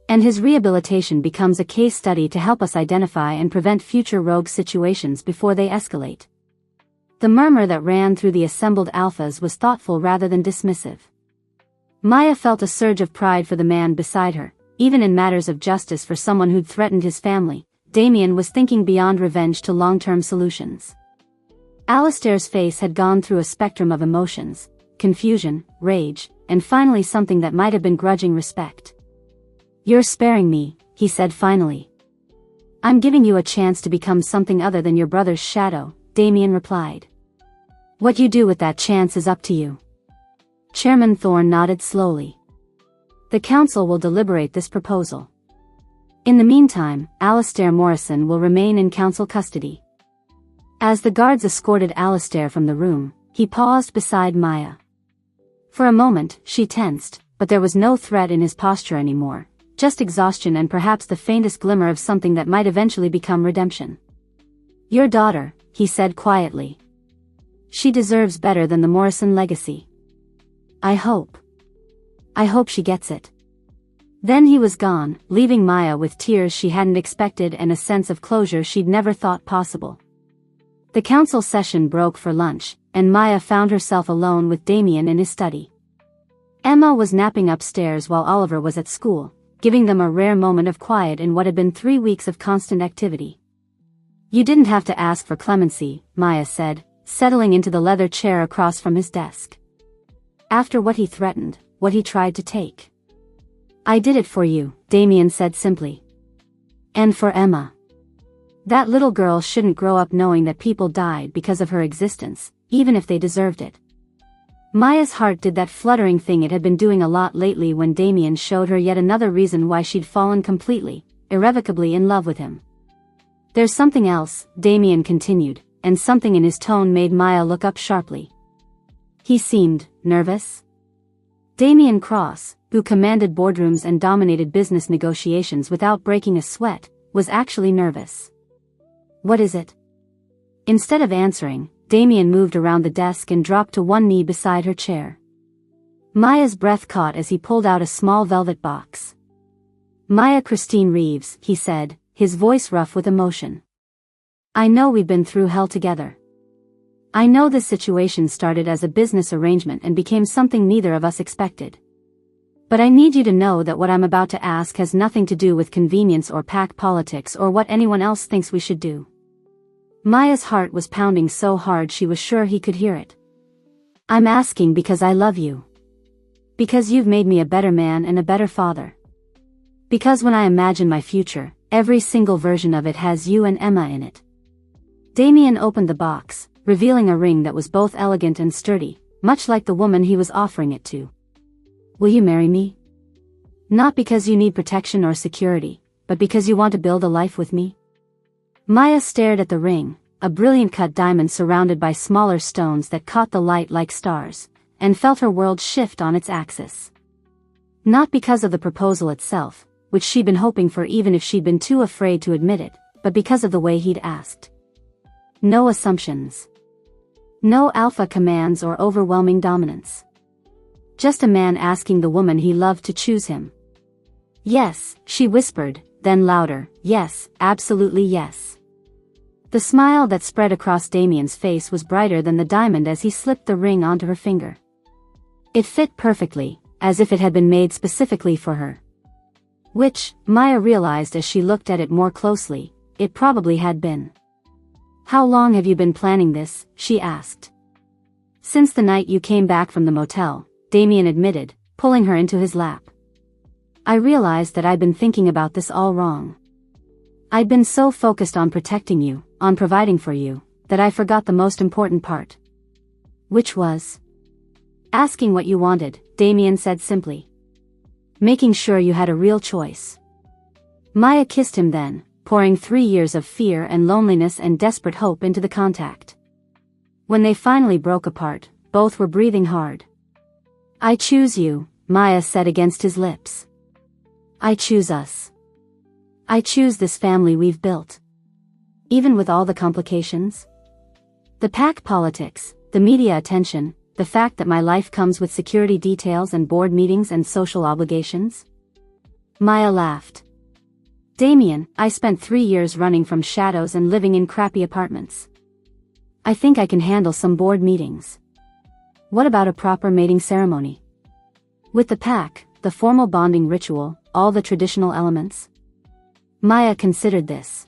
And his rehabilitation becomes a case study to help us identify and prevent future rogue situations before they escalate. The murmur that ran through the assembled alphas was thoughtful rather than dismissive. Maya felt a surge of pride for the man beside her, even in matters of justice for someone who'd threatened his family. Damien was thinking beyond revenge to long-term solutions. Alastair's face had gone through a spectrum of emotions, confusion, rage, and finally something that might have been grudging respect. You're sparing me, he said finally. I'm giving you a chance to become something other than your brother's shadow, Damien replied. What you do with that chance is up to you. Chairman Thorne nodded slowly. The council will deliberate this proposal. In the meantime, Alastair Morrison will remain in council custody. As the guards escorted Alastair from the room, he paused beside Maya. For a moment, she tensed, but there was no threat in his posture anymore, just exhaustion and perhaps the faintest glimmer of something that might eventually become redemption. Your daughter, he said quietly. She deserves better than the Morrison legacy. I hope she gets it. Then he was gone, leaving Maya with tears she hadn't expected and a sense of closure she'd never thought possible. The council session broke for lunch, and Maya found herself alone with Damien in his study. Emma was napping upstairs while Oliver was at school, giving them a rare moment of quiet in what had been 3 weeks of constant activity. You didn't have to ask for clemency, Maya said, settling into the leather chair across from his desk. After what he threatened, what he tried to take. I did it for you, Damien said simply. And for Emma. That little girl shouldn't grow up knowing that people died because of her existence, even if they deserved it. Maya's heart did that fluttering thing it had been doing a lot lately when Damien showed her yet another reason why she'd fallen completely, irrevocably in love with him. There's something else, Damien continued, and something in his tone made Maya look up sharply. He seemed nervous. Damien Cross, who commanded boardrooms and dominated business negotiations without breaking a sweat, was actually nervous. What is it? Instead of answering, Damien moved around the desk and dropped to one knee beside her chair. Maya's breath caught as he pulled out a small velvet box. "Maya Christine Reeves," he said, his voice rough with emotion. "I know we've been through hell together. I know this situation started as a business arrangement and became something neither of us expected. But I need you to know that what I'm about to ask has nothing to do with convenience or pack politics or what anyone else thinks we should do." Maya's heart was pounding so hard she was sure he could hear it. "I'm asking because I love you. Because you've made me a better man and a better father. Because when I imagine my future, every single version of it has you and Emma in it." Damien opened the box, revealing a ring that was both elegant and sturdy, much like the woman he was offering it to. "Will you marry me? Not because you need protection or security, but because you want to build a life with me?" Maya stared at the ring, a brilliant cut diamond surrounded by smaller stones that caught the light like stars, and felt her world shift on its axis. Not because of the proposal itself, which she'd been hoping for even if she'd been too afraid to admit it, but because of the way he'd asked. No assumptions. No alpha commands or overwhelming dominance. Just a man asking the woman he loved to choose him. "Yes," she whispered, then louder, "Yes, absolutely yes." The smile that spread across Damien's face was brighter than the diamond as he slipped the ring onto her finger. It fit perfectly, as if it had been made specifically for her. Which, Maya realized as she looked at it more closely, it probably had been. "How long have you been planning this?" she asked. "Since the night you came back from the motel," Damien admitted, pulling her into his lap. "I realized that I'd been thinking about this all wrong. I'd been so focused on protecting you, on providing for you, that I forgot the most important part." "Which was?" "Asking what you wanted," Damien said simply. "Making sure you had a real choice." Maya kissed him then, pouring 3 years of fear and loneliness and desperate hope into the contact. When they finally broke apart, both were breathing hard. "I choose you," Maya said against his lips. "I choose us. I choose this family we've built. Even with all the complications. The pack politics, the media attention, the fact that my life comes with security details and board meetings and social obligations." Maya laughed. "Damien, I spent 3 years running from shadows and living in crappy apartments. I think I can handle some board meetings. What about a proper mating ceremony? With the pack, the formal bonding ritual, all the traditional elements?" Maya considered this.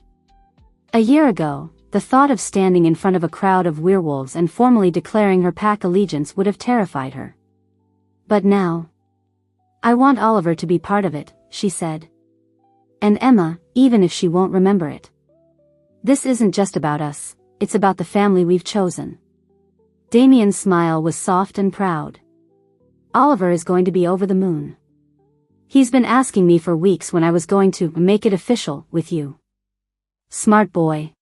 A year ago, the thought of standing in front of a crowd of werewolves and formally declaring her pack allegiance would have terrified her. But now, "I want Oliver to be part of it," she said. "And Emma, even if she won't remember it. This isn't just about us, it's about the family we've chosen." Damien's smile was soft and proud. "Oliver is going to be over the moon. He's been asking me for weeks when I was going to make it official with you." "Smart boy.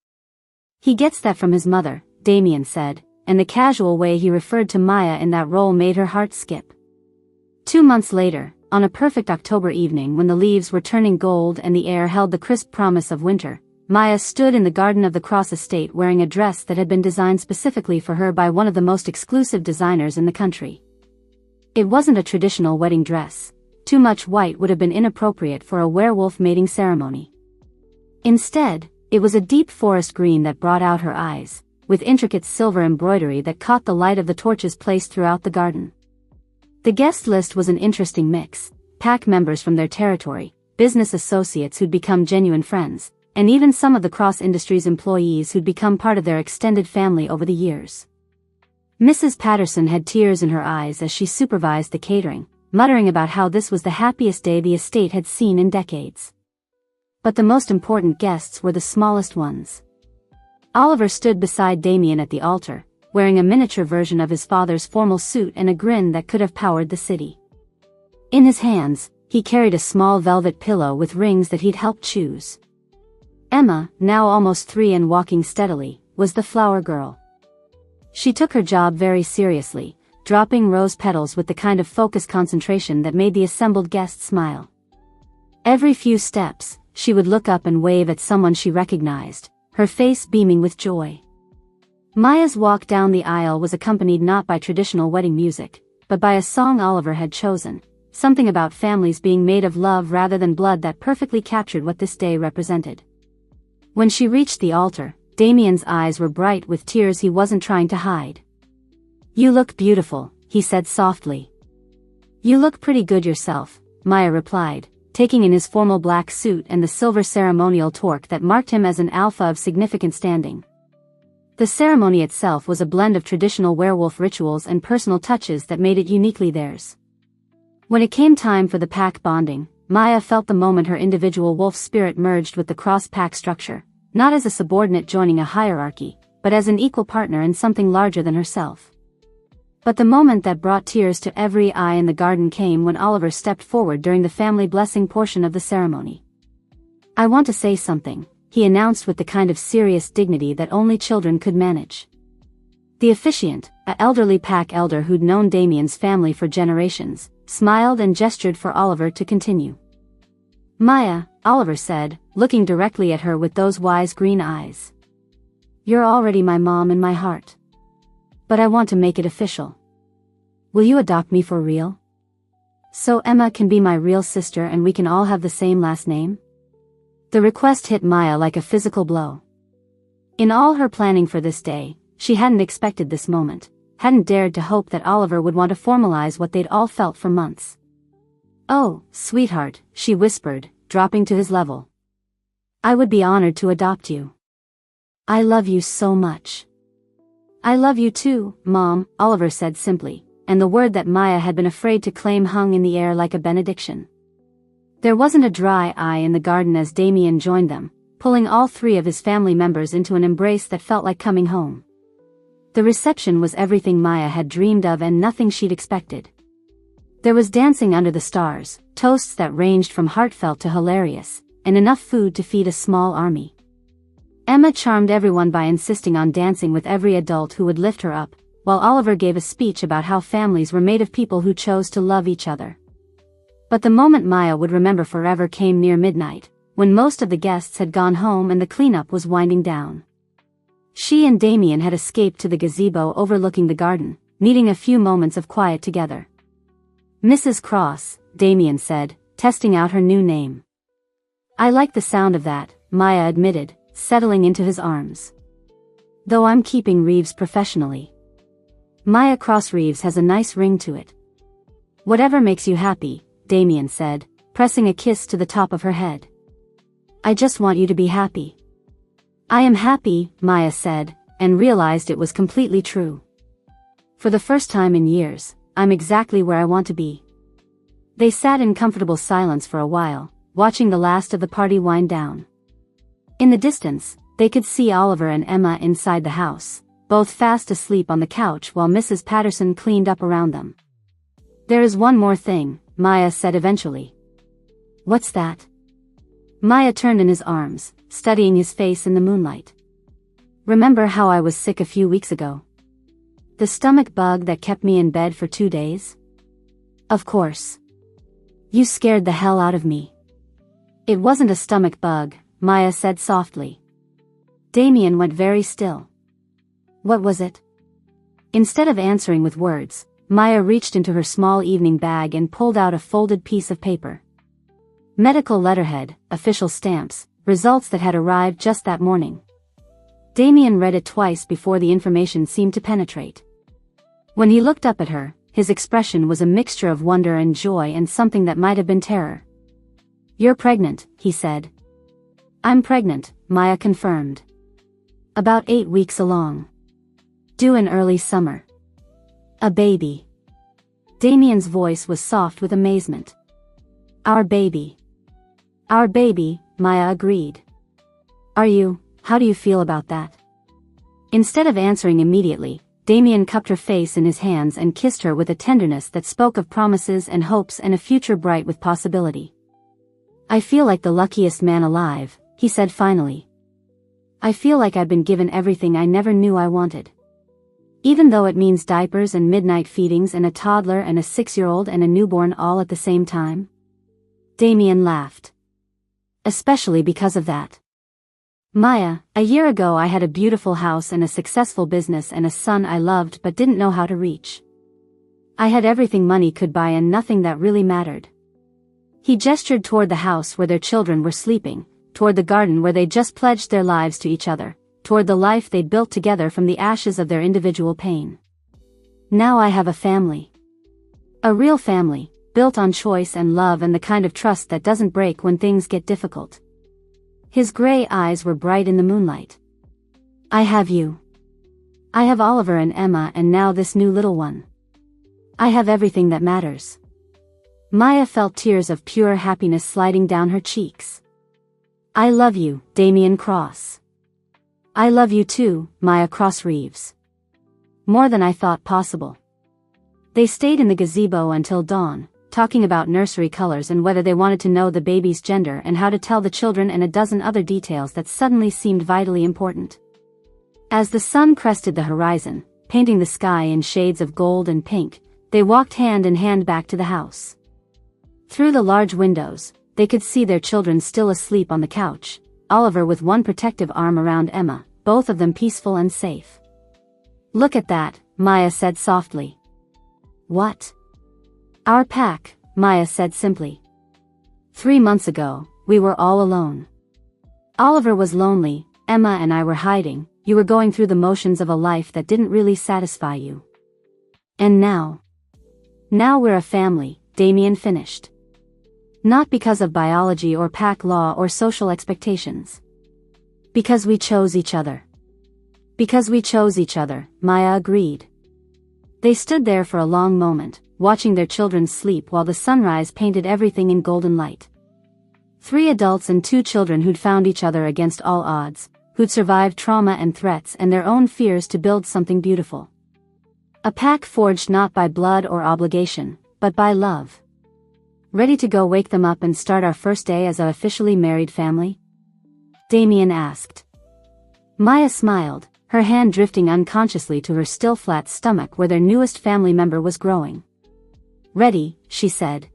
He gets that from his mother," Damien said, and the casual way he referred to Maya in that role made her heart skip. 2 months later, on a perfect October evening when the leaves were turning gold and the air held the crisp promise of winter, Maya stood in the garden of the Cross estate wearing a dress that had been designed specifically for her by one of the most exclusive designers in the country. It wasn't a traditional wedding dress. Too much white would have been inappropriate for a werewolf mating ceremony. Instead, it was a deep forest green that brought out her eyes, with intricate silver embroidery that caught the light of the torches placed throughout the garden. The guest list was an interesting mix: pack members from their territory, business associates who'd become genuine friends, and even some of the Cross Industries employees who'd become part of their extended family over the years. Mrs. Patterson had tears in her eyes as she supervised the catering, muttering about how this was the happiest day the estate had seen in decades. But the most important guests were the smallest ones. Oliver stood beside Damien at the altar, wearing a miniature version of his father's formal suit and a grin that could have powered the city. In his hands, he carried a small velvet pillow with rings that he'd helped choose. Emma, now almost 3 and walking steadily, was the flower girl. She took her job very seriously, dropping rose petals with the kind of focused concentration that made the assembled guests smile. Every few steps, she would look up and wave at someone she recognized, her face beaming with joy. Maya's walk down the aisle was accompanied not by traditional wedding music, but by a song Oliver had chosen, something about families being made of love rather than blood that perfectly captured what this day represented. When she reached the altar, Damien's eyes were bright with tears he wasn't trying to hide. "You look beautiful," he said softly. "You look pretty good yourself," Maya replied, taking in his formal black suit and the silver ceremonial torque that marked him as an alpha of significant standing. The ceremony itself was a blend of traditional werewolf rituals and personal touches that made it uniquely theirs. When it came time for the pack bonding, Maya felt the moment her individual wolf spirit merged with the cross-pack structure, not as a subordinate joining a hierarchy, but as an equal partner in something larger than herself. But the moment that brought tears to every eye in the garden came when Oliver stepped forward during the family blessing portion of the ceremony. "I want to say something," he announced with the kind of serious dignity that only children could manage. The officiant, an elderly pack elder who'd known Damien's family for generations, smiled and gestured for Oliver to continue. "Maya," Oliver said, looking directly at her with those wise green eyes. "You're already my mom in my heart. But I want to make it official. Will you adopt me for real? So Emma can be my real sister and we can all have the same last name?" The request hit Maya like a physical blow. In all her planning for this day, she hadn't expected this moment, hadn't dared to hope that Oliver would want to formalize what they'd all felt for months. "Oh, sweetheart," she whispered, dropping to his level. "I would be honored to adopt you. I love you so much." "I love you too, Mom," Oliver said simply, and the word that Maya had been afraid to claim hung in the air like a benediction. There wasn't a dry eye in the garden as Damien joined them, pulling all three of his family members into an embrace that felt like coming home. The reception was everything Maya had dreamed of and nothing she'd expected. There was dancing under the stars, toasts that ranged from heartfelt to hilarious, and enough food to feed a small army. Emma charmed everyone by insisting on dancing with every adult who would lift her up, while Oliver gave a speech about how families were made of people who chose to love each other. But the moment Maya would remember forever came near midnight, when most of the guests had gone home and the cleanup was winding down. She and Damien had escaped to the gazebo overlooking the garden, needing a few moments of quiet together. "Mrs. Cross," Damien said, testing out her new name. "I like the sound of that," Maya admitted, settling into his arms. "Though I'm keeping Reeves professionally. Maya Cross Reeves has a nice ring to it." "Whatever makes you happy," Damien said, pressing a kiss to the top of her head. "I just want you to be happy." "I am happy," Maya said, and realized it was completely true. "For the first time in years, I'm exactly where I want to be." They sat in comfortable silence for a while, watching the last of the party wind down. In the distance, they could see Oliver and Emma inside the house, both fast asleep on the couch while Mrs. Patterson cleaned up around them. "There is one more thing," Maya said eventually. "What's that?" Maya turned in his arms, studying his face in the moonlight. "Remember how I was sick a few weeks ago? The stomach bug that kept me in bed for 2 days? Of course. You scared the hell out of me." "It wasn't a stomach bug," Maya said softly. Damien went very still. "What was it?" Instead of answering with words, Maya reached into her small evening bag and pulled out a folded piece of paper. Medical letterhead, official stamps, results that had arrived just that morning. Damien read it twice before the information seemed to penetrate. When he looked up at her, his expression was a mixture of wonder and joy and something that might have been terror. "You're pregnant," he said. "I'm pregnant," Maya confirmed. "About 8 weeks along. Due in early summer. A baby." Damien's voice was soft with amazement. "Our baby." "Our baby," Maya agreed. How do you feel about that?" Instead of answering immediately, Damien cupped her face in his hands and kissed her with a tenderness that spoke of promises and hopes and a future bright with possibility. "I feel like the luckiest man alive," he said finally. "I feel like I've been given everything I never knew I wanted. Even though it means diapers and midnight feedings and a toddler and a 6-year-old and a newborn all at the same time." Damien laughed. "Especially because of that." Maya, a year ago I had a beautiful house and a successful business and a son I loved but didn't know how to reach. I had everything money could buy and nothing that really mattered. He gestured toward the house where their children were sleeping, toward the garden where they just pledged their lives to each other, toward the life they'd built together from the ashes of their individual pain. Now I have a family. A real family, built on choice and love and the kind of trust that doesn't break when things get difficult. His gray eyes were bright in the moonlight. I have you. I have Oliver and Emma and now this new little one. I have everything that matters. Maya felt tears of pure happiness sliding down her cheeks. I love you, Damien Cross. I love you too, Maya Cross Reeves. More than I thought possible. They stayed in the gazebo until dawn, talking about nursery colors and whether they wanted to know the baby's gender and how to tell the children and a dozen other details that suddenly seemed vitally important. As the sun crested the horizon, painting the sky in shades of gold and pink, they walked hand in hand back to the house. Through the large windows, they could see their children still asleep on the couch, Oliver with one protective arm around Emma, both of them peaceful and safe. Look at that, Maya said softly. What? Our pack, Maya said simply. 3 months ago, we were all alone. Oliver was lonely, Emma and I were hiding, you were going through the motions of a life that didn't really satisfy you. And now? Now we're a family, Damien finished. Not because of biology or pack law or social expectations. Because we chose each other. Because we chose each other, Maya agreed. They stood there for a long moment, watching their children sleep while the sunrise painted everything in golden light. 3 adults and 2 children who'd found each other against all odds, who'd survived trauma and threats and their own fears to build something beautiful. A pack forged not by blood or obligation, but by love. Ready to go wake them up and start our first day as a officially married family? Damien asked. Maya smiled, her hand drifting unconsciously to her still flat stomach where their newest family member was growing. Ready, she said.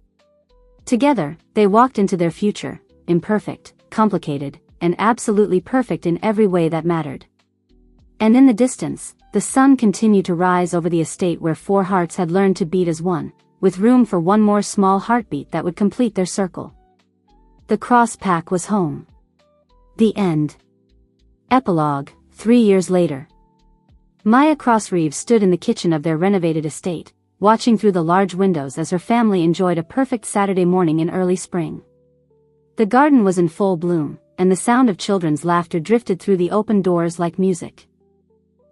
Together, they walked into their future, imperfect, complicated, and absolutely perfect in every way that mattered. And in the distance, the sun continued to rise over the estate where 4 hearts had learned to beat as one, with room for one more small heartbeat that would complete their circle. The Cross pack was home. The end. Epilogue, 3 years later. Maya Cross Reeves stood in the kitchen of their renovated estate, watching through the large windows as her family enjoyed a perfect Saturday morning in early spring. The garden was in full bloom, and the sound of children's laughter drifted through the open doors like music.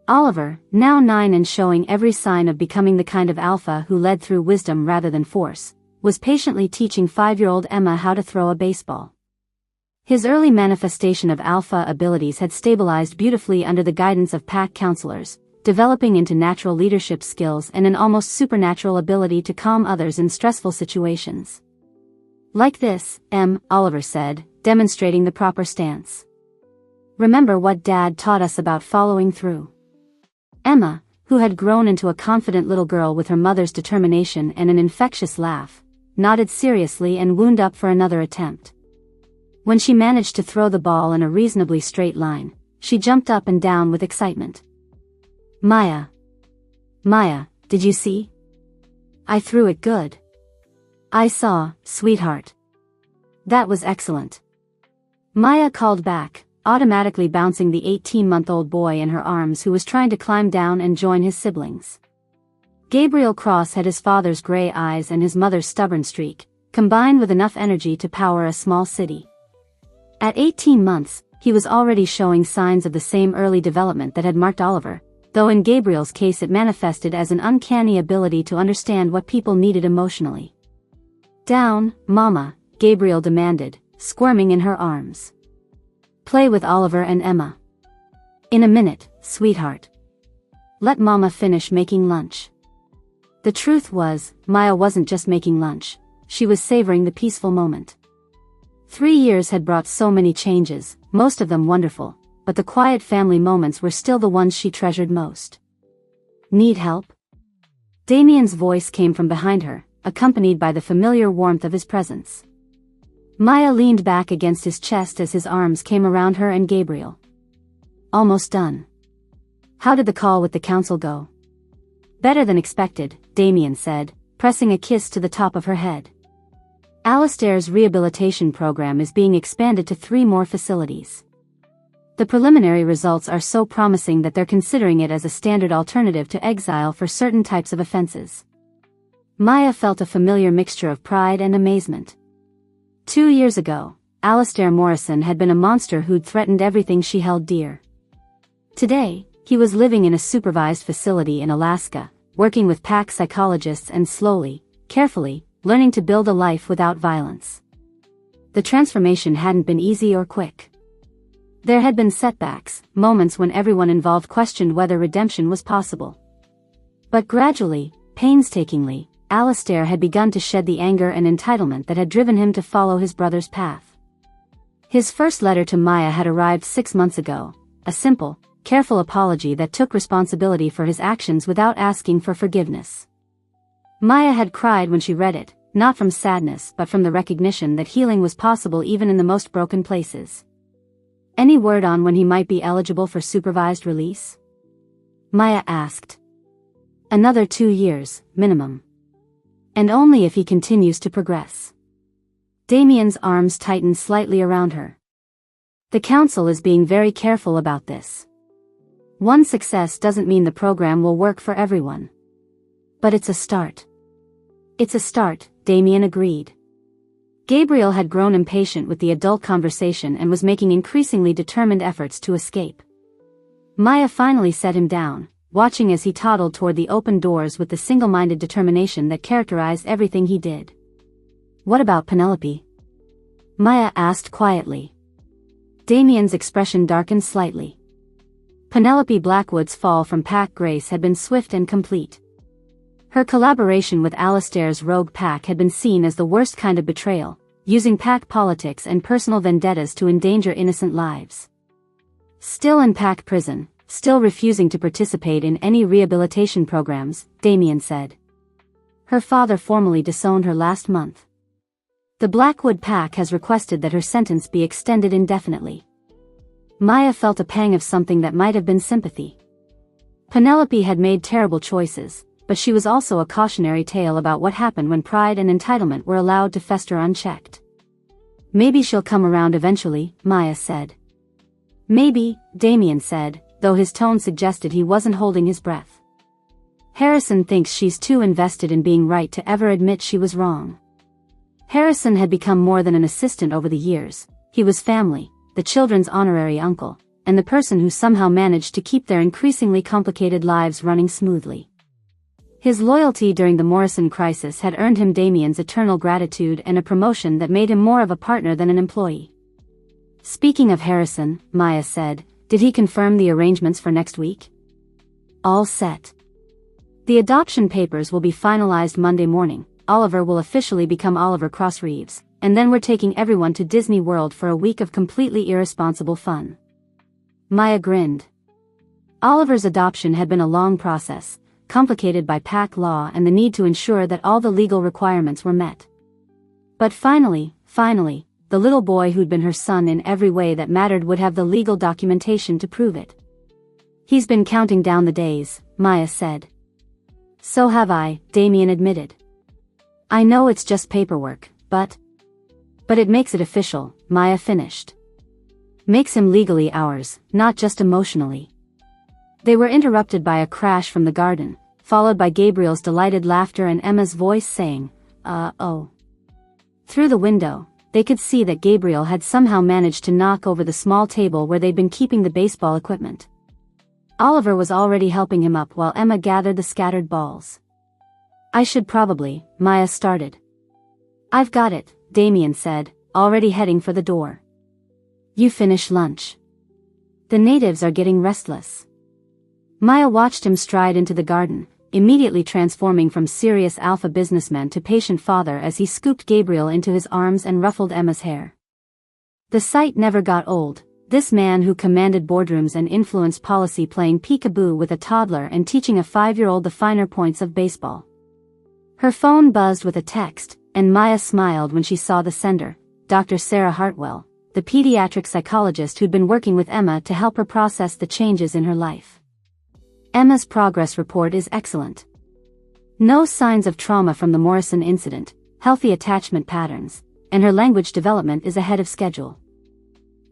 Oliver, now 9 and showing every sign of becoming the kind of alpha who led through wisdom rather than force, was patiently teaching 5-year-old Emma how to throw a baseball. His early manifestation of alpha abilities had stabilized beautifully under the guidance of pack counselors, developing into natural leadership skills and an almost supernatural ability to calm others in stressful situations. Like this, Oliver said, demonstrating the proper stance. Remember what Dad taught us about following through. Emma, who had grown into a confident little girl with her mother's determination and an infectious laugh, nodded seriously and wound up for another attempt. When she managed to throw the ball in a reasonably straight line, she jumped up and down with excitement. Maya, did you see? I threw it good. I saw, sweetheart. That was excellent. Maya called back, automatically bouncing the 18-month-old boy in her arms who was trying to climb down and join his siblings. Gabriel Cross had his father's gray eyes and his mother's stubborn streak, combined with enough energy to power a small city. At 18 months, he was already showing signs of the same early development that had marked Oliver, though in Gabriel's case it manifested as an uncanny ability to understand what people needed emotionally. Down, Mama, Gabriel demanded, squirming in her arms. Play with Oliver and Emma. In a minute, sweetheart. Let Mama finish making lunch. The truth was, Maya wasn't just making lunch, she was savoring the peaceful moment. 3 years had brought so many changes, most of them wonderful, but the quiet family moments were still the ones she treasured most. Need help? Damien's voice came from behind her, accompanied by the familiar warmth of his presence. Maya leaned back against his chest as his arms came around her and Gabriel. almost done. How did the call with the council go? Better than expected, Damien said, pressing a kiss to the top of her head. Alistair's rehabilitation program is being expanded to 3 more facilities. The preliminary results are so promising that they're considering it as a standard alternative to exile for certain types of offenses. Maya felt a familiar mixture of pride and amazement. 2 years ago, Alistair Morrison had been a monster who'd threatened everything she held dear. Today, he was living in a supervised facility in Alaska, working with pack psychologists and slowly, carefully, learning to build a life without violence. The transformation hadn't been easy or quick. There had been setbacks, moments when everyone involved questioned whether redemption was possible. But gradually, painstakingly, Alistair had begun to shed the anger and entitlement that had driven him to follow his brother's path. His first letter to Maya had arrived 6 months ago, a simple, careful apology that took responsibility for his actions without asking for forgiveness. Maya had cried when she read it, not from sadness but from the recognition that healing was possible even in the most broken places. Any word on when he might be eligible for supervised release? Maya asked. Another 2 years, minimum. And only if he continues to progress. Damien's arms tightened slightly around her. The council is being very careful about this. One success doesn't mean the program will work for everyone. But it's a start. It's a start, Damien agreed. Gabriel had grown impatient with the adult conversation and was making increasingly determined efforts to escape. Maya finally set him down, watching as he toddled toward the open doors with the single-minded determination that characterized everything he did. What about Penelope? Maya asked quietly. Damien's expression darkened slightly. Penelope Blackwood's fall from Pack Grace had been swift and complete. Her collaboration with Alistair's rogue pack had been seen as the worst kind of betrayal, using pack politics and personal vendettas to endanger innocent lives. Still in pack prison, still refusing to participate in any rehabilitation programs, Damien said. Her father formally disowned her last month. The Blackwood pack has requested that her sentence be extended indefinitely. Maya felt a pang of something that might have been sympathy. Penelope had made terrible choices, but she was also a cautionary tale about what happened when pride and entitlement were allowed to fester unchecked. Maybe she'll come around eventually, Maya said. Maybe, Damien said, though his tone suggested he wasn't holding his breath. Harrison thinks she's too invested in being right to ever admit she was wrong. Harrison had become more than an assistant over the years. He was family, the children's honorary uncle, and the person who somehow managed to keep their increasingly complicated lives running smoothly. His loyalty during the Morrison crisis had earned him Damien's eternal gratitude and a promotion that made him more of a partner than an employee. Speaking of Harrison, Maya said, did he confirm the arrangements for next week? All set. The adoption papers will be finalized Monday morning. Oliver will officially become Oliver Cross-Reeves, and then we're taking everyone to Disney World for a week of completely irresponsible fun. Maya grinned. Oliver's adoption had been a long process, complicated by pack law and the need to ensure that all the legal requirements were met. But finally, the little boy who'd been her son in every way that mattered would have the legal documentation to prove it. He's been counting down the days, Maya said. So have I, Damien admitted. I know it's just paperwork, but it makes it official, Maya finished. Makes him legally ours, not just emotionally. They were interrupted by a crash from the garden, followed by Gabriel's delighted laughter and Emma's voice saying, oh. Through the window, they could see that Gabriel had somehow managed to knock over the small table where they'd been keeping the baseball equipment. Oliver was already helping him up while Emma gathered the scattered balls. I should probably, Maya started. I've got it, Damien said, already heading for the door. You finish lunch. The natives are getting restless. Maya watched him stride into the garden, immediately transforming from serious alpha businessman to patient father as he scooped Gabriel into his arms and ruffled Emma's hair. The sight never got old, this man who commanded boardrooms and influenced policy playing peekaboo with a toddler and teaching a 5-year-old the finer points of baseball. Her phone buzzed with a text, and Maya smiled when she saw the sender, Dr. Sarah Hartwell, the pediatric psychologist who'd been working with Emma to help her process the changes in her life. Emma's progress report is excellent. No signs of trauma from the Morrison incident, healthy attachment patterns, and her language development is ahead of schedule.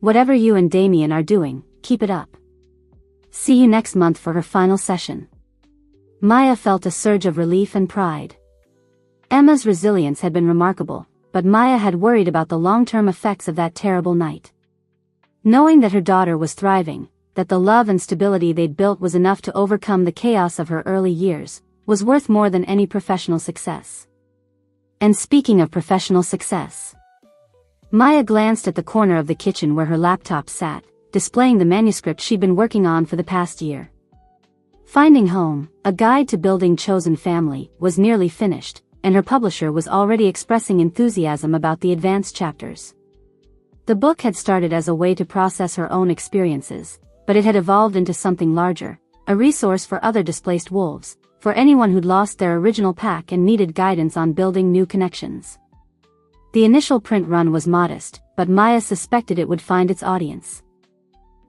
Whatever you and Damien are doing, keep it up. See you next month for her final session. Maya felt a surge of relief and pride. Emma's resilience had been remarkable, but Maya had worried about the long-term effects of that terrible night. Knowing that her daughter was thriving, that the love and stability they'd built was enough to overcome the chaos of her early years, was worth more than any professional success. And speaking of professional success, Maya glanced at the corner of the kitchen where her laptop sat, displaying the manuscript she'd been working on for the past year. Finding Home, A Guide to Building Chosen Family, was nearly finished, and her publisher was already expressing enthusiasm about the advanced chapters. The book had started as a way to process her own experiences, but it had evolved into something larger, a resource for other displaced wolves, for anyone who'd lost their original pack and needed guidance on building new connections. The initial print run was modest, but Maya suspected it would find its audience.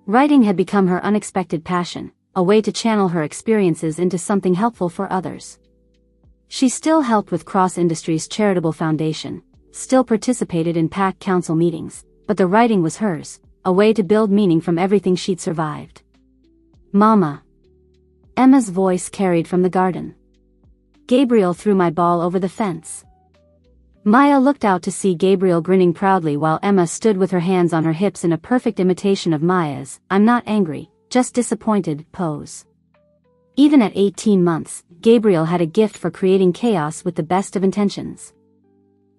Writing had become her unexpected passion, a way to channel her experiences into something helpful for others. She still helped with Cross Industries' charitable foundation, still participated in pack council meetings, but the writing was hers, a way to build meaning from everything she'd survived. Mama. Emma's voice carried from the garden. Gabriel threw my ball over the fence. Maya looked out to see Gabriel grinning proudly while Emma stood with her hands on her hips in a perfect imitation of Maya's "I'm not angry, just disappointed" pose. Even at 18 months, Gabriel had a gift for creating chaos with the best of intentions.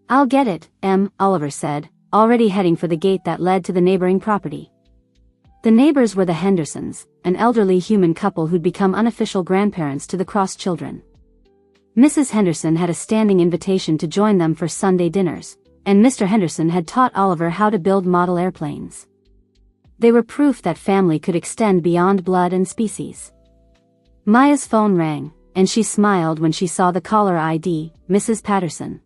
"I'll get it, Oliver said, already heading for the gate that led to the neighboring property. The neighbors were the Hendersons, an elderly human couple who'd become unofficial grandparents to the Cross children. Mrs. Henderson had a standing invitation to join them for Sunday dinners, and Mr. Henderson had taught Oliver how to build model airplanes. They were proof that family could extend beyond blood and species. Maya's phone rang, and she smiled when she saw the caller ID, Mrs. Patterson.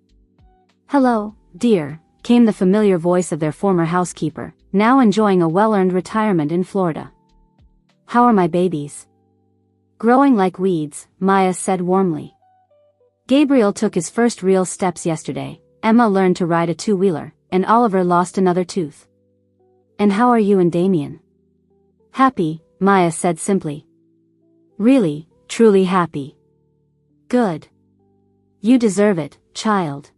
"Hello, dear," came the familiar voice of their former housekeeper, now enjoying a well-earned retirement in Florida. "How are my babies?" "Growing like weeds," Maya said warmly. Gabriel took his first real steps yesterday, Emma learned to ride a two-wheeler, and Oliver lost another tooth. "And how are you and Damien?" "Happy," Maya said simply. "Really, truly happy." "Good. You deserve it, child.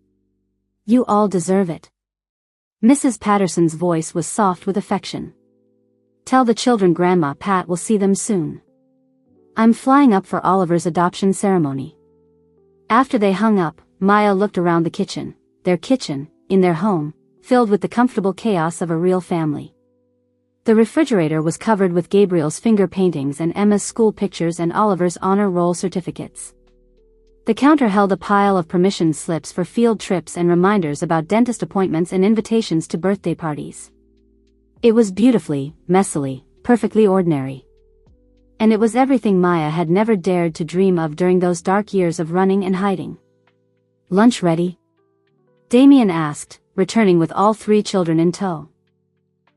You all deserve it." Mrs. Patterson's voice was soft with affection. "Tell the children Grandma Pat will see them soon. I'm flying up for Oliver's adoption ceremony." After they hung up, Maya looked around the kitchen, their kitchen, in their home, filled with the comfortable chaos of a real family. The refrigerator was covered with Gabriel's finger paintings and Emma's school pictures and Oliver's honor roll certificates. The counter held a pile of permission slips for field trips and reminders about dentist appointments and invitations to birthday parties. It was beautifully, messily, perfectly ordinary. And it was everything Maya had never dared to dream of during those dark years of running and hiding. "Lunch ready?" Damien asked, returning with all three children in tow.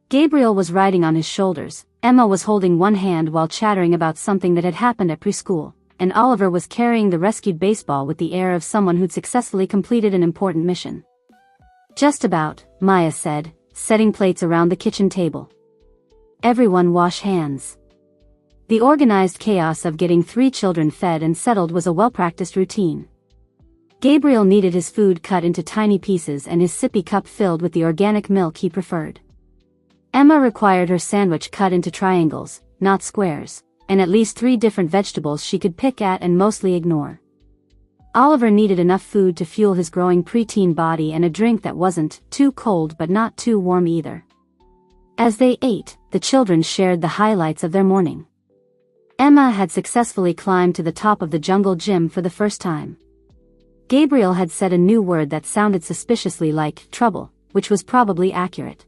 Gabriel was riding on his shoulders, Emma was holding one hand while chattering about something that had happened at preschool, and Oliver was carrying the rescued baseball with the air of someone who'd successfully completed an important mission. "Just about," Maya said, setting plates around the kitchen table. "Everyone wash hands." The organized chaos of getting three children fed and settled was a well-practiced routine. Gabriel needed his food cut into tiny pieces and his sippy cup filled with the organic milk he preferred. Emma required her sandwich cut into triangles, not squares, and at least 3 different vegetables she could pick at and mostly ignore. Oliver needed enough food to fuel his growing preteen body and a drink that wasn't too cold but not too warm either. As they ate, the children shared the highlights of their morning. Emma had successfully climbed to the top of the jungle gym for the first time. Gabriel had said a new word that sounded suspiciously like trouble, which was probably accurate.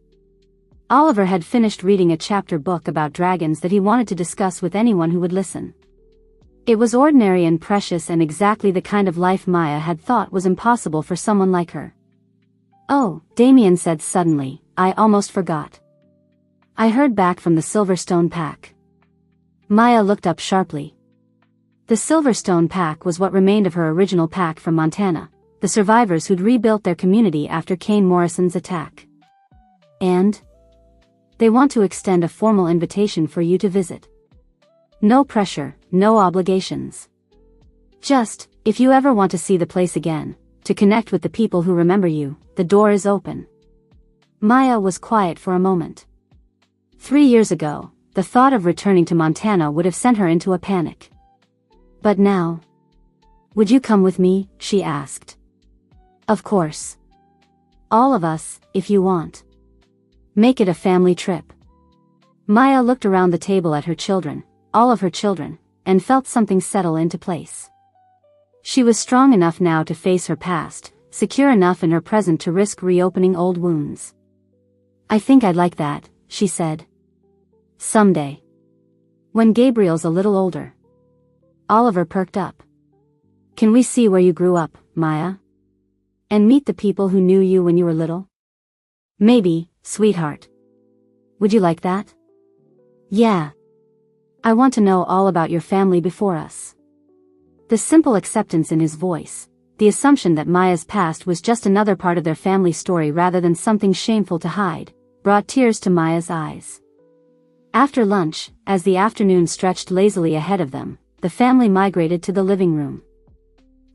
Oliver had finished reading a chapter book about dragons that he wanted to discuss with anyone who would listen. It was ordinary and precious and exactly the kind of life Maya had thought was impossible for someone like her. "Oh," Damien said suddenly, I almost forgot. I heard back from the Silverstone pack. Maya looked up sharply. The Silverstone pack was what remained of her original pack from Montana, the survivors who'd rebuilt their community after Kane Morrison's attack. And they want to extend a formal invitation for you to visit. No pressure, no obligations. Just, if you ever want to see the place again, to connect with the people who remember you, the door is open. Maya was quiet for a moment. 3 years ago, the thought of returning to Montana would have sent her into a panic. But now, would you come with me? She asked. Of course. All of us, if you want. Make it a family trip. Maya looked around the table at her children, all of her children, and felt something settle into place. She was strong enough now to face her past, secure enough in her present to risk reopening old wounds. I think I'd like that, she said. Someday. When Gabriel's a little older. Oliver perked up. Can we see where you grew up, Maya? And meet the people who knew you when you were little? Maybe, sweetheart. Would you like that? Yeah. I want to know all about your family before us. The simple acceptance in his voice, the assumption that Maya's past was just another part of their family story rather than something shameful to hide, brought tears to Maya's eyes. After lunch, as the afternoon stretched lazily ahead of them, the family migrated to the living room.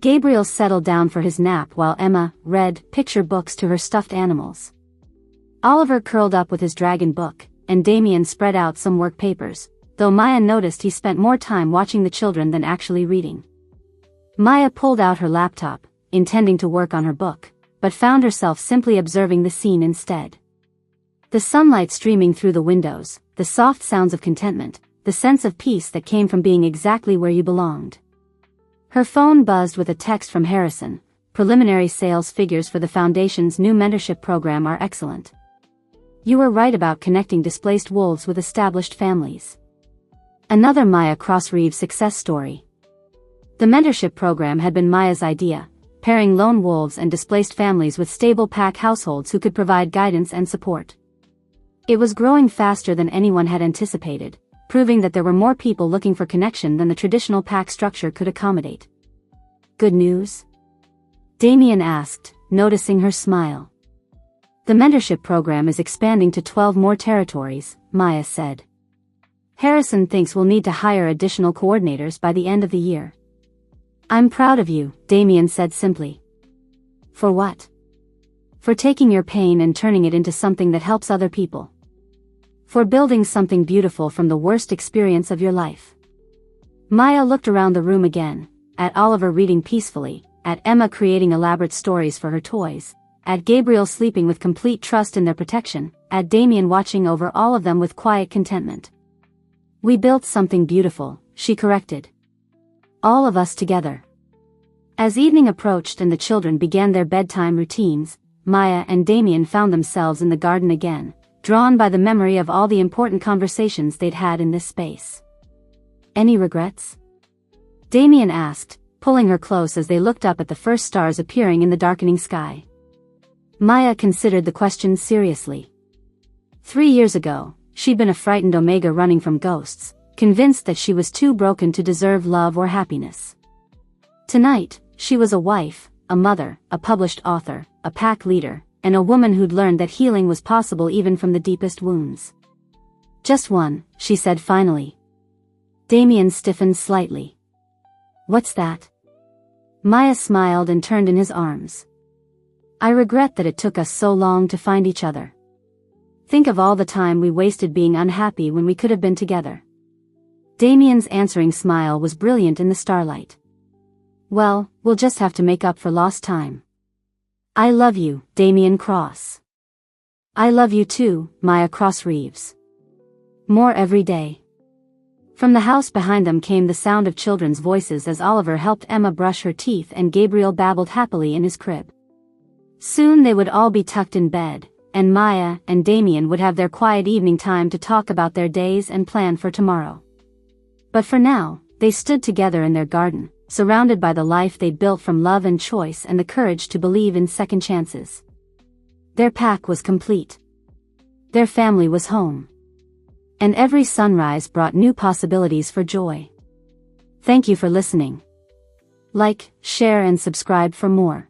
Gabriel settled down for his nap while Emma read picture books to her stuffed animals. Oliver curled up with his dragon book, and Damien spread out some work papers, though Maya noticed he spent more time watching the children than actually reading. Maya pulled out her laptop, intending to work on her book, but found herself simply observing the scene instead. The sunlight streaming through the windows, the soft sounds of contentment, the sense of peace that came from being exactly where you belonged. Her phone buzzed with a text from Harrison. Preliminary sales figures for the Foundation's new mentorship program are excellent. You were right about connecting displaced wolves with established families. Another Maya Cross-Reeves success story. The mentorship program had been Maya's idea, pairing lone wolves and displaced families with stable pack households who could provide guidance and support. It was growing faster than anyone had anticipated, proving that there were more people looking for connection than the traditional pack structure could accommodate. Good news? Damien asked, noticing her smile. The mentorship program is expanding to 12 more territories, Maya said. Harrison thinks we'll need to hire additional coordinators by the end of the year. I'm proud of you, Damien said simply. For what? For taking your pain and turning it into something that helps other people. For building something beautiful from the worst experience of your life. Maya looked around the room again, at Oliver reading peacefully, at Emma creating elaborate stories for her toys, at Gabriel sleeping with complete trust in their protection, at Damien watching over all of them with quiet contentment. We built something beautiful, she corrected. All of us together. As evening approached and the children began their bedtime routines, Maya and Damien found themselves in the garden again, drawn by the memory of all the important conversations they'd had in this space. Any regrets? Damien asked, pulling her close as they looked up at the first stars appearing in the darkening sky. Maya considered the question seriously. 3 years ago, she'd been a frightened Omega running from ghosts, convinced that she was too broken to deserve love or happiness. Tonight, she was a wife, a mother, a published author, a pack leader, and a woman who'd learned that healing was possible even from the deepest wounds. Just one, she said finally. Damien stiffened slightly. What's that? Maya smiled and turned in his arms. I regret that it took us so long to find each other. Think of all the time we wasted being unhappy when we could have been together. Damien's answering smile was brilliant in the starlight. Well, we'll just have to make up for lost time. I love you, Damien Cross. I love you too, Maya Cross-Reeves. More every day. From the house behind them came the sound of children's voices as Oliver helped Emma brush her teeth and Gabriel babbled happily in his crib. Soon they would all be tucked in bed, and Maya and Damien would have their quiet evening time to talk about their days and plan for tomorrow. But for now, they stood together in their garden, surrounded by the life they'd built from love and choice and the courage to believe in second chances. Their pack was complete. their family was home. And every sunrise brought new possibilities for joy. Thank you for listening. Like, share and subscribe for more.